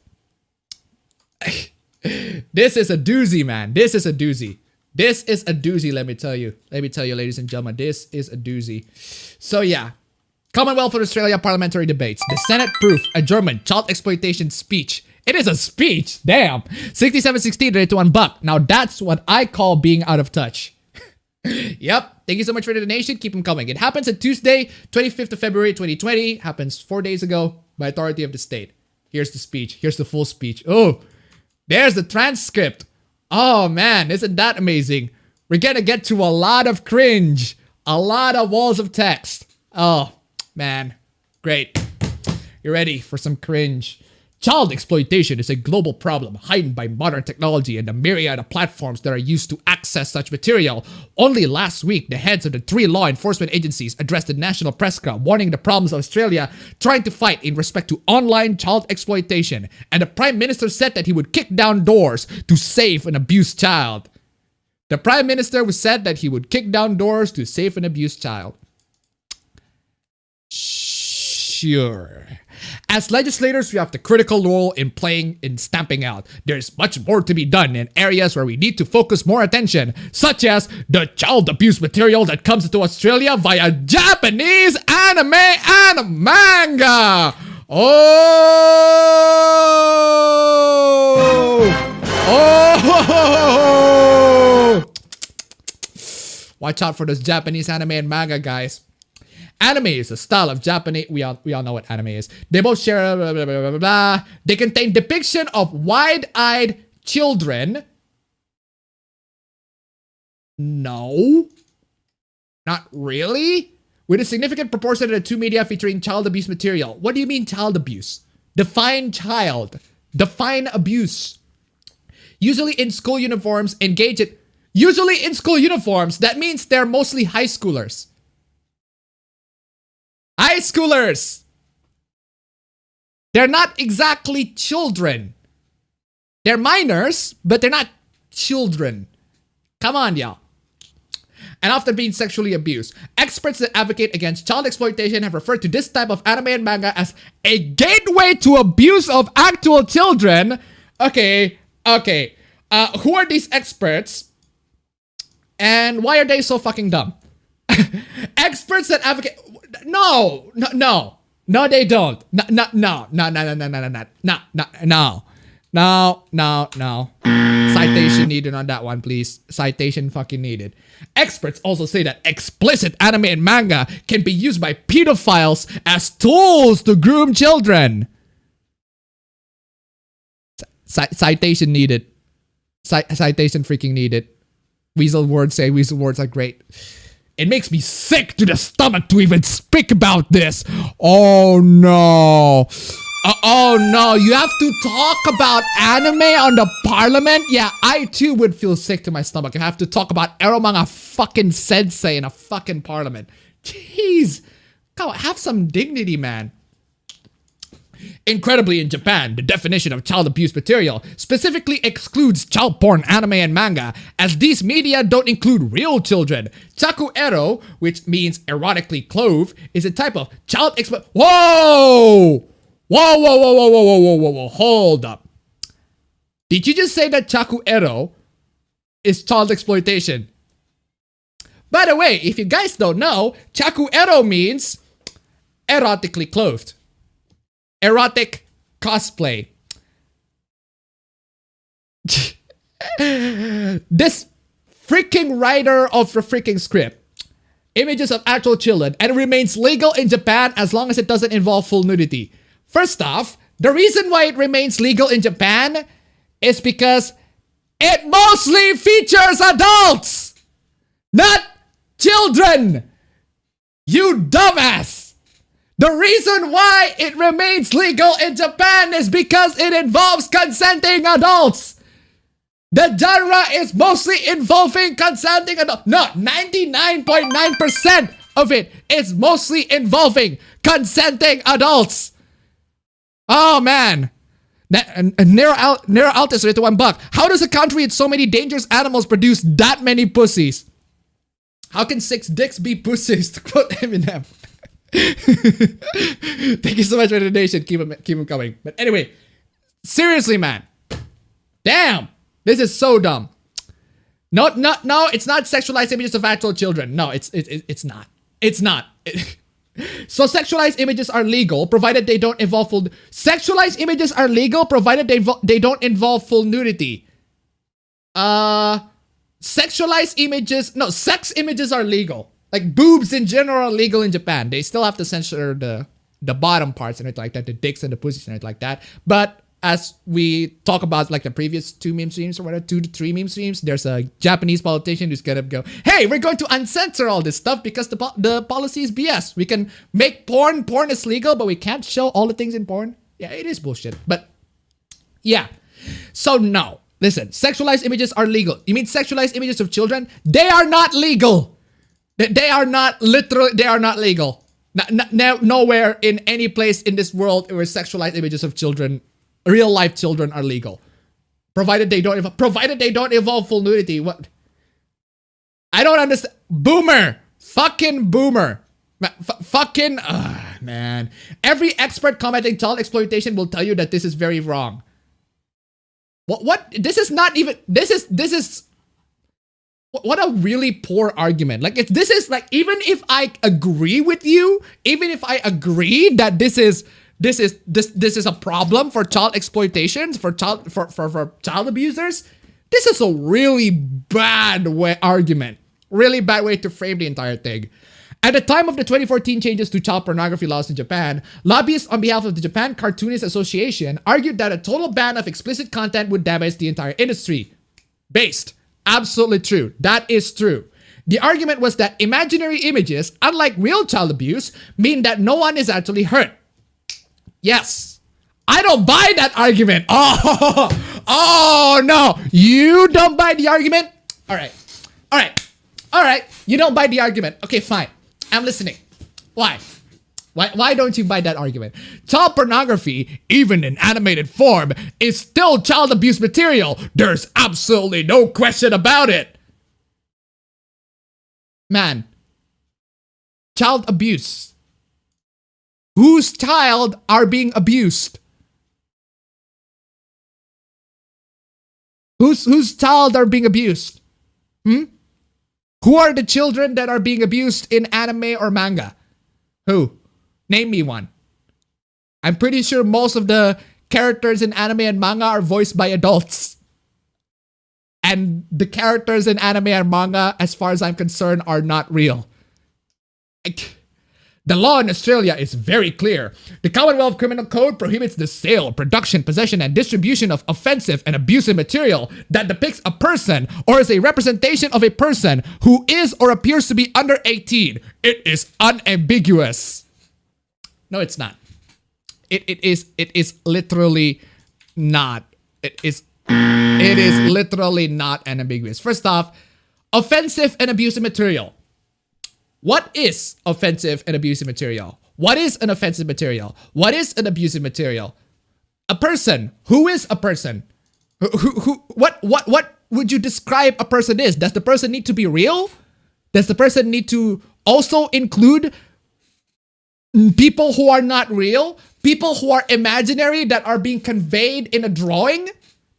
This is a doozy, man. This is a doozy. This is a doozy, let me tell you. Let me tell you, ladies and gentlemen, this is a doozy. So yeah, Commonwealth of Australia parliamentary debates. The Senate proof adjournment child exploitation speech. It is a speech, damn. 6716 to $1. Now that's what I call being out of touch. Yep, thank you so much for the donation. Keep them coming. It happens on Tuesday, 25th of February, 2020. Happens 4 days ago by authority of the state. Here's the speech. Here's the full speech. Oh, there's the transcript. Oh man, isn't that amazing? We're gonna get to a lot of cringe. A lot of walls of text. Oh, man. Great. You ready for some cringe? Child exploitation is a global problem heightened by modern technology and the myriad of platforms that are used to access access such material. Only last week, the heads of the 3 law enforcement agencies addressed the National Press Club, warning the problems of Australia trying to fight in respect to online child exploitation. And the Prime Minister said that he would kick down doors to save an abused child. The Prime Minister said that he would kick down doors to save an abused child. Sure. As legislators, we have the critical role in stamping out. There's much more to be done in areas where we need to focus more attention, such as the child abuse material that comes into Australia via Japanese anime and manga. Oh! Watch out for those Japanese anime and manga, guys. Anime is a style of Japanese. We all know what anime is. They both share blah, blah, blah, blah, blah. They contain depiction of wide-eyed children. No, not really. With a significant proportion of the 2 media featuring child abuse material. What do you mean child abuse? Define child. Define abuse. Usually in school uniforms, usually in school uniforms. That means they're mostly high schoolers. High schoolers! They're not exactly children. They're minors, but they're not children. Come on, y'all. And often being sexually abused. Experts that advocate against child exploitation have referred to this type of anime and manga as a gateway to abuse of actual children. Okay. Who are these experts? And why are they so fucking dumb? Experts that advocate... No, they don't. No. Citation needed on that one, please. Citation fucking needed. Experts also say that explicit anime and manga can be used by pedophiles as tools to groom children. Citation needed. Citation freaking needed. Weasel words say weasel words are great. It makes me sick to the stomach to even speak about this. Oh no. Oh no, you have to talk about anime on the parliament? Yeah, I too would feel sick to my stomach if I have to talk about Eromanga fucking sensei in a fucking parliament. Jeez. God, have some dignity, man. Incredibly, in Japan, the definition of child abuse material specifically excludes child porn, anime, and manga, as these media don't include real children. Chaku-ero, which means erotically clothed, is a type of child Whoa! Whoa, hold up. Did you just say that Chaku-ero is child exploitation? By the way, if you guys don't know, Chaku-ero means erotically clothed. Erotic cosplay. This freaking writer of the freaking script. Images of actual children, and it remains legal in Japan as long as it doesn't involve full nudity. First off, the reason why it remains legal in Japan is because it mostly features adults, not children. You dumbass. The reason why it remains legal in Japan is because it involves consenting adults. The genre is mostly involving consenting adults. No, 99.9% of it is mostly involving consenting adults. Oh man. Nero Altus to $1. How does a country with so many dangerous animals produce that many pussies? How can 6 dicks be pussies, to quote Eminem? Thank you so much for the donation. Keep them coming. But anyway, seriously, man. Damn. This is so dumb. No, it's not sexualized images of actual children. No, it's not. It's not. So sexualized images are legal provided they don't involve full... Sexualized images are legal provided they don't involve full nudity. Sexualized images... No, sex images are legal. Like boobs in general are legal in Japan. They still have to censor the bottom parts and everything like that, the dicks and the pussies and everything like that. But as we talk about like the previous 2 meme streams or whatever, 2 to 3 meme streams, there's a Japanese politician who's gonna go, hey, we're going to uncensor all this stuff because the policy is BS. We can make porn is legal, but we can't show all the things in porn. Yeah, it is bullshit. But yeah, so no. Listen, sexualized images are legal. You mean sexualized images of children? They are not legal. They are not literally, they are not legal. Nowhere in any place in this world where sexualized images of children, real life children, are legal. Provided they don't involve full nudity. What? I don't understand. Boomer. Fucking boomer. Fucking, man. Every expert commenting child exploitation will tell you that this is very wrong. What? This is not even, this is, what a really poor argument. Like, this is like, even if I agree with you, even if I agree that this is a problem for child exploitation, for child abusers, this is a really bad argument. Really bad way to frame the entire thing. At the time of the 2014 changes to child pornography laws in Japan, lobbyists on behalf of the Japan Cartoonists Association argued that a total ban of explicit content would damage the entire industry. Based. Absolutely true. That is true. The argument was that imaginary images, unlike real child abuse, mean that no one is actually hurt. Yes. I don't buy that argument. Oh no. You don't buy the argument? All right. You don't buy the argument. Okay, fine. I'm listening. Why? Why don't you buy that argument? Child pornography, even in animated form, is still child abuse material. There's absolutely no question about it. Man. Child abuse. Whose child are being abused? Whose child are being abused? Who are the children that are being abused in anime or manga? Who? Name me one. I'm pretty sure most of the characters in anime and manga are voiced by adults. And the characters in anime and manga, as far as I'm concerned, are not real. The law in Australia is very clear. The Commonwealth Criminal Code prohibits the sale, production, possession, and distribution of offensive and abusive material that depicts a person or is a representation of a person who is or appears to be under 18. It is unambiguous. No, it's not. It is literally not. It is literally not unambiguous. First off, offensive and abusive material. What is offensive and abusive material? What is an offensive material? What is an abusive material? A person. Who is a person? What would you describe a person is? Does the person need to be real? Does the person need to also include people who are not real? People who are imaginary that are being conveyed in a drawing?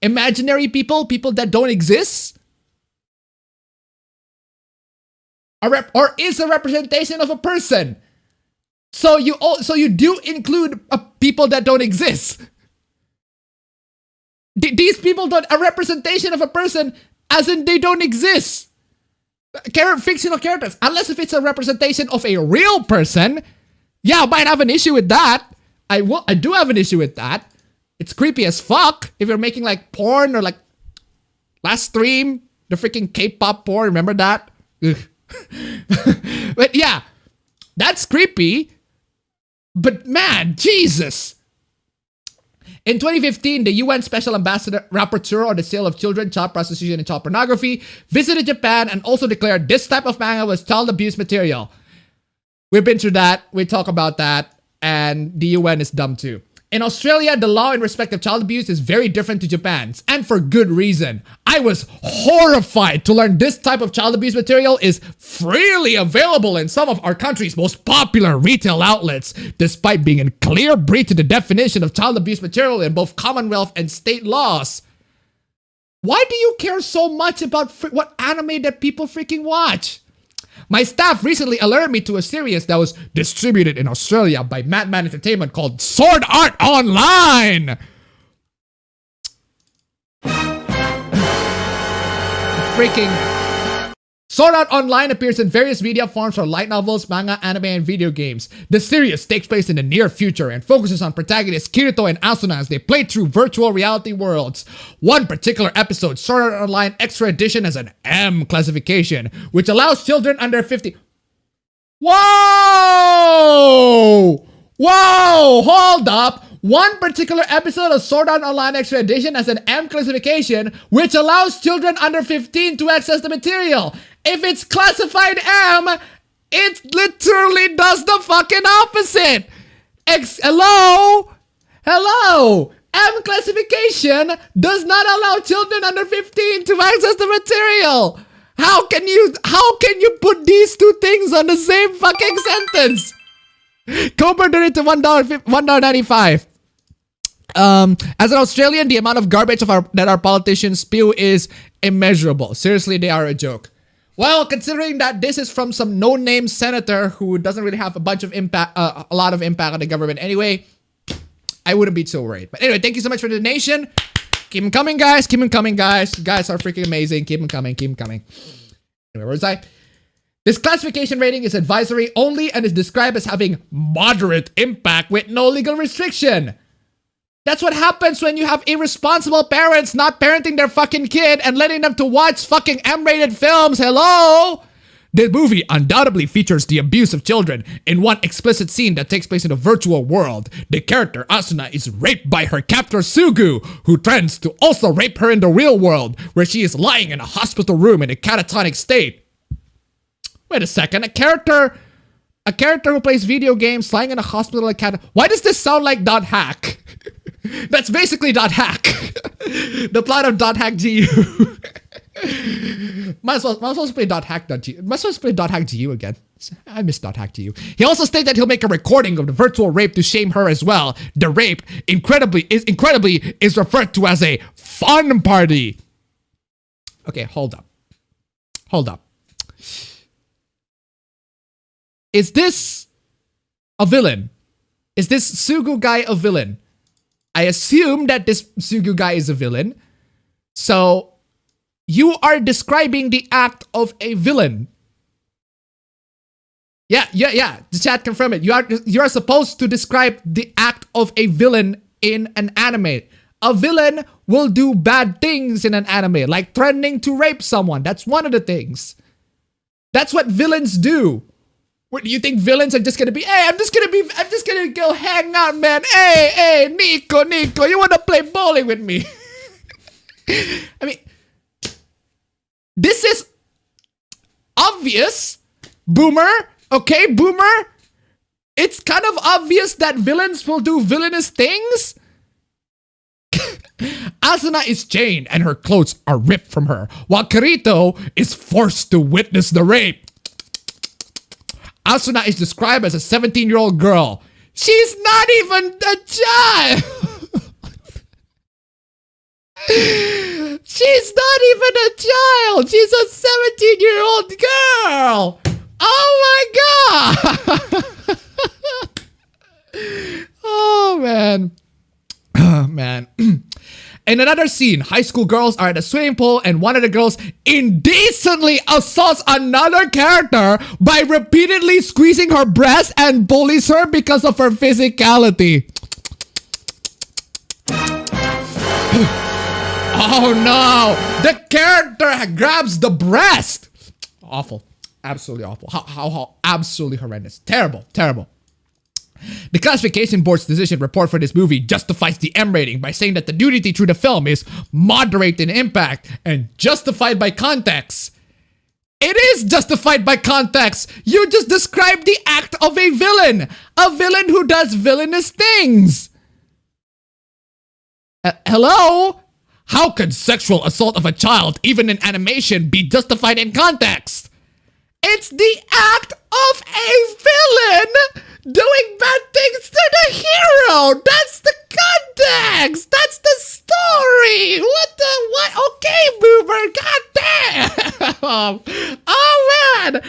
Imaginary people that don't exist? Or is a representation of a person. So you do include people that don't exist. These people don't, a representation of a person as in they don't exist. Fictional characters, unless if it's a representation of a real person, yeah, I might have an issue with that. I do have an issue with that. It's creepy as fuck if you're making like porn or like last stream, the freaking K-pop porn, remember that? Ugh. But yeah, that's creepy. But man, Jesus. In 2015, the UN Special Ambassador Rapporteur on the Sale of Children, Child Prostitution, and Child Pornography visited Japan and also declared this type of manga was child abuse material. We've been through that. We talk about that. And the UN is dumb too. In Australia, the law in respect of child abuse is very different to Japan's, and for good reason. I was horrified to learn this type of child abuse material is freely available in some of our country's most popular retail outlets, despite being in clear breach of the definition of child abuse material in both Commonwealth and state laws. Why do you care so much about what anime that people freaking watch? My staff recently alerted me to a series that was distributed in Australia by Madman Entertainment called Sword Art Online. Freaking Sword Art Online appears in various media forms for light novels, manga, anime, and video games. The series takes place in the near future and focuses on protagonists Kirito and Asuna as they play through virtual reality worlds. One particular episode, Sword Art Online Extra Edition, has an M classification, which allows children under 50... Whoa! Whoa! Hold up! One particular episode of Sword Art Online Extra Edition has an M classification, which allows children under 15 to access the material. If it's classified M, it literally does the fucking opposite. Hello? Hello? M classification does not allow children under 15 to access the material. How can you put these two things on the same fucking sentence? Convert it to $1.95. As an Australian, the amount of garbage that our politicians spew is immeasurable. Seriously, they are a joke. Well, considering that this is from some no-name senator who doesn't really have a lot of impact on the government anyway, I wouldn't be so worried. But anyway, thank you so much for the donation. Keep them coming, guys. Keep them coming, guys. You guys are freaking amazing. Keep them coming. Keep them coming. Anyway, where was I? This classification rating is advisory only and is described as having moderate impact with no legal restriction. That's what happens when you have irresponsible parents not parenting their fucking kid and letting them to watch fucking M-rated films. Hello? This movie undoubtedly features the abuse of children. In one explicit scene that takes place in a virtual world, the character Asuna is raped by her captor Sugu, who threatens to also rape her in the real world, where she is lying in a hospital room in a catatonic state. Wait a second, a character who plays video games lying in a hospital like why does this sound like .hack? That's basically .hack. The plot of .hack GU. might as well play .hack GU. Might as well play .hack GU again. I miss .hack GU. He also stated that he'll make a recording of the virtual rape to shame her as well. The rape, incredibly, is referred to as a fun party. Okay, hold up. Is this a villain? Is this Sugu guy a villain? I assume that this Sugu guy is a villain. So, you are describing the act of a villain. Yeah. The chat confirmed it. You are supposed to describe the act of a villain in an anime. A villain will do bad things in an anime, like threatening to rape someone. That's one of the things. That's what villains do. What, do you think villains are just gonna be, hey, I'm just gonna go hang out, man. Hey, Nico, you wanna play bowling with me? I mean, this is obvious, Boomer. Okay, Boomer? It's kind of obvious that villains will do villainous things. Asuna is chained and her clothes are ripped from her, while Kirito is forced to witness the rape. Asuna is described as a 17-year-old girl. She's not even a child! She's not even a child! She's a 17-year-old girl! Oh my god! Oh man. Oh man. In another scene, high school girls are at a swimming pool and one of the girls indecently assaults another character by repeatedly squeezing her breast and bullies her because of her physicality. Oh no! The character grabs the breast! Awful. Absolutely awful. How absolutely horrendous. Terrible. The classification board's decision report for this movie justifies the M rating by saying that the nudity through the film is moderate in impact and justified by context. It is justified by context. You just described the act of a villain who does villainous things. Hello? How could sexual assault of a child, even in animation, be justified in context? It's the act of a villain doing bad things to the hero. That's the context. That's the story. What? Okay, Boomer. God damn. Oh, man. And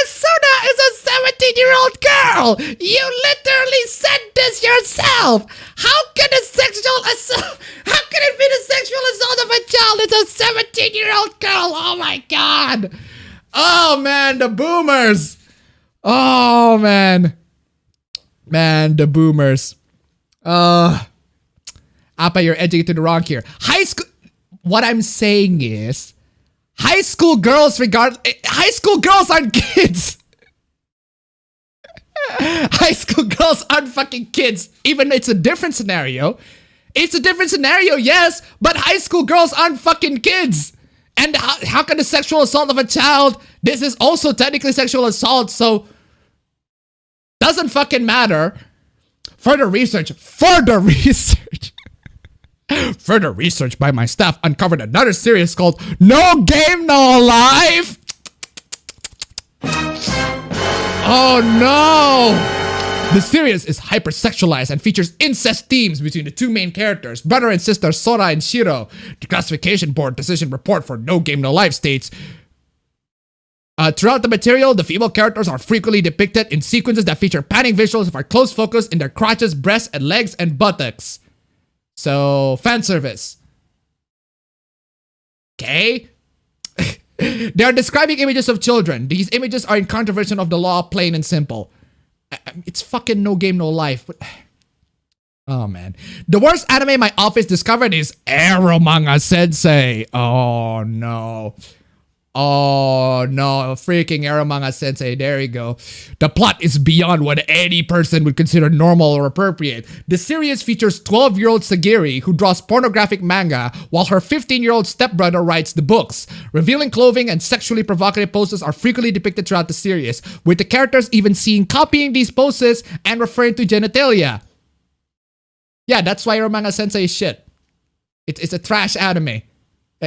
Asuna is a 17-year-old girl. You literally said this yourself. How can it be the sexual assault of a child? It's a 17-year-old girl. Oh, my God. Oh, man. The boomers. Oh, man. Man, the boomers. Appa, you're edging to the wrong here. High school. What I'm saying is, high school girls aren't kids. High school girls aren't fucking kids, even though it's a different scenario. It's a different scenario, yes, but high school girls aren't fucking kids. And how can the sexual assault of a child, this is also technically sexual assault, so doesn't fucking matter. Further research by my staff uncovered another series called No Game No Life. Oh no! The series is hypersexualized and features incest themes between the two main characters, brother and sister Sora and Shiro. The classification board decision report for No Game No Life states, throughout the material, the female characters are frequently depicted in sequences that feature panning visuals of our close focus in their crotches, breasts, and legs and buttocks. So, fan service. Okay? They are describing images of children. These images are in contravention of the law, plain and simple. It's fucking No Game No Life. Oh man. The worst anime my office discovered is Eromanga Sensei. Oh no. Oh no, freaking Eromanga Sensei, there you go. The plot is beyond what any person would consider normal or appropriate. The series features 12-year-old Sagiri, who draws pornographic manga, while her 15-year-old stepbrother writes the books. Revealing clothing and sexually provocative poses are frequently depicted throughout the series, with the characters even seen copying these poses and referring to genitalia. Yeah, that's why Eromanga Sensei is shit. It's a trash anime.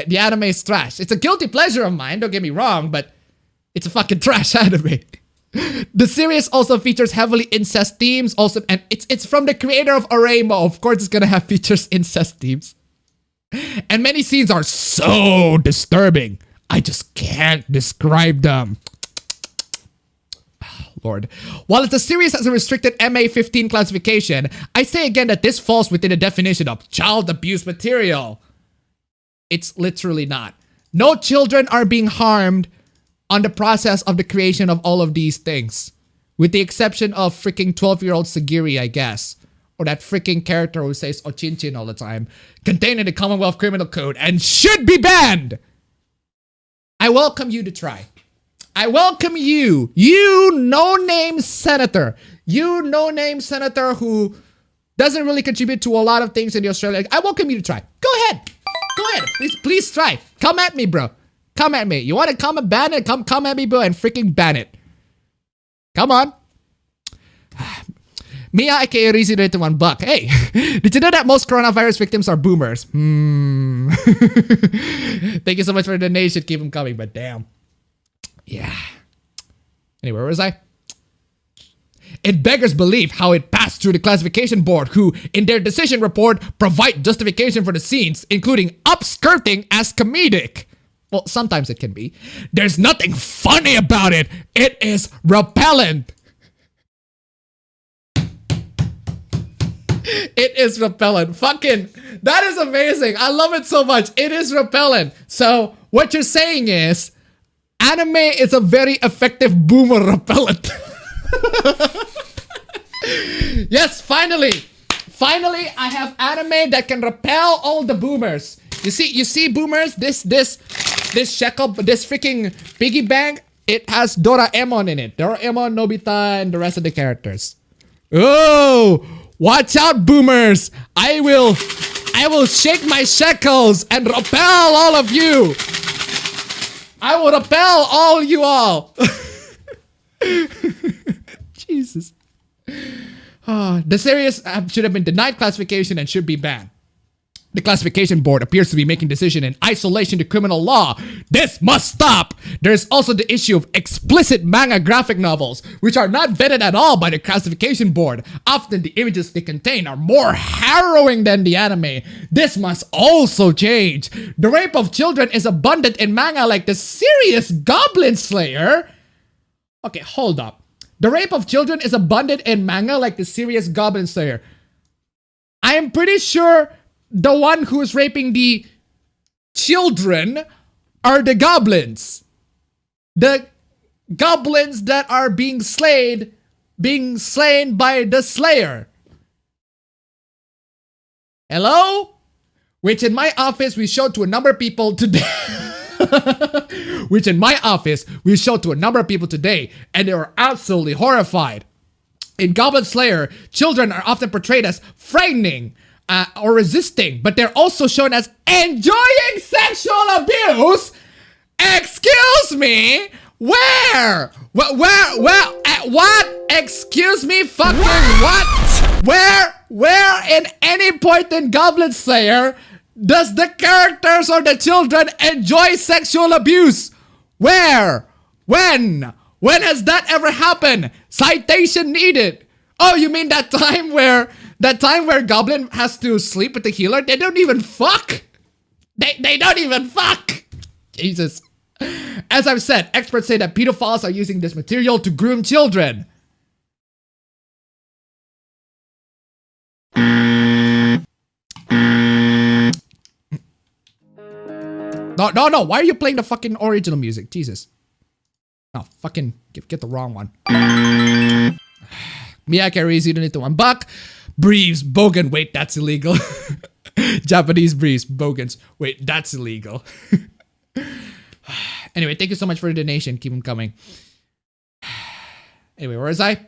The anime is trash. It's a guilty pleasure of mine, don't get me wrong, but it's a fucking trash anime. The series also features heavily incest themes, and it's from the creator of Oremo. Of course it's gonna have features incest themes. And many scenes are so disturbing. I just can't describe them. Lord. While the series has a restricted MA-15 classification, I say again that this falls within the definition of child abuse material. It's literally not. No children are being harmed on the process of the creation of all of these things. With the exception of freaking 12-year-old Sagiri, I guess. Or that freaking character who says Ochinchin all the time. Contained in the Commonwealth Criminal Code and should be banned! I welcome you to try. I welcome you. You no-name senator. You no-name senator who doesn't really contribute to a lot of things in the Australia. I welcome you to try. Go ahead. Go ahead. Please try. Come at me, bro. Come at me. You want to come and ban it? Come at me, bro, and freaking ban it. Come on. Mia, aka Rizzy, donated $1. Hey, did you know that most coronavirus victims are boomers? Thank you so much for the donation. Keep them coming, but damn. Yeah. Anyway, where was I? It beggars belief how it passed through the classification board, who, in their decision report, provide justification for the scenes, including upskirting as comedic. Well, sometimes it can be. There's nothing funny about it. It is repellent. It is repellent. Fucking, that is amazing. I love it so much. It is repellent. So, what you're saying is, anime is a very effective boomer repellent. Yes, finally, I have anime that can repel all the boomers. You see, boomers. This shekel, this freaking piggy bank. It has Doraemon in it. Doraemon, Nobita, and the rest of the characters. Oh, watch out, boomers! I will shake my shekels and repel all of you. I will repel all you all. Jesus. The series should have been denied classification and should be banned. The classification board appears to be making decision in isolation to criminal law. This must stop! There's also the issue of explicit manga graphic novels, which are not vetted at all by the classification board. Often the images they contain are more harrowing than the anime. This must also change. The rape of children is abundant in manga like the serious Goblin Slayer. Okay, hold up. The rape of children is abundant in manga like the serious Goblin Slayer. I am pretty sure the one who is raping the children are the goblins. The goblins that are being slain by the Slayer. Hello? Which in my office we showed to a number of people today. Which in my office we showed to a number of people today, and they were absolutely horrified. In Goblin Slayer, children are often portrayed as frightening or resisting, but they're also shown as enjoying sexual abuse. Excuse me? Where? What? Excuse me? Fucking what? Where in any point in Goblin Slayer does the characters or the children enjoy sexual abuse? Where? When? When has that ever happened? Citation needed. Oh, you mean that time where Goblin has to sleep with the healer? They don't even fuck. They don't even fuck. Jesus. As I've said, experts say that pedophiles are using this material to groom children. No. Why are you playing the fucking original music? Jesus. No, fucking get the wrong one. Mia carries, you don't need to $1. Briefs, bogan. Wait, that's illegal. Japanese briefs, bogans. Wait, that's illegal. Anyway, thank you so much for the donation. Keep them coming. Anyway, where was I?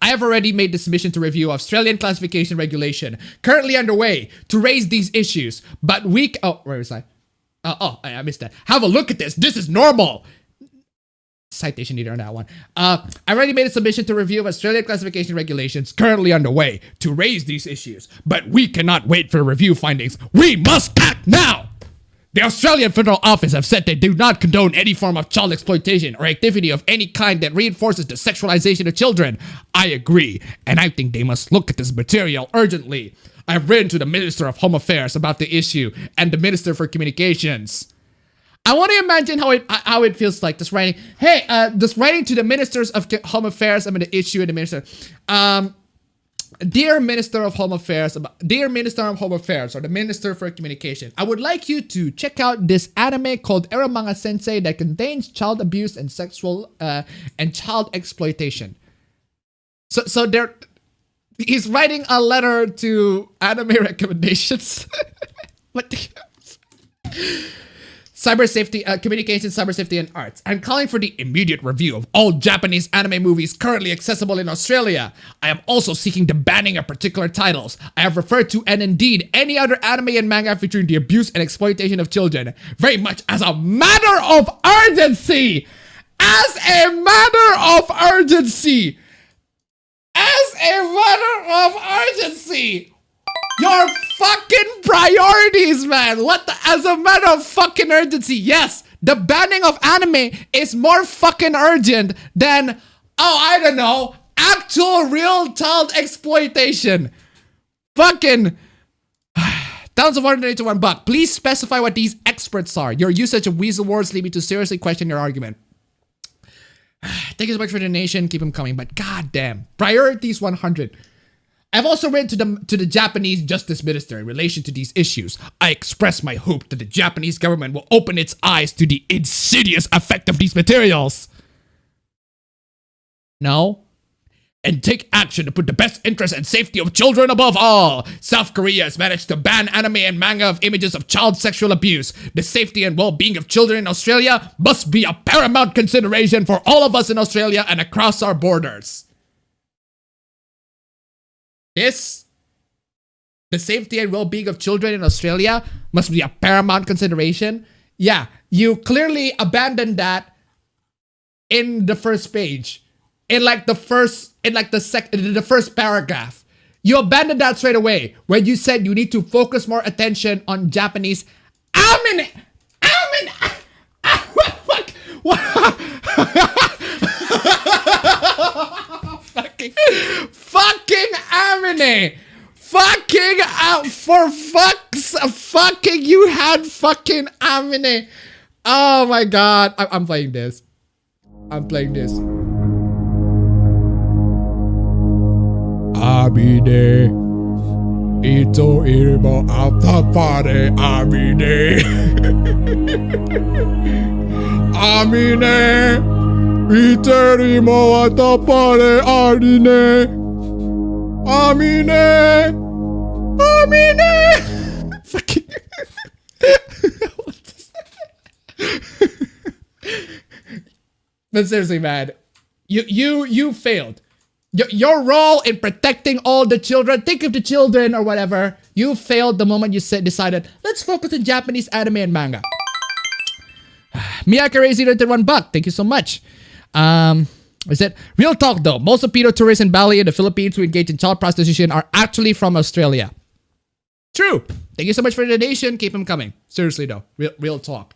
I have already made the submission to review Australian classification regulation, currently underway, to raise these issues. But where was I? I missed that. Have a look at this. This is normal. Citation needed on that one. I already made a submission to review of Australian classification regulations currently underway to raise these issues, but we cannot wait for review findings. We must act now! The Australian Federal Office have said they do not condone any form of child exploitation or activity of any kind that reinforces the sexualization of children. I agree, and I think they must look at this material urgently. I have written to the Minister of Home Affairs about the issue and the Minister for Communications. I want to imagine how it feels like just writing. Hey, just writing to the Ministers of Home Affairs. I'm going to issue the Minister. Dear Minister of Home Affairs, or the Minister for Communication, I would like you to check out this anime called Eromanga Sensei that contains child abuse and sexual and child exploitation. So he's writing a letter to anime recommendations. What? Cyber safety, communication, cyber safety, and arts. I'm calling for the immediate review of all Japanese anime movies currently accessible in Australia. I am also seeking the banning of particular titles. I have referred to and indeed any other anime and manga featuring the abuse and exploitation of children, very much as a matter of urgency. As a matter of urgency. Your fucking priorities, man. As a matter of fucking urgency, yes, the banning of anime is more fucking urgent than, I don't know, actual real child exploitation. Fucking thousands of $181 to $1. Please specify what these experts are. Your usage of weasel words lead me to seriously question your argument. Thank you so much for the donation. Keep them coming, but goddamn, priorities 100. I've also written to the Japanese Justice Minister in relation to these issues. I express my hope that the Japanese government will open its eyes to the insidious effect of these materials. No? And take action to put the best interest and safety of children above all. South Korea has managed to ban anime and manga of images of child sexual abuse. The safety and well-being of children in Australia must be a paramount consideration for all of us in Australia and across our borders. The safety and well-being of children in Australia must be a paramount consideration. Yeah, you clearly abandoned that in the first page. In the first paragraph. You abandoned that straight away when you said you need to focus more attention on Japanese anime. Fucking anime. You had fucking anime. Oh my god. I'm playing this. Abide. Ito irimo apapare abide. Amine. Iterimo atapare arine. Amine. Fucking. But seriously, man, you failed. Your role in protecting all the children, think of the children or whatever, you failed the moment you decided, let's focus on Japanese anime and manga. Miyake Razy $1, thank you so much. Is it real talk though? Most of pedo tourists in Bali and the Philippines who engage in child prostitution are actually from Australia. True. Thank you so much for the donation. Keep them coming. Seriously though, real talk.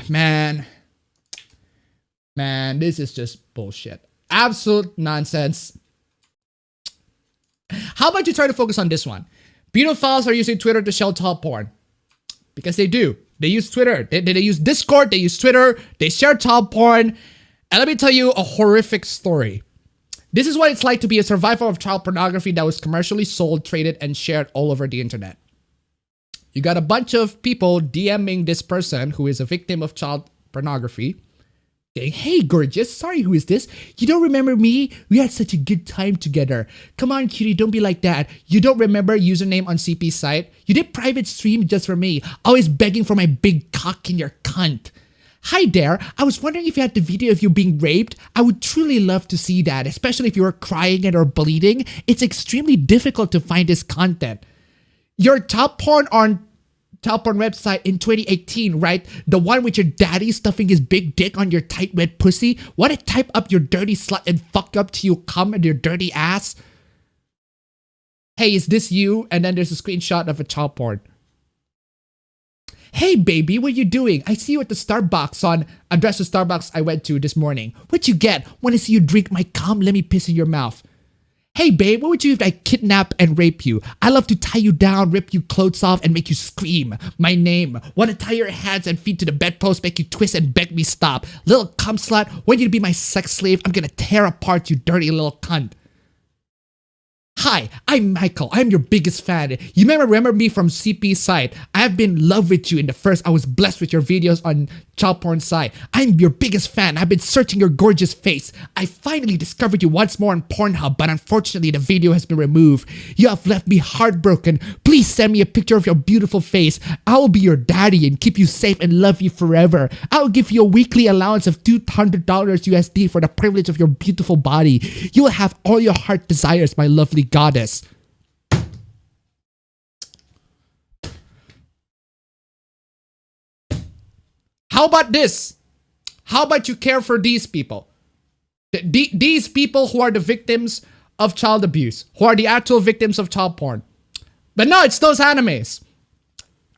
Man, this is just bullshit. Absolute nonsense. How about you try to focus on this one? Pedophiles are using Twitter to shell child porn. Because they do. They use Twitter. They use Discord. They use Twitter. They share child porn. And let me tell you a horrific story. This is what it's like to be a survivor of child pornography that was commercially sold, traded, and shared all over the internet. You got a bunch of people DMing this person who is a victim of child pornography. Saying, hey, gorgeous, sorry, who is this? You don't remember me? We had such a good time together. Come on, cutie, don't be like that. You don't remember username on CP's site? You did private stream just for me, always begging for my big cock in your cunt. Hi there, I was wondering if you had the video of you being raped. I would truly love to see that, especially if you were crying and or bleeding. It's extremely difficult to find this content. Your top porn on child porn website in 2018, right? The one with your daddy stuffing his big dick on your tight wet pussy? Want to type up your dirty slut and fuck up till you come in your dirty ass? Hey, is this you? And then there's a screenshot of a child porn. Hey baby, what you doing? I see you at the Starbucks on address to Starbucks I went to this morning. What you get? Want to see you drink my cum? Let me piss in your mouth. Hey babe, what would you do if I kidnap and rape you? I love to tie you down, rip your clothes off, and make you scream my name. Want to tie your hands and feet to the bedpost, make you twist and beg me stop. Little cum slut, want you to be my sex slave? I'm gonna tear apart you dirty little cunt. Hi, I'm Michael. I'm your biggest fan. You remember me from CP's site. I have been in love with you in the first. I was blessed with your videos on child porn site. I'm your biggest fan. I've been searching your gorgeous face. I finally discovered you once more on Pornhub, but unfortunately the video has been removed. You have left me heartbroken. Please send me a picture of your beautiful face. I will be your daddy and keep you safe and love you forever. I will give you a weekly allowance of $200 USD for the privilege of your beautiful body. You will have all your heart desires, my lovely goddess. How about this? How about you care for these people? These people who are the victims of child abuse, who are the actual victims of child porn. But no, it's those animes.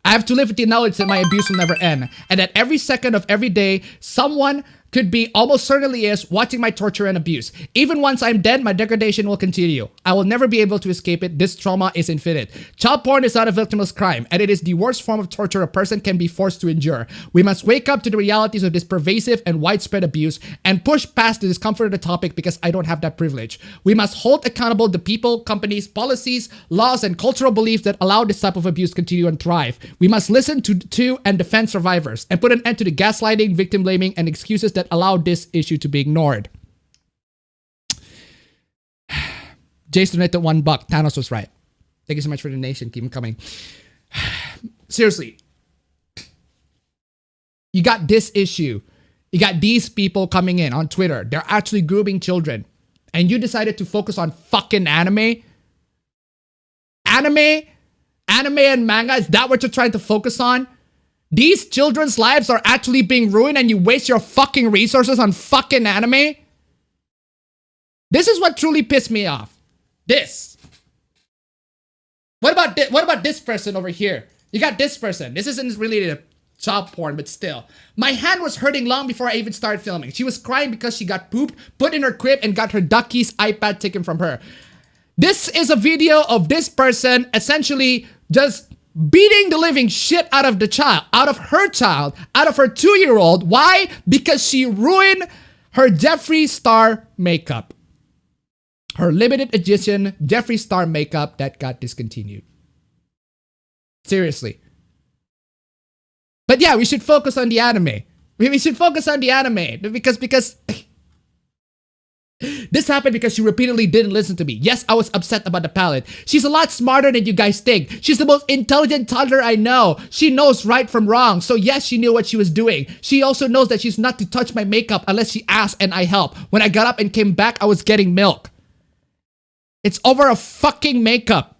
I have to live with the knowledge that my abuse will never end, and that every second of every day, someone could be, almost certainly is, watching my torture and abuse. Even once I'm dead, my degradation will continue. I will never be able to escape it. This trauma is infinite. Child porn is not a victimless crime, and it is the worst form of torture a person can be forced to endure. We must wake up to the realities of this pervasive and widespread abuse and push past the discomfort of the topic because I don't have that privilege. We must hold accountable the people, companies, policies, laws, and cultural beliefs that allow this type of abuse to continue and thrive. We must listen to and defend survivors and put an end to the gaslighting, victim blaming, and excuses that allow this issue to be ignored. Jason donated $1. Thanos was right. Thank you so much for the donation. Keep them coming. Seriously. You got this issue. You got these people coming in on Twitter. They're actually grooming children. And you decided to focus on fucking anime? Anime and manga? Is that what you're trying to focus on? These children's lives are actually being ruined and you waste your fucking resources on fucking anime? This is what truly pissed me off. This. What about this person over here? You got this person. This isn't really a child porn, but still. My hand was hurting long before I even started filming. She was crying because she got pooped, put in her crib, and got her ducky's iPad taken from her. This is a video of this person essentially just beating the living shit out of the child, out of her 2-year-old. Why? Because she ruined her Jeffree Star makeup. Her limited edition Jeffree Star makeup that got discontinued. Seriously. But yeah, we should focus on the anime. We should focus on the anime because this happened because she repeatedly didn't listen to me. Yes, I was upset about the palette. She's a lot smarter than you guys think. She's the most intelligent toddler I know. She knows right from wrong. So yes, she knew what she was doing. She also knows that she's not to touch my makeup unless she asks and I help. When I got up and came back, I was getting milk. It's over a fucking makeup.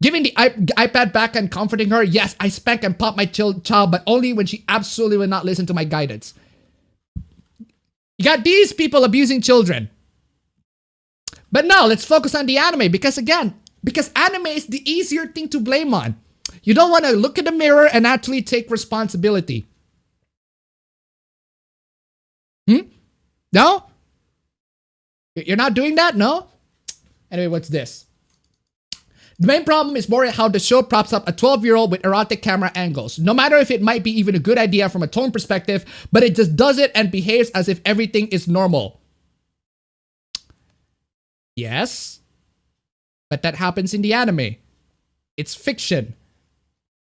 Giving the iPad back and comforting her. Yes, I spank and pop my child, but only when she absolutely will not listen to my guidance. You got these people abusing children. But no, let's focus on the anime because anime is the easier thing to blame on. You don't want to look in the mirror and actually take responsibility. No? You're not doing that? No? Anyway, what's this? The main problem is more how the show props up a 12-year-old with erotic camera angles. No matter if it might be even a good idea from a tone perspective, but it just does it and behaves as if everything is normal. Yes, but that happens in the anime. It's fiction.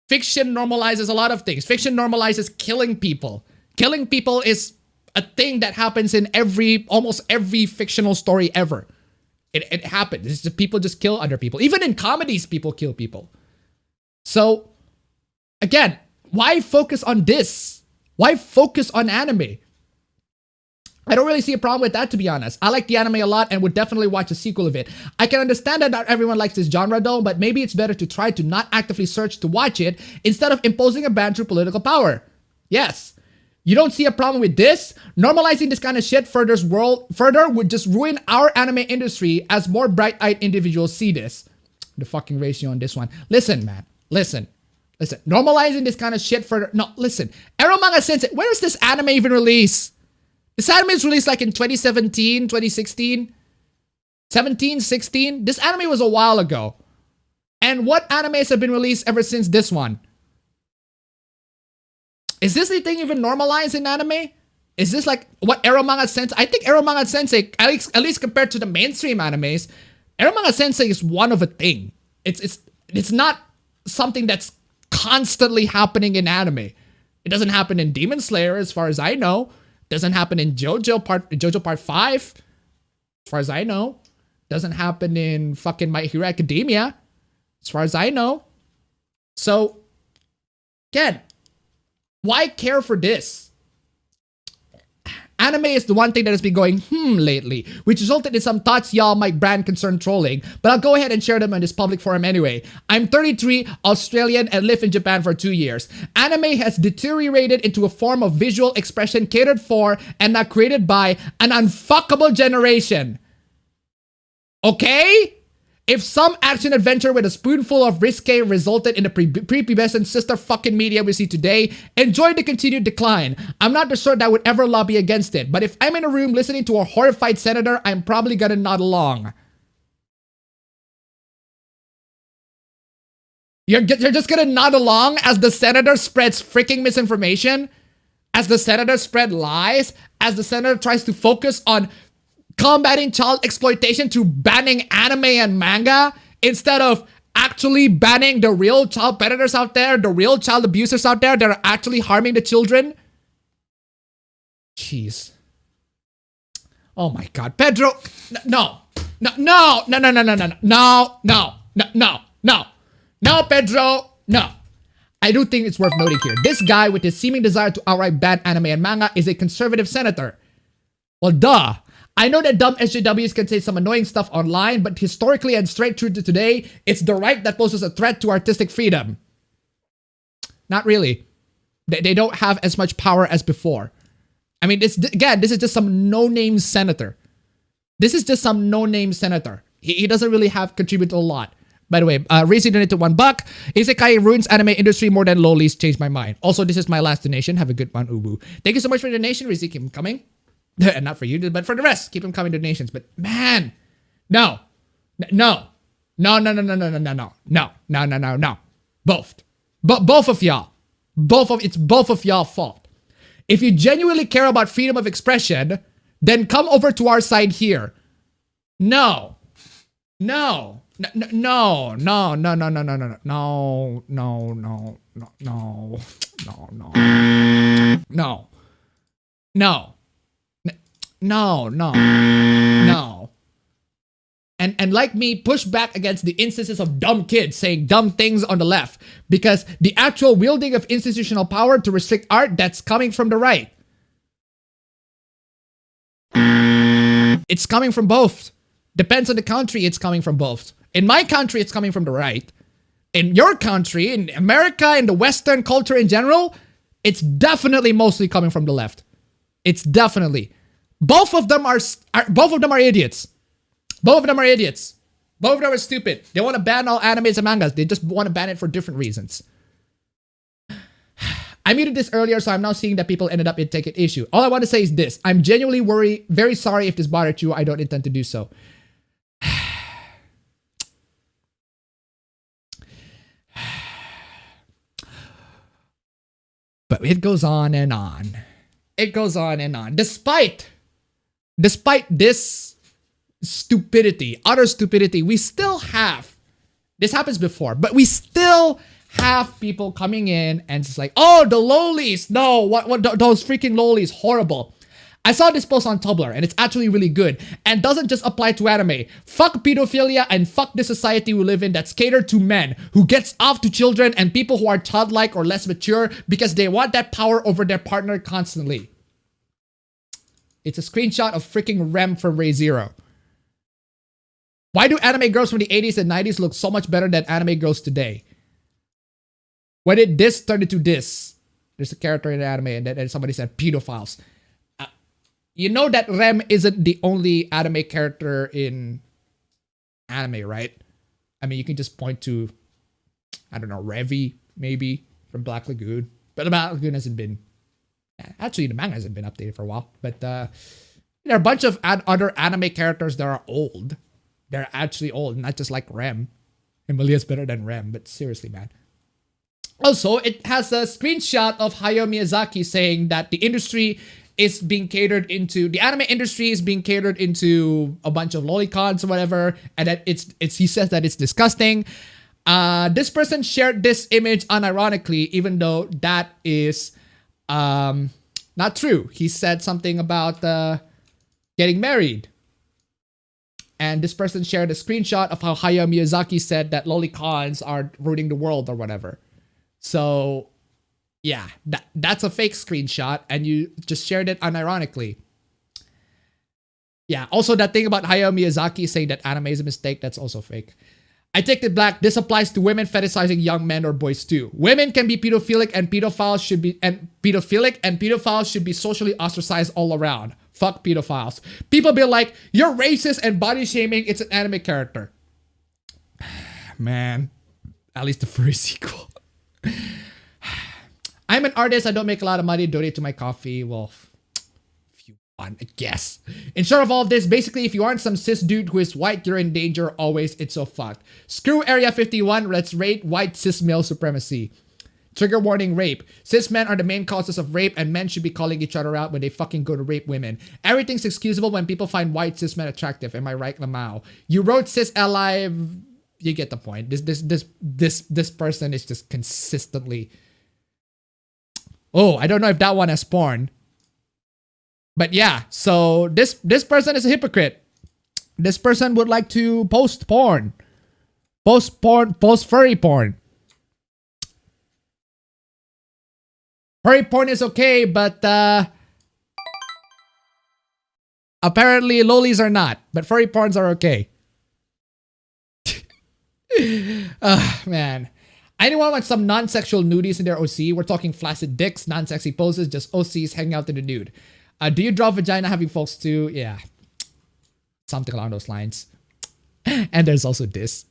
Fiction normalizes a lot of things. Fiction normalizes killing people. Killing people is a thing that happens in almost every fictional story ever. It happens. It's just people just kill other people. Even in comedies, people kill people. So, again, why focus on this? Why focus on anime? I don't really see a problem with that, to be honest. I like the anime a lot and would definitely watch a sequel of it. I can understand that not everyone likes this genre though, but maybe it's better to try to not actively search to watch it instead of imposing a ban through political power. Yes. You don't see a problem with this? Normalizing this kind of shit further would just ruin our anime industry as more bright-eyed individuals see this. The fucking ratio on this one. Listen, man. Listen. Normalizing this kind of shit further. No, listen. Eromanga Sensei, where is this anime even released? This anime is released like in 2017, 2016, 17, 16. This anime was a while ago. And what animes have been released ever since this one? Is this thing even normalized in anime? Is this like what Eromanga Sensei? I think Eromanga Sensei, at least compared to the mainstream animes, Eromanga Sensei is one of a thing. It's not something that's constantly happening in anime. It doesn't happen in Demon Slayer, as far as I know. Doesn't happen in JoJo Part 5, as far as I know. Doesn't happen in fucking My Hero Academia, as far as I know. So, again, why care for this? Anime is the one thing that has been going lately, which resulted in some thoughts y'all might brand concern trolling, but I'll go ahead and share them on this public forum anyway. I'm 33, Australian, and live in Japan for 2 years. Anime has deteriorated into a form of visual expression catered for and not created by an unfuckable generation. Okay? If some action adventure with a spoonful of risque resulted in the prepubescent sister fucking media we see today, enjoy the continued decline. I'm not the sort that would ever lobby against it, but if I'm in a room listening to a horrified senator, I'm probably gonna nod along. You're just gonna nod along as the senator spreads freaking misinformation? As the senator spread lies? As the senator tries to focus on combating child exploitation through banning anime and manga instead of actually banning the real child predators out there, the real child abusers out there that are actually harming the children? Jeez. Oh my God, Pedro! No, Pedro, no. I do think it's worth noting here. This guy with his seeming desire to outright ban anime and manga is a conservative senator. Well, duh. I know that dumb SJWs can say some annoying stuff online, but historically and straight through to today, it's the right that poses a threat to artistic freedom. Not really. They don't have as much power as before. I mean, this is just some no-name senator. This is just some no-name senator. He doesn't really have contributed a lot. By the way, Razer donated $1. Isekai ruins anime industry more than lolis. Changed my mind. Also, this is my last donation. Have a good one, Ubu. Thank you so much for the donation, Razer. Keep them coming. Not for you, but for the rest. Keep them coming donations. But man, no. Both of y'all. It's both of y'all fault. If you genuinely care about freedom of expression, then come over to our side here. No. And like me, push back against the instances of dumb kids saying dumb things on the left, because the actual wielding of institutional power to restrict art, that's coming from the right. It's coming from both. Depends on the country, it's coming from both. In my country, it's coming from the right. In your country, in America, in the Western culture in general, it's definitely mostly coming from the left. It's definitely. Both of them are idiots. Both of them are idiots. Both of them are stupid. They want to ban all animes and mangas. They just want to ban it for different reasons. I muted this earlier, so I'm now seeing that people ended up in taking issue. All I want to say is this. I'm genuinely very sorry if this bothered you. I don't intend to do so. But it goes on and on. It goes on and on. Despite this stupidity, utter stupidity, we still have, this happens before, but we still have people coming in and just like, oh, the lolies. No, what those freaking lolies, horrible. I saw this post on Tumblr and it's actually really good and doesn't just apply to anime. Fuck pedophilia and fuck the society we live in that's catered to men who gets off to children and people who are childlike or less mature because they want that power over their partner constantly. It's a screenshot of freaking Rem from Ray Zero. Why do anime girls from the 80s and 90s look so much better than anime girls today? When did this turn into this? There's a character in the anime and then somebody said pedophiles. You know that Rem isn't the only anime character in anime, right? I mean, you can just point to, I don't know, Revi, maybe, from Black Lagoon. But the Black Lagoon hasn't been, actually the manga hasn't been updated for a while. But there are a bunch of other anime characters that are old. They're actually old, not just like Rem. Emilia's better than Rem, but seriously, man. Also, it has a screenshot of Hayao Miyazaki saying that the industry is being catered into, the anime industry is being catered into a bunch of lolicons or whatever, and that it's he says that it's disgusting. This person shared this image unironically, even though that is not true. He said something about getting married. And this person shared a screenshot of how Hayao Miyazaki said that lolicons are ruining the world or whatever. So yeah, that's a fake screenshot and you just shared it unironically. Yeah, also that thing about Hayao Miyazaki saying that anime is a mistake, that's also fake. I take it back. This applies to women fetishizing young men or boys too. Women can be pedophilic and pedophiles should be socially ostracized all around. Fuck pedophiles. People be like, you're racist and body shaming. It's an anime character. Man, at least the furry sequel. I'm an artist. I don't make a lot of money. Donate to my coffee. Well, if you want, I guess. In short of all of this, basically, if you aren't some cis dude who is white, you're in danger always. It's so fucked. Screw Area 51. Let's rate white cis male supremacy. Trigger warning, rape. Cis men are the main causes of rape and men should be calling each other out when they fucking go to rape women. Everything's excusable when people find white cis men attractive. Am I right, Lamau? You wrote cis ally. You get the point. This person is just consistently... Oh, I don't know if that one has porn. But yeah, so this person is a hypocrite. This person would like to post porn. Post furry porn. Furry porn is okay, but apparently lolis are not. But furry porns are okay. Man. Anyone want some non-sexual nudies in their OC? We're talking flaccid dicks, non-sexy poses, just OCs hanging out in the nude. Do you draw vagina having folks too? Yeah. Something along those lines. And there's also this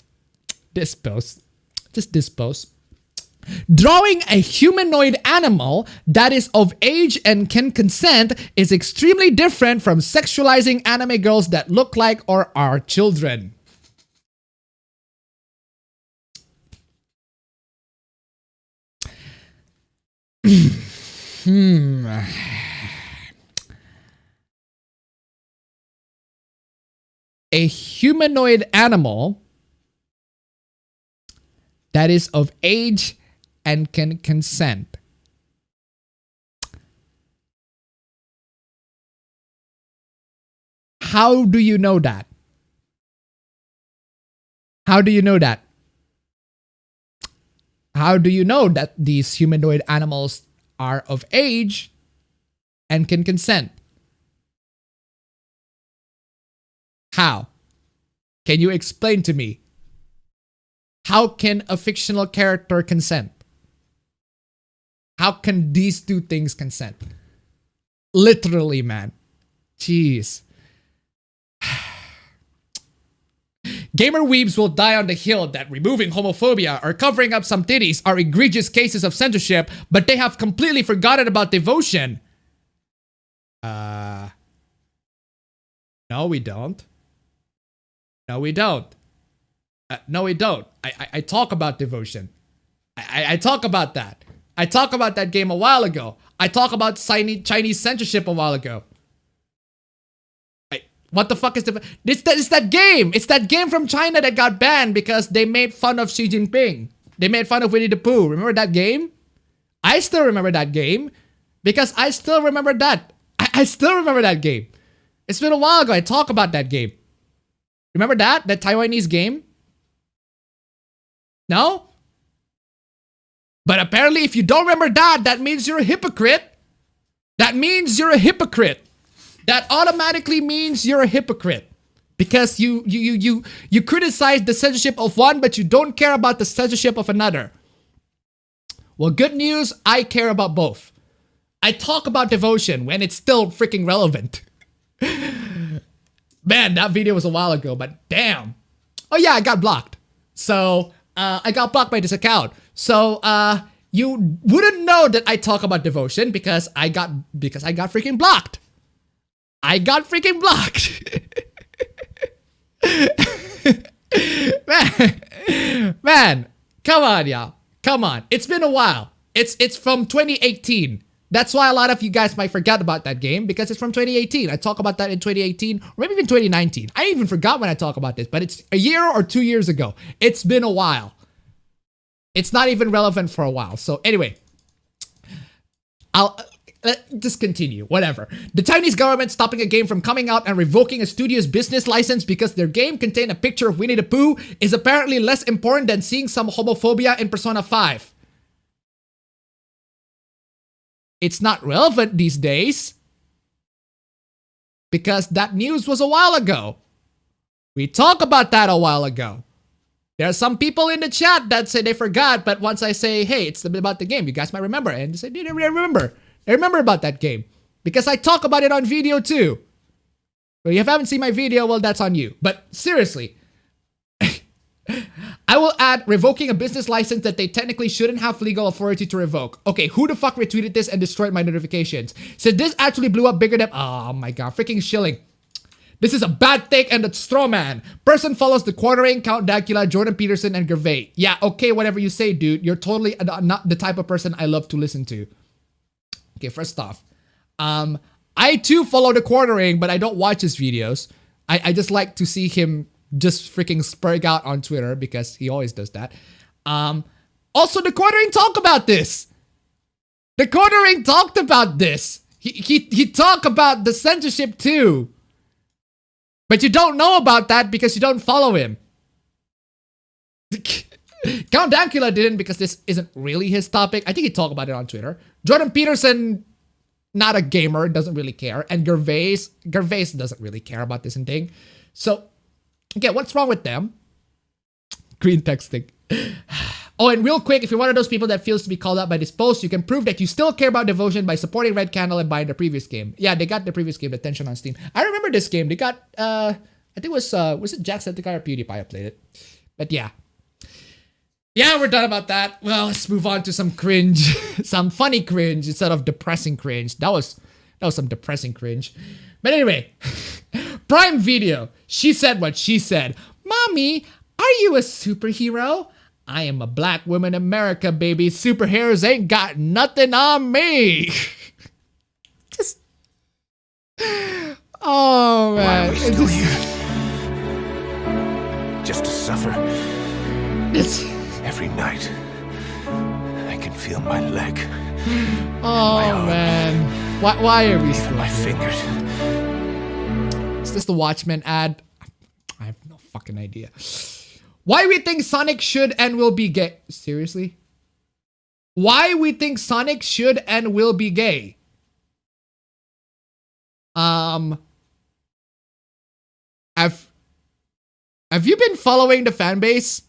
post. Just this post. Drawing a humanoid animal that is of age and can consent is extremely different from sexualizing anime girls that look like or are children. A humanoid animal that is of age and can consent. How do you know that? How do you know that? How do you know that these humanoid animals are of age and can consent? How? Can you explain to me? How can a fictional character consent? How can these two things consent? Literally, man. Jeez. Gamer weebs will die on the hill that removing homophobia or covering up some titties are egregious cases of censorship, but they have completely forgotten about devotion. No, we don't. No, we don't. No, we don't. I talk about devotion. I talk about that. I talk about that game a while ago. I talk about Chinese censorship a while ago. What the fuck is it's that game. It's that game from China that got banned because they made fun of Xi Jinping. They made fun of Winnie the Pooh. Remember that game? I still remember that game because I still remember that. I still remember that game. It's been a while ago. I talk about that game. Remember that? That Taiwanese game? No? But apparently if you don't remember that, that means you're a hypocrite. That means you're a hypocrite. That automatically means you're a hypocrite. Because you criticize the censorship of one, but you don't care about the censorship of another. Well, good news, I care about both. I talk about devotion when it's still freaking relevant. Man, that video was a while ago, but damn. Oh yeah, I got blocked. So, I got blocked by this account. So, you wouldn't know that I talk about devotion because I got freaking blocked. I got freaking blocked. man, come on, y'all. Come on. It's been a while. It's from 2018. That's why a lot of you guys might forget about that game because it's from 2018. I talk about that in 2018 or maybe even 2019. I even forgot when I talk about this, but it's a year or 2 years ago. It's been a while. It's not even relevant for a while. So anyway, I'll just continue, whatever. The Chinese government stopping a game from coming out and revoking a studio's business license because their game contained a picture of Winnie the Pooh is apparently less important than seeing some homophobia in Persona 5. It's not relevant these days because that news was a while ago. We talked about that a while ago. There are some people in the chat that say they forgot, but once I say, hey, it's about the game, you guys might remember. And they say, they remember. I remember about that game because I talk about it on video too. But if you haven't seen my video, well, that's on you. But seriously, I will add revoking a business license that they technically shouldn't have legal authority to revoke. Okay, who the fuck retweeted this and destroyed my notifications? So this actually blew up bigger than, oh my god, freaking shilling. This is a bad take and a straw man. Person follows the Quartering, Count Dankula, Jordan Peterson, and Gervais. Yeah, okay, whatever you say, dude. You're totally not the type of person I love to listen to. Okay, first off, I too follow the Quartering, but I don't watch his videos. I just like to see him just freaking spurg out on Twitter because he always does that. Also, the Quartering talked about this. The Quartering talked about this. He talked about the censorship too. But you don't know about that because you don't follow him. Count Dankula didn't because this isn't really his topic. I think he talked about it on Twitter. Jordan Peterson, not a gamer, doesn't really care. And Gervais doesn't really care about this and thing. So, okay, what's wrong with them? Green texting. Oh, and real quick, if you're one of those people that feels to be called out by this post, you can prove that you still care about devotion by supporting Red Candle and buying the previous game. Yeah, they got the previous game, Attention on Steam. I remember this game. They got, I think it was it Jacksepticeye or PewDiePie I played it? But yeah. Yeah, we're done about that. Well, let's move on to some cringe. Some funny cringe instead of depressing cringe. That was some depressing cringe. But anyway, Prime Video. She said what she said. Mommy, are you a superhero? I am a black woman in America, baby. Superheroes ain't got nothing on me. Just... Oh, man. Why are we still here? Just to suffer. It's... Every night, I can feel my leg. Oh, man. Why are we still my here? fingers. Is this the Watchmen ad? I have no fucking idea. Why we think Sonic should and will be gay? Seriously? Why we think Sonic should and will be gay? I've Have you been following the fan base?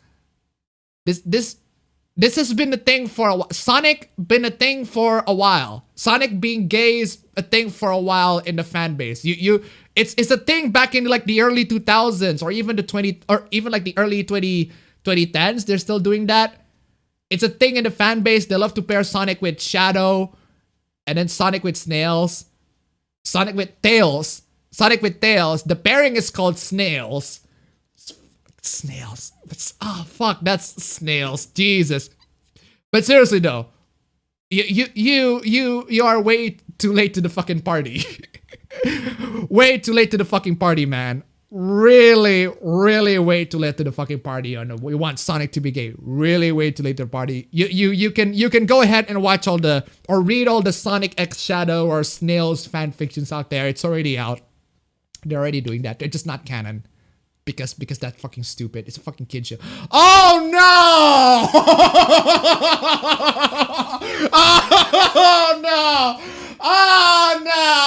This has been a thing for a while. Sonic been a thing for a while. Sonic being gay is a thing for a while in the fan base. It's a thing back in like the early 2000s or even the early 2010s. They're still doing that. It's a thing in the fan base. They love to pair Sonic with Shadow, and then Sonic with Snails, Sonic with Tails, Sonic with Tails. The pairing is called Snails. Snails. Oh fuck, that's Snails. Jesus. But seriously though, you are way too late to the fucking party. Way too late to the fucking party, man. Really, really way too late to the fucking party. We want Sonic to be gay. Really way too late to the party. You can go ahead and watch or read all the Sonic X Shadow or Snails fan fictions out there. It's already out. They're already doing that. They're just not canon. Because that's fucking stupid. It's a fucking kid show. Oh no! Oh no! Oh no!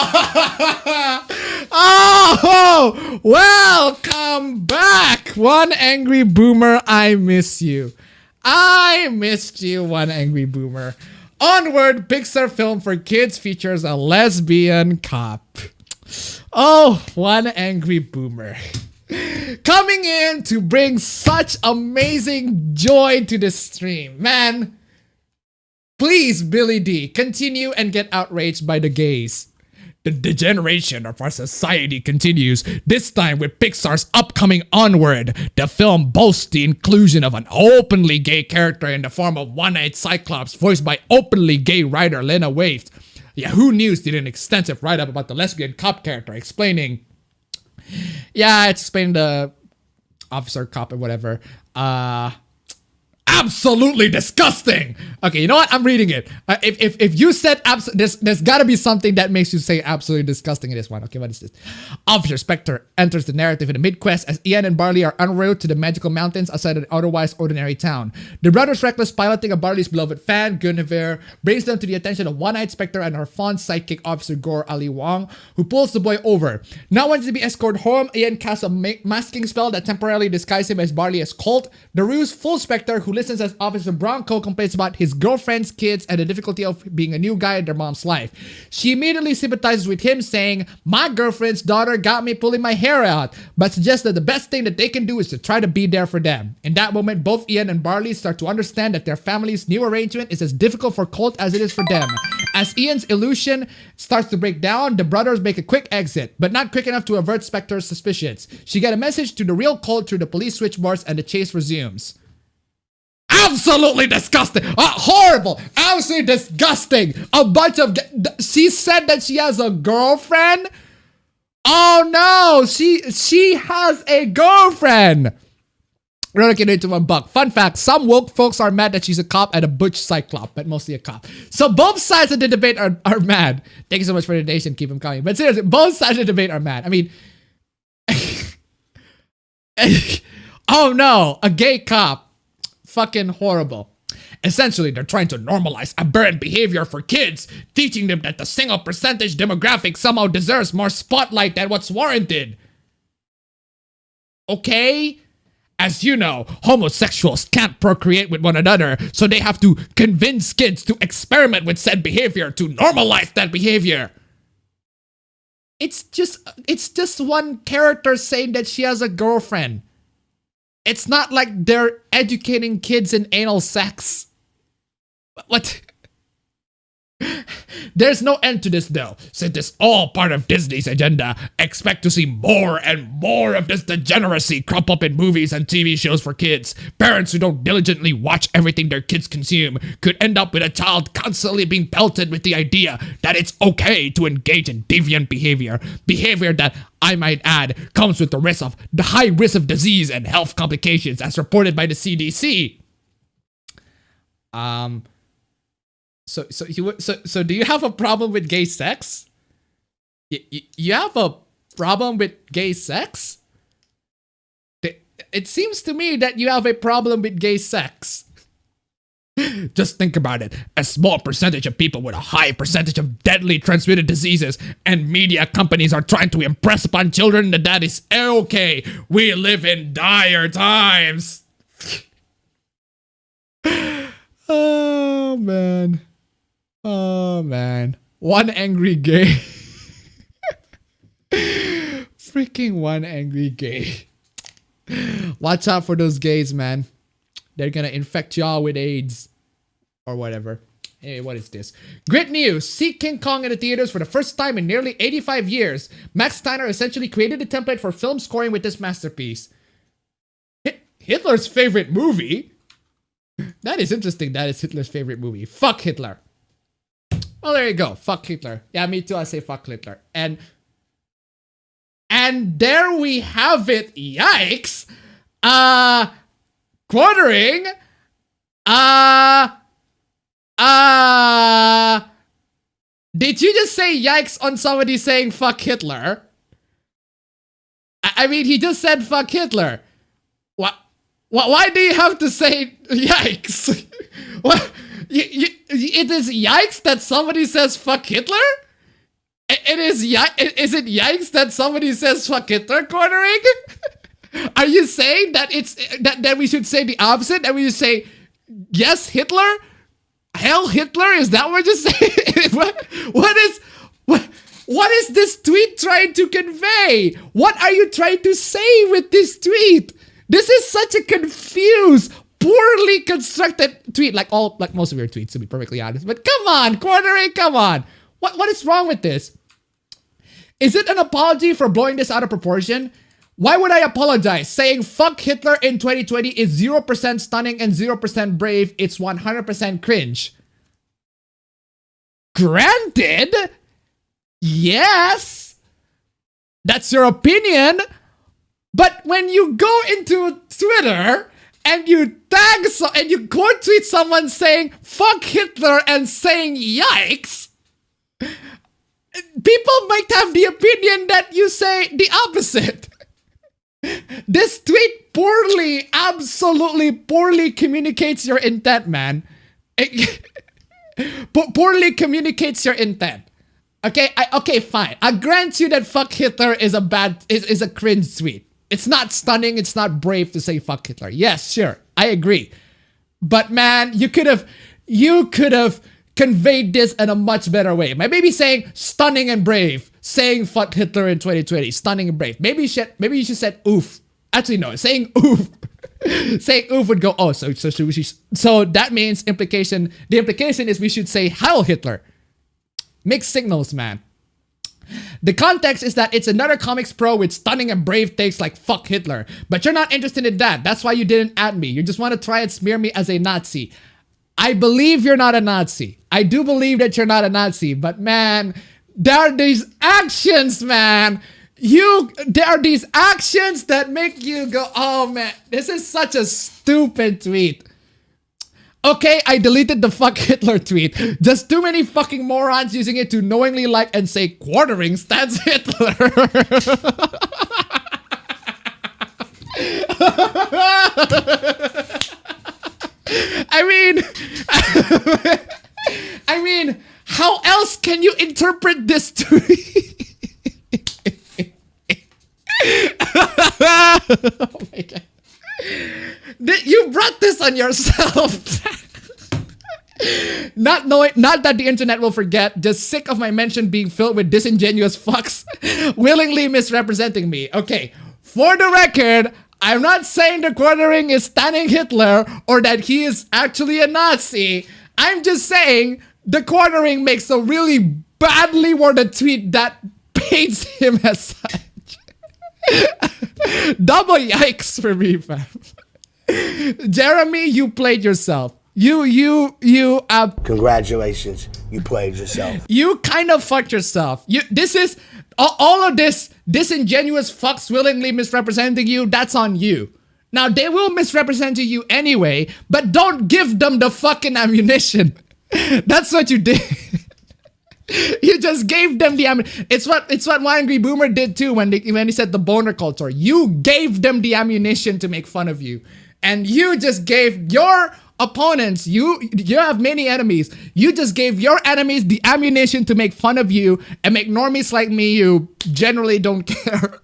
Oh! Welcome back! One angry boomer, I miss you. I missed you, one angry boomer. Onward, Pixar film for kids features a lesbian cop. Oh, one angry boomer. Coming in to bring such amazing joy to the stream. Man, please, Billy D, continue and get outraged by the gays. The degeneration of our society continues, this time with Pixar's upcoming Onward. The film boasts the inclusion of an openly gay character in the form of One-Eyed Cyclops, voiced by openly gay writer Lena Waithe. Yahoo News did an extensive write-up about the lesbian cop character, explaining... Yeah, it's explained the officer, cop, or whatever. Absolutely disgusting. Okay, you know what? I'm reading it. If you said there's got to be something that makes you say absolutely disgusting in this one. Okay, what is this? Officer Spectre enters the narrative in the mid-quest as Ian and Barley are en route to the magical mountains outside an otherwise ordinary town. The brothers' reckless piloting of Barley's beloved fan, Guinevere, brings them to the attention of One-Eyed Spectre and her fond sidekick, Officer Gore Ali Wong, who pulls the boy over. Now wanting to be escorted home, Ian casts a masking spell that temporarily disguises him as Barley as Colt. The ruse full Spectre, who listens as Officer Bronco complains about his girlfriend's kids and the difficulty of being a new guy in their mom's life. She immediately sympathizes with him, saying, "My girlfriend's daughter got me pulling my hair out," but suggests that the best thing that they can do is to try to be there for them. In that moment, both Ian and Barley start to understand that their family's new arrangement is as difficult for Colt as it is for them. As Ian's illusion starts to break down, the brothers make a quick exit, but not quick enough to avert Spectre's suspicions. She gets a message to the real Colt through the police switchboards, and the chase resumes. Absolutely disgusting. Horrible. Absolutely disgusting. A bunch of... She said that she has a girlfriend? Oh no. She has a girlfriend. We're not getting into $1. Fun fact, some woke folks are mad that she's a cop and a butch cyclop, but mostly a cop. So both sides of the debate are mad. Thank you so much for the donation. Keep them coming. But seriously, both sides of the debate are mad. I mean... oh no. A gay cop. Fucking horrible. Essentially, they're trying to normalize aberrant behavior for kids, teaching them that the single percentage demographic somehow deserves more spotlight than what's warranted. Okay? As you know, homosexuals can't procreate with one another, so they have to convince kids to experiment with said behavior to normalize that behavior. It's just one character saying that she has a girlfriend. It's not like they're educating kids in anal sex. What? There's no end to this though, since it's all part of Disney's agenda. Expect to see more and more of this degeneracy crop up in movies and TV shows for kids. Parents who don't diligently watch everything their kids consume could end up with a child constantly being pelted with the idea that it's okay to engage in deviant behavior. Behavior that, I might add, comes with the high risk of disease and health complications as reported by the CDC. So do you have a problem with gay sex? You have a problem with gay sex? It seems to me that you have a problem with gay sex. Just think about it. A small percentage of people with a high percentage of deadly transmitted diseases, and media companies are trying to impress upon children that that is okay. We live in dire times. Oh, man. Oh, man. One angry gay. Freaking one angry gay. Watch out for those gays, man. They're gonna infect y'all with AIDS. Or whatever. Hey, what is this? Great news! See King Kong in the theaters for the first time in nearly 85 years. Max Steiner essentially created a template for film scoring with this masterpiece. Hitler's favorite movie? That is interesting. That is Hitler's favorite movie. Fuck Hitler. Well, there you go. Fuck Hitler. Yeah, me too. I say fuck Hitler. And there we have it. Yikes. Quartering. Did you just say yikes on somebody saying fuck Hitler? I mean, he just said fuck Hitler. What? Why do you have to say yikes? What? It is yikes that somebody says fuck Hitler? Is it yikes that somebody says fuck Hitler, Quartering? Are you saying that it's that we should say the opposite? That we should say yes, Hitler? Hell, Hitler? Is that what you're saying? What is this tweet trying to convey? What are you trying to say with this tweet? This is such a confused, poorly constructed tweet, like most of your tweets, to be perfectly honest. But come on, Quartering, come on. What is wrong with this? Is it an apology for blowing this out of proportion? Why would I apologize? Saying fuck Hitler in 2020 is 0% stunning and 0% brave. It's 100% cringe. Granted, yes, that's your opinion. But when you go into Twitter and you tag and you quote tweet someone saying fuck Hitler and saying yikes, people might have the opinion that you say the opposite. This tweet absolutely poorly communicates your intent, man. Poorly communicates your intent. Okay, okay, fine. I grant you that fuck Hitler is a cringe tweet. It's not stunning, it's not brave to say fuck Hitler. Yes, sure, I agree. But man, you could have conveyed this in a much better way. Maybe saying stunning and brave, saying fuck Hitler in 2020, stunning and brave. Maybe you should said oof. Actually, no, saying oof. Saying oof would go, oh, so that means the implication is we should say Heil Hitler. Mixed signals, man. The context is that it's another comics pro with stunning and brave takes like fuck Hitler. But you're not interested in that. That's why you didn't add me. You just want to try and smear me as a Nazi. I believe you're not a Nazi. I do believe that you're not a Nazi. But man, there are these actions, man. There are these actions that make you go, oh man, this is such a stupid tweet. Okay, I deleted the fuck Hitler tweet. Just too many fucking morons using it to knowingly like and say Quartering stands Hitler. I mean, how else can you interpret this tweet? Oh my god. You brought this on yourself. Not that the internet will forget, just sick of my mention being filled with disingenuous fucks willingly misrepresenting me. Okay, for the record, I'm not saying the Quartering is standing Hitler or that he is actually a Nazi. I'm just saying the Quartering makes a really badly worded tweet that paints him as such. Double yikes for me, fam. Jeremy, you played yourself. Congratulations, you played yourself. You kind of fucked yourself. This is all of this disingenuous fucks willingly misrepresenting you. That's on you. Now they will misrepresent you anyway, but don't give them the fucking ammunition. That's what you did. You just gave them the ammunition. It's what One Angry Boomer did too when he said the boner culture. You gave them the ammunition to make fun of you. And you just gave your opponents. You have many enemies. You just gave your enemies the ammunition to make fun of you and make normies like me who generally don't care.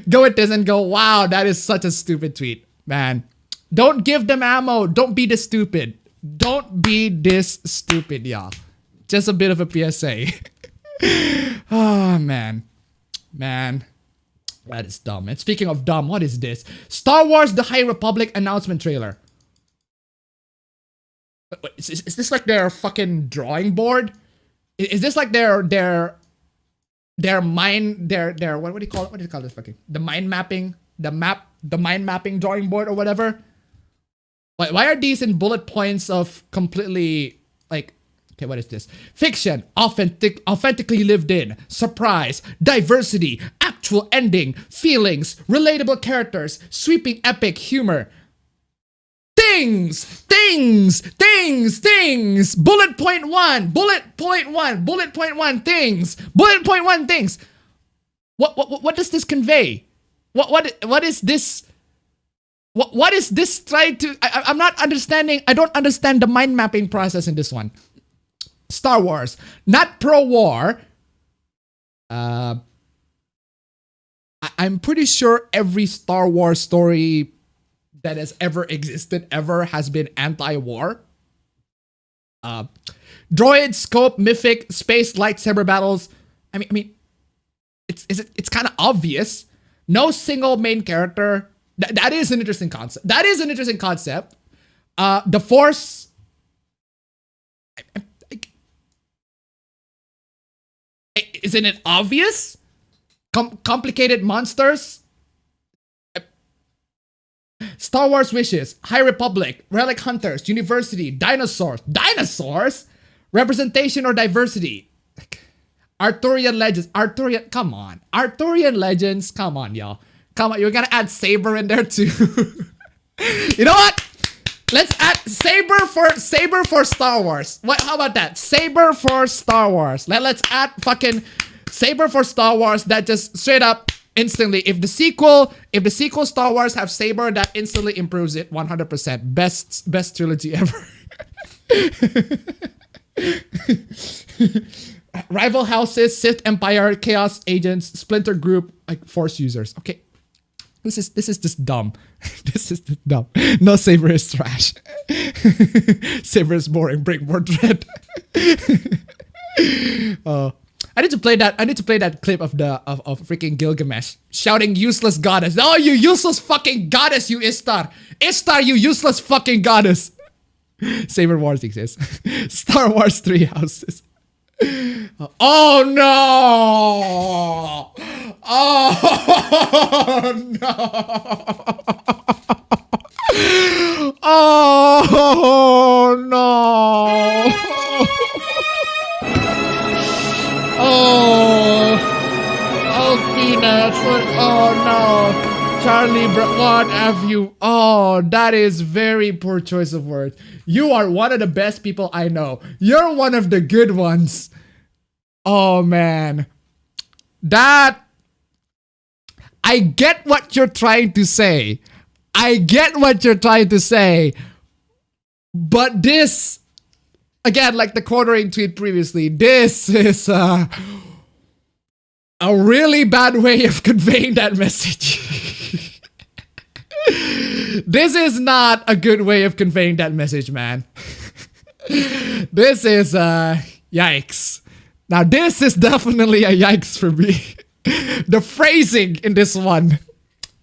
Go at this and go, wow, that is such a stupid tweet, man. Don't give them ammo. Don't be this stupid. Don't be this stupid, y'all. Just a bit of a PSA. Oh, man. Man. That is dumb. And speaking of dumb, what is this? Star Wars The High Republic announcement trailer. Is this like their fucking drawing board? Is this like their mind, what do you call it? What do you call this fucking? The mind mapping, the mind mapping drawing board or whatever? Why are these in bullet points of completely like, okay, what is this? Fiction, authentically lived in, surprise, diversity, actual ending, feelings, relatable characters, sweeping epic humor. Things. Bullet point one, things. What does this convey? What is this? What is this trying to? I'm not understanding. I don't understand the mind mapping process in this one. Star Wars, not pro-war. I'm pretty sure every Star Wars story that has ever existed has been anti-war. Droid, scope, mythic, space, lightsaber battles. I mean, it's kind of obvious. No single main character. That is an interesting concept. The Force. Isn't it obvious? Complicated monsters. Star Wars wishes. High Republic. Relic hunters. University. Dinosaurs. Representation or diversity. Arthurian legends. Come on. Arthurian legends. Come on, y'all. Come on. You're gonna add Saber in there too. You know what? Let's add Saber for Star Wars. How about that? Saber for Star Wars. Let's add fucking Saber for Star Wars. That just straight up instantly. If the sequel Star Wars have Saber, that instantly improves it 100%. Best trilogy ever. Rival houses, Sith Empire, Chaos agents, Splinter Group, like Force users. Okay. This is just dumb. This is just dumb. No, Saber is trash. Saber is boring. Bring more dread. I need to play that clip of freaking Gilgamesh shouting "useless goddess." Oh, you useless fucking goddess, you Ishtar! Ishtar, you useless fucking goddess. Saber Wars exists. Star Wars 3 houses. Oh no! Oh no! Oh no! Oh, Peanuts! Oh no! Charlie, what have you? Oh, that is very poor choice of words. You are one of the best people I know. You're one of the good ones. Oh man. That... I get what you're trying to say. But this... Again, like the quartering tweet previously, this is a really bad way of conveying that message. This is not a good way of conveying that message, man. This is yikes. Now this is definitely a yikes for me. The phrasing in this one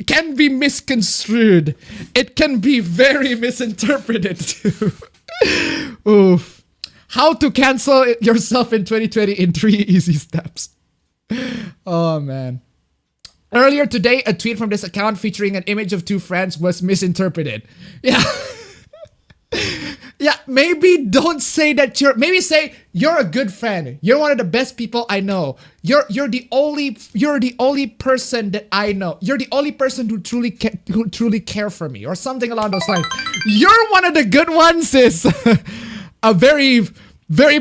can be misconstrued. It can be very misinterpreted too. Oof. How to cancel yourself in 2020 in 3 easy steps. Oh man. Earlier today, a tweet from this account featuring an image of 2 friends was misinterpreted. Yeah. Yeah, maybe don't say that maybe say you're a good friend. You're one of the best people I know. You're the only person that I know. You're the only person who truly care for me or something along those lines. You're one of the good ones is a very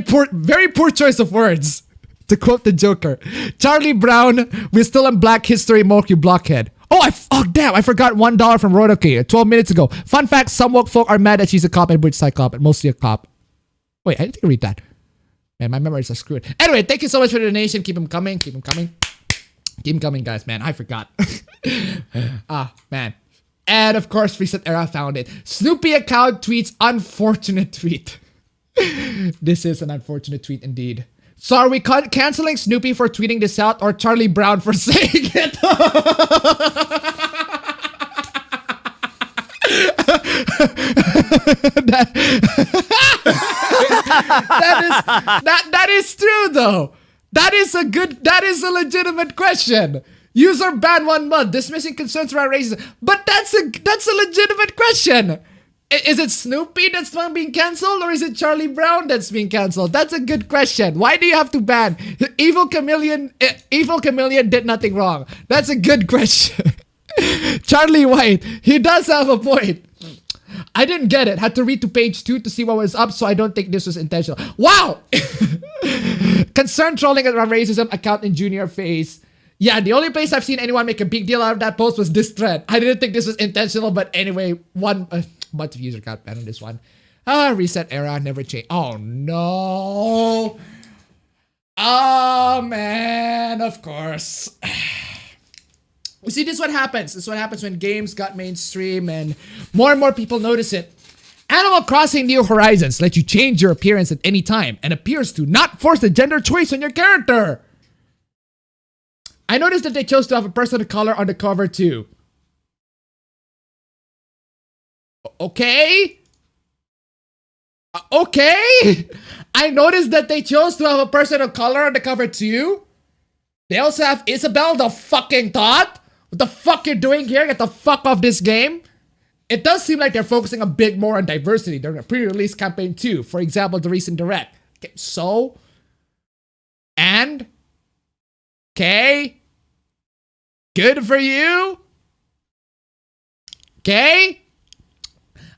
poor choice of words. To quote the Joker, Charlie Brown, we're still in Black History, Monkey Blockhead. Oh, damn, I forgot $1 from Rodoki 12 minutes ago. Fun fact, some woke folk are mad that she's a cop and British cop, and mostly a cop. Wait, I didn't read that. Man, my memories are screwed. Anyway, thank you so much for the donation. Keep them coming. Keep them coming. Keep them coming, guys. Man, I forgot. Man. And of course, Recent Era found it. Snoopy account tweets unfortunate tweet. This is an unfortunate tweet indeed. So are we canceling Snoopy for tweeting this out or Charlie Brown for saying it? that is true though. That is a legitimate question. User banned 1 month, dismissing concerns around racism. But that's a legitimate question. Is it Snoopy that's being cancelled or is it Charlie Brown that's being cancelled? That's a good question. Why do you have to ban? Evil Chameleon did nothing wrong. That's a good question. Charlie White, he does have a point. I didn't get it. Had to read to page 2 to see what was up, so I don't think this was intentional. Wow! Concerned trolling around racism account in junior phase. Yeah, the only place I've seen anyone make a big deal out of that post was this thread. I didn't think this was intentional, but anyway, one bunch of user got banned on this one. Reset era, never change. Oh no! Oh man, of course. You see, this is what happens. This is what happens when games got mainstream and more people notice it. Animal Crossing New Horizons lets you change your appearance at any time and appears to not force a gender choice on your character. I noticed that they chose to have a person of color on the cover too. Okay? Okay? I noticed that they chose to have a person of color on the cover too. They also have Isabel the fucking Thought. What the fuck you're doing here? Get the fuck off this game. It does seem like they're focusing a bit more on diversity during a pre-release campaign too. For example, the recent direct. Okay, so? And? Okay? Good for you? Okay?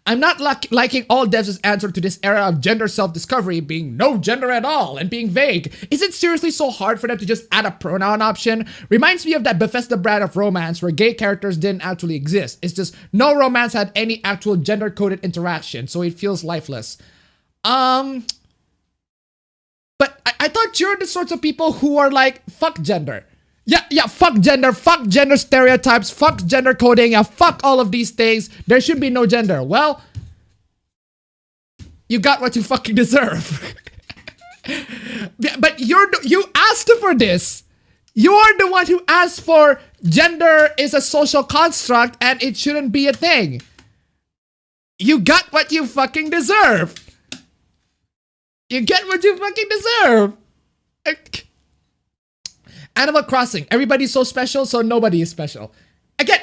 I'm not liking all devs' answer to this era of gender self-discovery being no gender at all and being vague. Is it seriously so hard for them to just add a pronoun option? Reminds me of that Bethesda brand of romance where gay characters didn't actually exist. It's just no romance had any actual gender-coded interaction, so it feels lifeless. But I thought you're the sorts of people who are like, fuck gender. Yeah, fuck gender stereotypes, fuck gender coding, yeah, fuck all of these things. There should be no gender. Well, you got what you fucking deserve. But you asked for this. You're the one who asked for gender is a social construct and it shouldn't be a thing. You got what you fucking deserve. You get what you fucking deserve. Animal Crossing. Everybody's so special, so nobody is special. Again,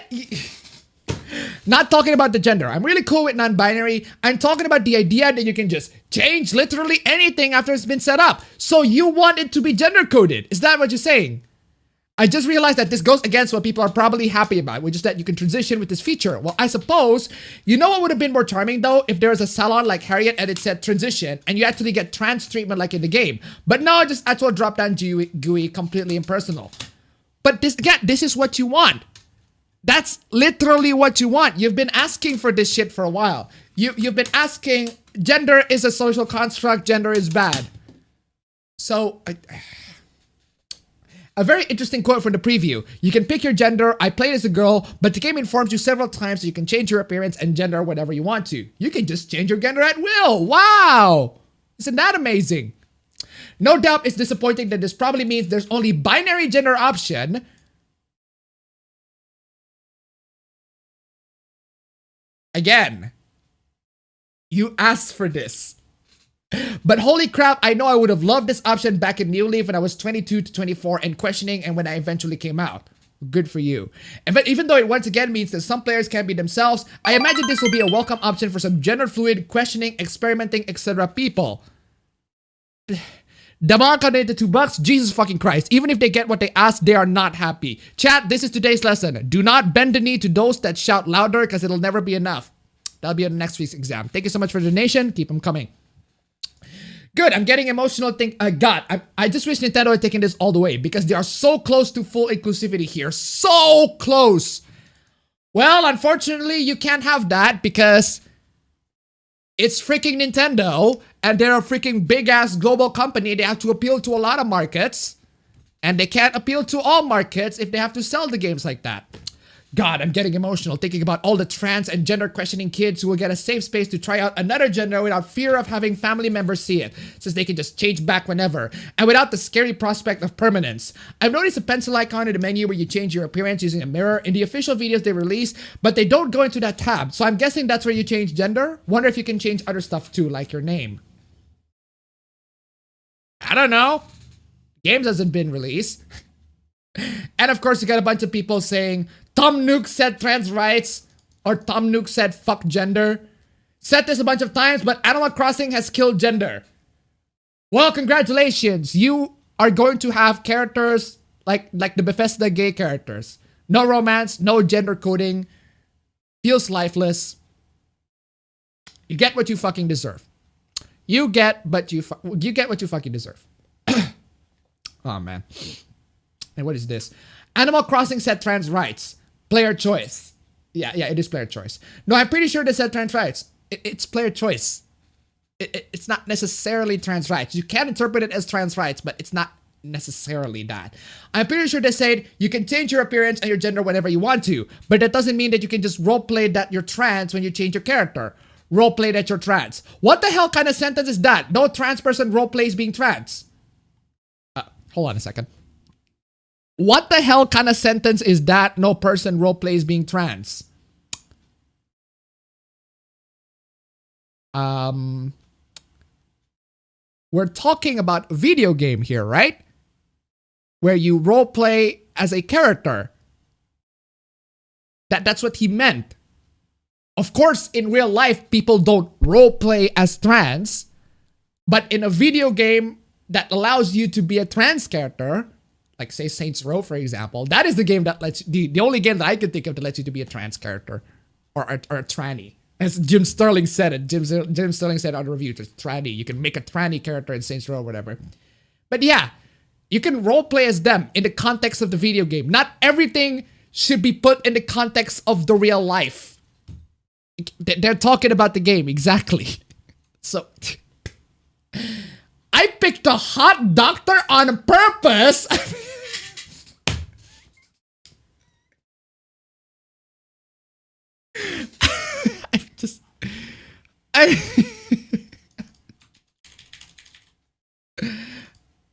not talking about the gender. I'm really cool with non-binary. I'm talking about the idea that you can just change literally anything after it's been set up. So you want it to be gender-coded. Is that what you're saying? I just realized that this goes against what people are probably happy about, which is that you can transition with this feature. Well, I suppose, you know what would have been more charming though? If there was a salon like Harriet and it said transition, and you actually get trans treatment like in the game. But no, just actual drop-down GUI, completely impersonal. But this, again, this is what you want. That's literally what you want. You've been asking for this shit for a while. You've been asking, gender is a social construct, gender is bad. So, a very interesting quote from the preview. You can pick your gender. I played as a girl, but the game informs you several times so you can change your appearance and gender whatever you want to. You can just change your gender at will. Wow! Isn't that amazing? No doubt it's disappointing that this probably means there's only binary gender option. Again, you asked for this. But holy crap, I know I would have loved this option back in New Leaf when I was 22 to 24 and questioning and when I eventually came out. Good for you. But even though it once again means that some players can't be themselves, I imagine this will be a welcome option for some gender fluid, questioning, experimenting, etc. people. Damar donated $2. Jesus fucking Christ. Even if they get what they ask, they are not happy. Chat, this is today's lesson. Do not bend the knee to those that shout louder because it'll never be enough. That'll be on next week's exam. Thank you so much for the donation. Keep them coming. Good, I'm getting emotional. God, I just wish Nintendo had taken this all the way because they are so close to full inclusivity here. So close. Well, unfortunately, you can't have that because it's freaking Nintendo and they're a freaking big ass global company. They have to appeal to a lot of markets and they can't appeal to all markets if they have to sell the games like that. God, I'm getting emotional thinking about all the trans and gender questioning kids who will get a safe space to try out another gender without fear of having family members see it, since they can just change back whenever, and without the scary prospect of permanence. I've noticed a pencil icon in the menu where you change your appearance using a mirror in the official videos they release, but they don't go into that tab, so I'm guessing that's where you change gender? Wonder if you can change other stuff too, like your name. I don't know. Games hasn't been released. And of course, you got a bunch of people saying, Tom Nook said trans rights, or Tom Nook said fuck gender. Said this a bunch of times, but Animal Crossing has killed gender. Well, congratulations. You are going to have characters like the Bethesda gay characters. No romance, no gender coding. Feels lifeless. You get what you fucking deserve. You get what you fucking deserve. Oh, man. And what is this? Animal Crossing said trans rights. Player choice. Yeah, it is player choice. No, I'm pretty sure they said trans rights. It's player choice. It's not necessarily trans rights. You can interpret it as trans rights, but it's not necessarily that. I'm pretty sure they said you can change your appearance and your gender whenever you want to, but that doesn't mean that you can just roleplay that you're trans when you change your character. Roleplay that you're trans. What the hell kind of sentence is that? No trans person roleplays being trans. Hold on a second. What the hell kind of sentence is that? No person roleplays being trans. We're talking about a video game here, right? Where you roleplay as a character. That's what he meant. Of course, in real life, people don't roleplay as trans. But in a video game that allows you to be a trans character, like say Saints Row, for example, that is the game that lets you, the only game that I can think of that lets you to be a trans character or a tranny. As Jim Sterling said it. Jim Sterling said on the review, it's tranny. You can make a tranny character in Saints Row or whatever. But yeah, you can roleplay as them in the context of the video game. Not everything should be put in the context of the real life. They're talking about the game, exactly. So, I picked a hot doctor on purpose.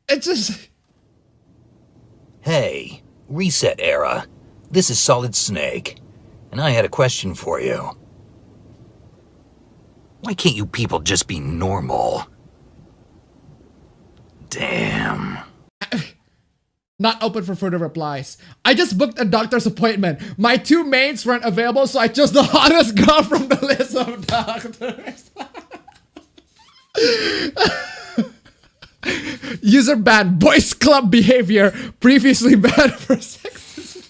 It's just... Hey, Reset Era. This is Solid Snake, and I had a question for you. Why can't you people just be normal? Damn. Not open for further replies. I just booked a doctor's appointment. My two mains weren't available, so I chose the hottest girl from the list of doctors. User banned. Boys club behavior. Previously banned for sexism.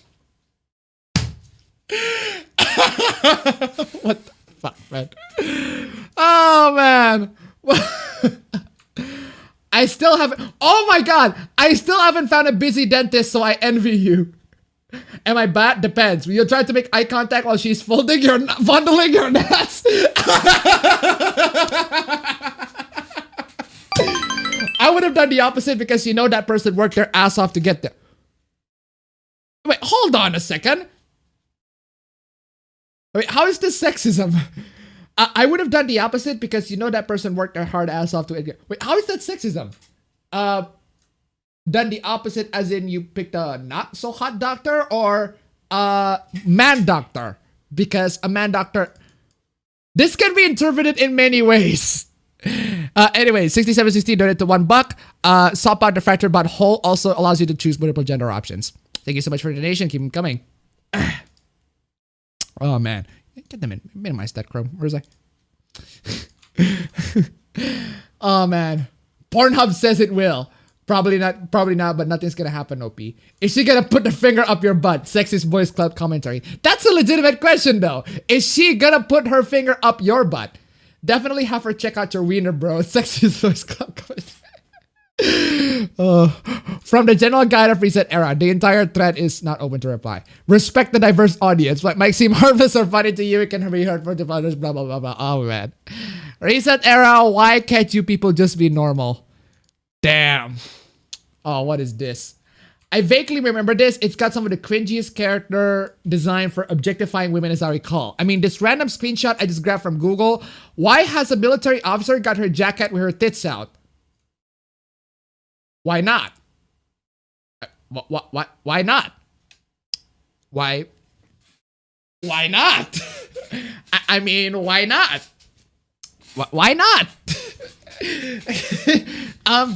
What the fuck, man? Oh, man. I still haven't... Oh my god! I still haven't found a busy dentist, so I envy you. Am I bad? Depends. Will you try to make eye contact while she's fondling your nuts? I would have done the opposite because you know that person worked their ass off to get there. Wait, hold on a second. Wait, how is this sexism? I would have done the opposite because you know that person worked their hard ass off to get. Wait, how is that sexism? Done the opposite as in you picked a not so hot doctor or a man doctor? Because a man doctor... This can be interpreted in many ways. Anyway, 6716 donated to $1. Swap out the fractured but whole also allows you to choose multiple gender options. Thank you so much for the donation. Keep them coming. Oh man, get them in. Minimize that, Chrome. Where is I? Oh man, Pornhub says it will. Probably not, but nothing's gonna happen, OP. Is she gonna put the finger up your butt? Sexist Boys Club commentary. That's a legitimate question though. Is she gonna put her finger up your butt? Definitely have her check out your wiener, bro. Sexist Boys Club commentary. From the general guide of Reset Era, the entire thread is not open to reply. Respect the diverse audience. What might seem harmless or funny to you, it can be hurtful to others, blah, blah, blah, blah. Oh, man. Reset Era, why can't you people just be normal? Damn. Oh, what is this? I vaguely remember this. It's got some of the cringiest character design for objectifying women as I recall. I mean, this random screenshot I just grabbed from Google. Why has a military officer got her jacket with her tits out? Why not? Why not? Why not? I mean, why not? Why not?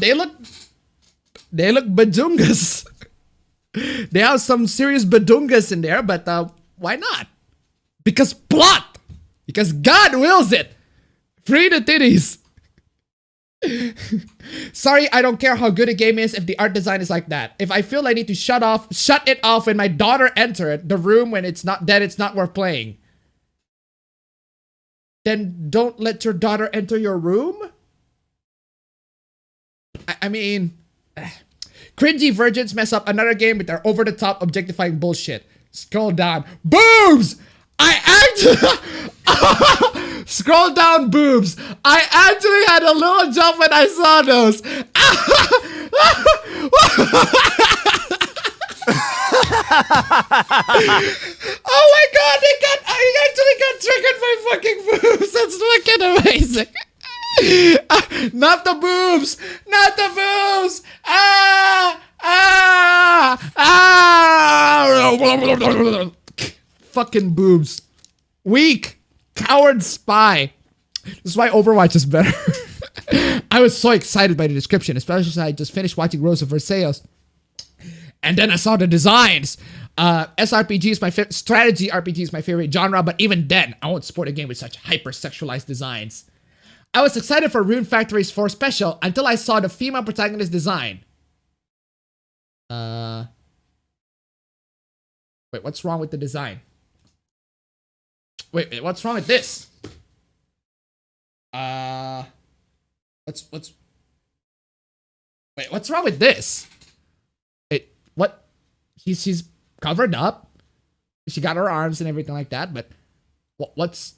They look badungas. They have some serious badungas in there, but why not? Because plot! Because God wills it! Free the titties! Sorry, I don't care how good a game is if the art design is like that. If I feel I need to shut it off when my daughter entered the room when it's not worth playing. Then don't let your daughter enter your room? I mean... Cringy virgins mess up another game with their over-the-top objectifying bullshit. Scroll down. Boobs! Scroll down, boobs. I actually had a little jump when I saw those. Oh my god, I actually got triggered by fucking boobs. That's fucking amazing. Not the boobs! Not the boobs! Fucking boobs. Weak. Coward spy. This is why Overwatch is better. I was so excited by the description, especially since I just finished watching Rose of Versailles. And then I saw the designs. SRPG is my strategy RPG is my favorite genre, but even then, I won't support a game with such hyper-sexualized designs. I was excited for Rune Factory's 4 special until I saw the female protagonist design. Wait, what's wrong with the design? Wait, what's wrong with this? What's wrong with this? What? She's covered up. She got her arms and everything like that, but what's...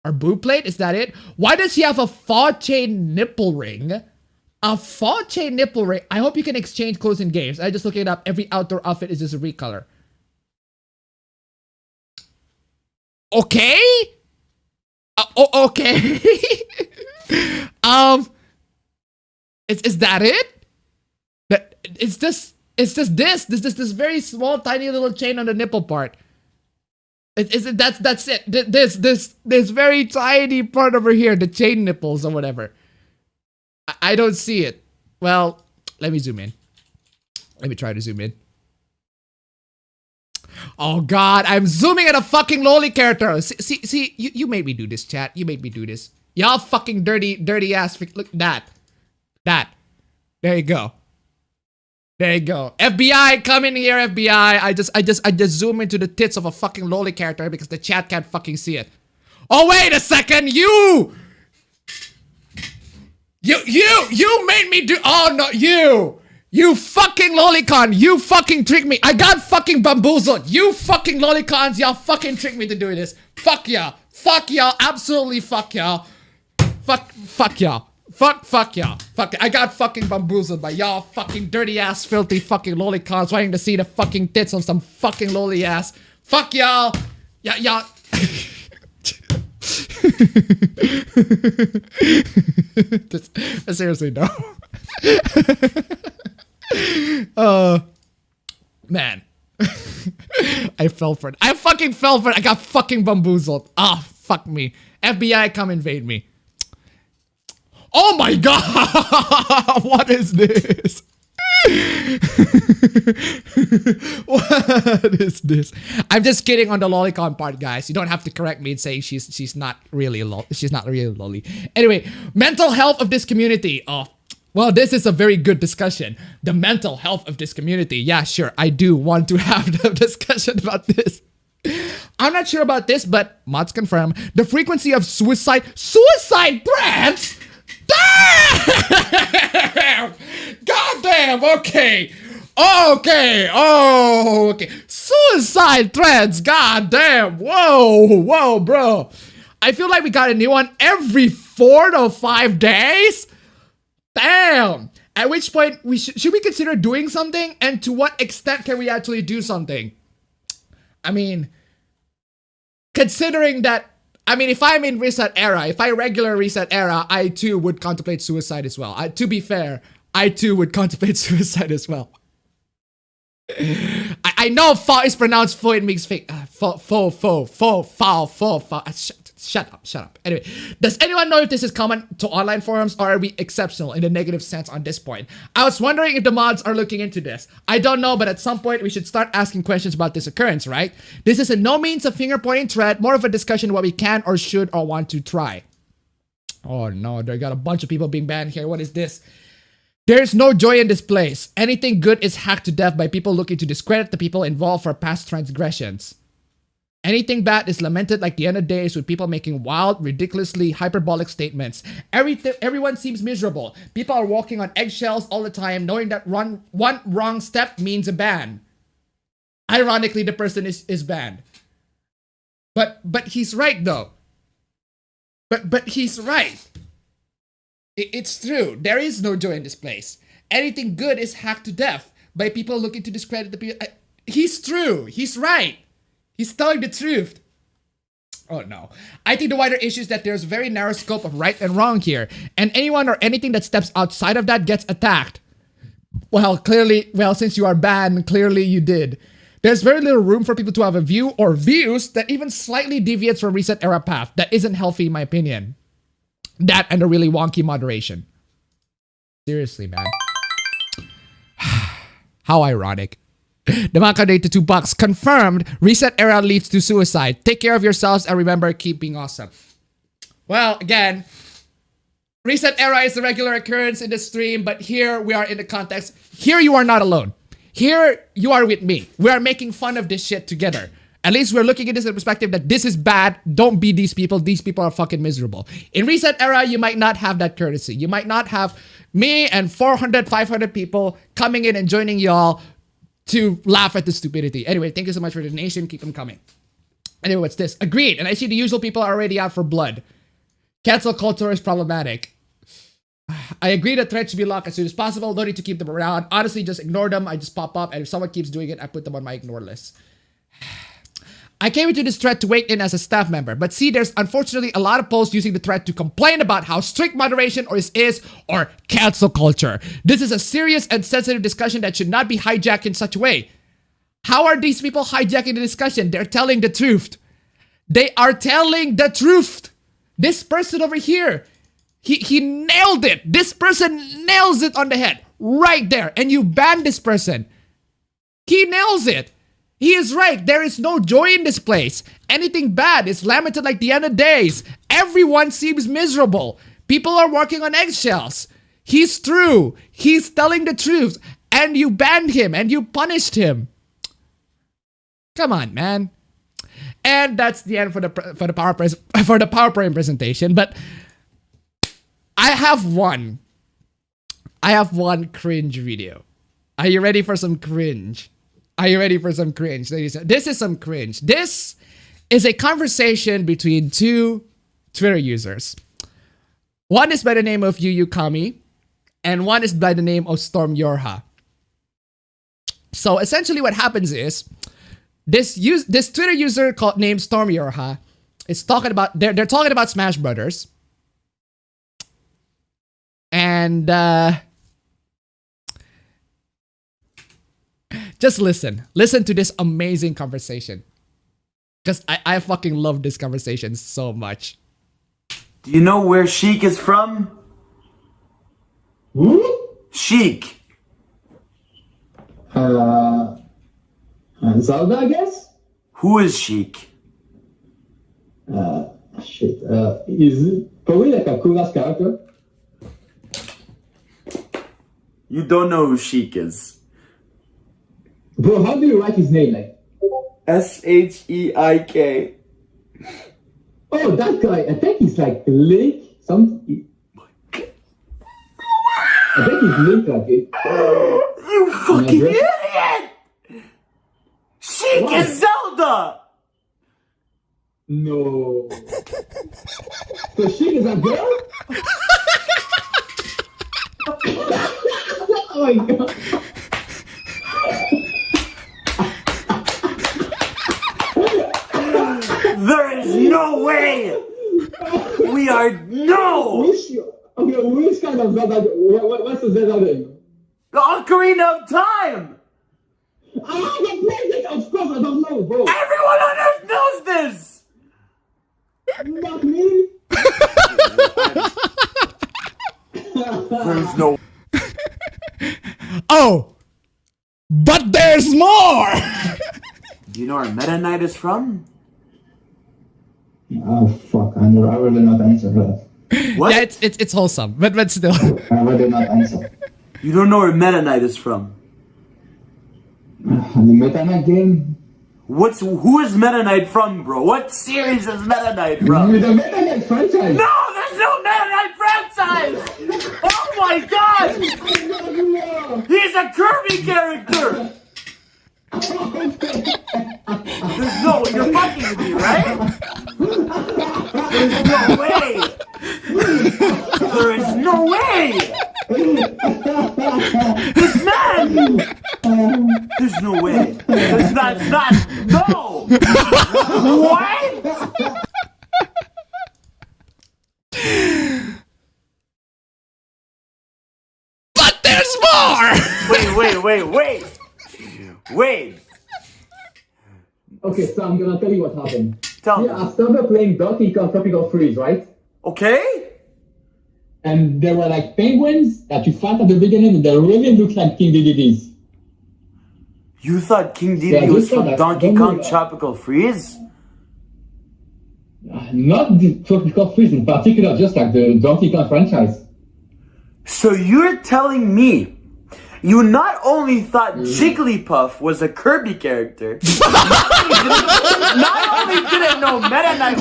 Our boob plate? Is that it? Why does she have a fall chain nipple ring? A fall chain nipple ring? I hope you can exchange clothes in games. I just looked it up. Every outdoor outfit is just a recolor. Okay? Okay. Is that it? It's just this very small, tiny little chain on the nipple part. That's it. This very tiny part over here, the chain nipples or whatever. I don't see it. Well, let me zoom in. Let me try to zoom in. Oh God, I'm zooming at a fucking loli character. See, you made me do this, chat. You made me do this. Y'all fucking dirty ass. Look, that. There you go. There you go. FBI, come in here, FBI. I just zoom into the tits of a fucking loli character because the chat can't fucking see it. Oh, wait a second. You made me do, oh no, you fucking lolicon, you fucking tricked me. I got fucking bamboozled. You fucking lolicons, y'all fucking tricked me to do this. Fuck y'all. Fuck y'all. Absolutely fuck y'all. Fuck y'all. Fuck y'all. Fuck, I got fucking bamboozled by y'all fucking dirty ass, filthy fucking lolicons wanting to see the fucking tits of some fucking loli ass. Fuck y'all. Y'all. Seriously, no. Man. I fell for it. I fucking fell for it. I got fucking bamboozled. Ah, fuck me. FBI, come invade me. Oh my God! What is this? What is this? I'm just kidding on the lolicon part, guys. You don't have to correct me and say she's not really a lol. She's not really a loli. Anyway, mental health of this community. Oh, well, this is a very good discussion. The mental health of this community. Yeah, sure. I do want to have the discussion about this. I'm not sure about this, but mods confirm the frequency of suicide threats. damn! God damn, okay. Okay, oh, okay. Suicide threads, god damn. Whoa, bro. I feel like we got a new one every 4 to 5 days. Damn. At which point, should we consider doing something? And to what extent can we actually do something? I mean, considering that, I mean, if I'm in reset era, if I regular reset era, I too would contemplate suicide as well. To be fair, I too would contemplate suicide as well. I know fa is pronounced fo, it makes fake. Foul. Shut up. Anyway, does anyone know if this is common to online forums, or are we exceptional in the negative sense on this point? I was wondering if the mods are looking into this. I don't know, but at some point we should start asking questions about this occurrence, right? This is in no means a finger-pointing thread, more of a discussion what we can or should or want to try. Oh no, they got a bunch of people being banned here. What is this? There's no joy in this place. Anything good is hacked to death by people looking to discredit the people involved for past transgressions. Anything bad is lamented like the end of days, with people making wild, ridiculously hyperbolic statements. Everyone seems miserable. People are walking on eggshells all the time, knowing that one wrong step means a ban. Ironically, the person is banned. But he's right though. But he's right. It's true. There is no joy in this place. Anything good is hacked to death by people looking to discredit the people. He's true. He's right. He's telling the truth. Oh no. I think the wider issue is that there's a very narrow scope of right and wrong here, and anyone or anything that steps outside of that gets attacked. Well, since you are banned, clearly you did. There's very little room for people to have a view or views that even slightly deviates from reset era path. That isn't healthy in my opinion. That and a really wonky moderation. Seriously, man. How ironic. The Maka Day to $2. Confirmed, reset era leads to suicide. Take care of yourselves and remember, keep being awesome. Well, again, reset era is a regular occurrence in the stream, but here we are in the context. Here you are not alone. Here you are with me. We are making fun of this shit together. At least we're looking at this in the perspective that this is bad. Don't be these people. These people are fucking miserable. In reset era, you might not have that courtesy. You might not have me and 400, 500 people coming in and joining y'all to laugh at the stupidity. Anyway, thank you so much for the donation. Keep them coming. Anyway, what's this? Agreed. And I see the usual people are already out for blood. Cancel culture is problematic. I agree that threads should be locked as soon as possible. Don't need to keep them around. Honestly, just ignore them. I just pop up. And if someone keeps doing it, I put them on my ignore list. I came into this thread to weigh in as a staff member, but see, there's unfortunately a lot of posts using the thread to complain about how strict moderation is or cancel culture. This is a serious and sensitive discussion that should not be hijacked in such a way. How are these people hijacking the discussion? They're telling the truth. They are telling the truth. This person over here, he nailed it. This person nails it on the head right there. And you ban this person. He nails it. He is right. There is no joy in this place. Anything bad is lamented like the end of days. Everyone seems miserable. People are walking on eggshells. He's true. He's telling the truth. And you banned him and you punished him. Come on, man. And that's the end for the PowerPoint presentation. But I have one cringe video. Are you ready for some cringe? Are you ready for some cringe? This is some cringe. This is a conversation between two Twitter users. One is by the name of Yu Kami, and one is by the name of Storm Yorha. So essentially what happens is, this Twitter user named Storm Yorha is talking about, they're talking about Smash Brothers. And just listen to this amazing conversation, because I fucking love this conversation so much. Do you know where Sheik is from? Who? Sheik. Zelda, I guess? Who is Sheik? Shit. Is probably like a cool ass character. You don't know who Sheik is. Bro, how do you write his name? Like Sheik. Oh, that guy. I think he's like Lake something. I think it's linked like it. You fucking idiot! Sheik is Zelda! No. So she is a girl? Oh my god. There is no way! We are no! Which kind of Zelda? What's the Zelda name? The Ocarina of Time! I haven't played it! Of course I don't know, bro! Everyone on Earth knows this! Not me! There's no... Oh! But there's more! Do you know where Meta Knight is from? Oh fuck, I really not answer that. What? Yeah, it's wholesome, but still. I really not answer. You don't know where Meta Knight is from? The Meta Knight game? Who is Meta Knight from, bro? What series is Meta Knight from? The Meta Knight franchise! No, there's no Meta Knight franchise! Oh my god! He's a Kirby character! There's no, you're fucking with me, right? There's no way! There is no way! This man! There's no way. There's not, no! What? But there's more! Wait. Okay, so I'm gonna tell you what happened. Tell me. I started playing Donkey Kong Tropical Freeze, right? Okay? And there were like penguins that you fight at the beginning and they really look like King DDDs. You thought King Yeah, Dedede was you from thought that. Donkey Don't Kong worry. Tropical Freeze? Not the Tropical Freeze in particular, just like the Donkey Kong franchise. So you're telling me you not only thought Jigglypuff was a Kirby character, not only didn't know Meta Knight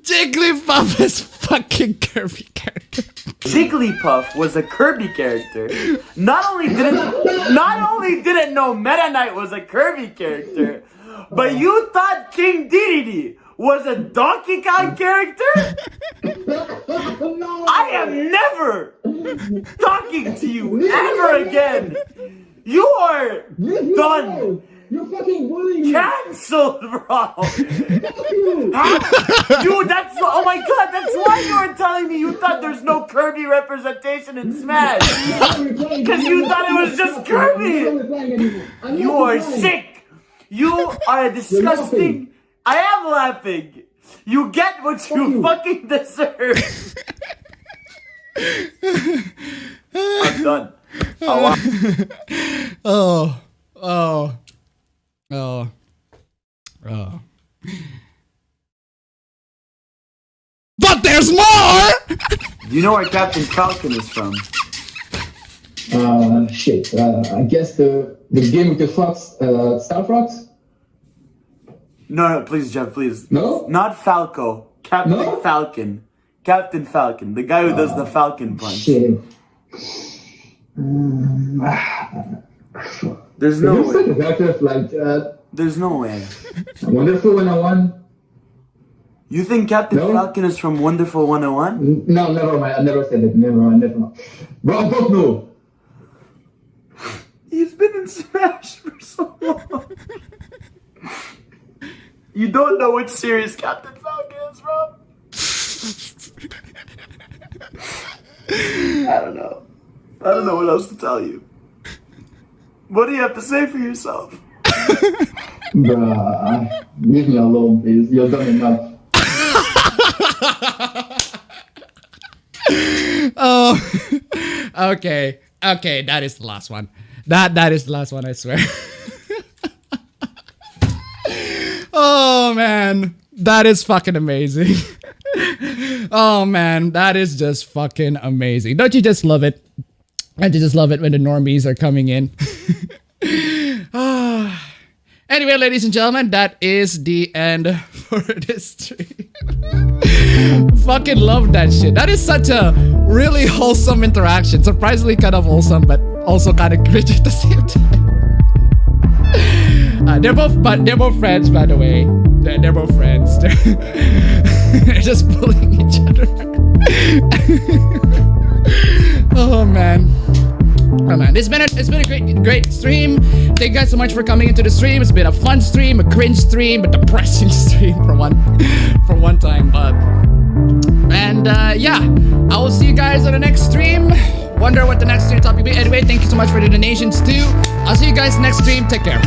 Jigglypuff is fucking Kirby character. Jigglypuff was a Kirby character. Not only didn't know Meta Knight was a Kirby character, but you thought King Dedede was a Donkey Kong character? I am never talking to you ever again. You are done. You're fucking bullying me. Cancelled, bro. You, that's, oh my god, that's why you were telling me you thought there's no Kirby representation in Smash. Because you thought it was just Kirby. You are sick. You are disgusting. I am laughing. You get what you fucking deserve. I'm done. Oh. But there's more! Do you know where Captain Falcon is from? Shit. I guess the game with the fox, Star Fox? No, please, Jeff, please. No? Not Falco. Captain No? Falcon. Captain Falcon. The guy who does the Falcon punch. Shit. There's no Looks like way. a character like There's no way. Wonderful 101. You think Captain No? Falcon is from Wonderful 101? No, never mind. I never said it. Never mind. Bro, I don't know. He's been in Smash for so long. You don't know which series Captain Falcon is from? I don't know. I don't know what else to tell you. What do you have to say for yourself? Bruh, leave me alone, please. You're done enough. Okay, that is the last one. That is the last one, I swear. Oh man, that is fucking amazing. Oh man, that is just fucking amazing. Don't you just love it? Don't you just love it when the normies are coming in? Anyway, ladies and gentlemen, that is the end for this stream. Fucking love that shit. That is such a really wholesome interaction. Surprisingly kind of wholesome, but also kind of cringe at the same time. They're both friends, by the way. They're both friends. They're just bullying each other. Oh man. Oh man, it's been a great stream. Thank you guys so much for coming into the stream. It's been a fun stream, a cringe stream, a depressing stream for one time. And yeah, I will see you guys on the next stream. Wonder what the next stream topic will be. Anyway, thank you so much for the donations too. I'll see you guys next stream. Take care.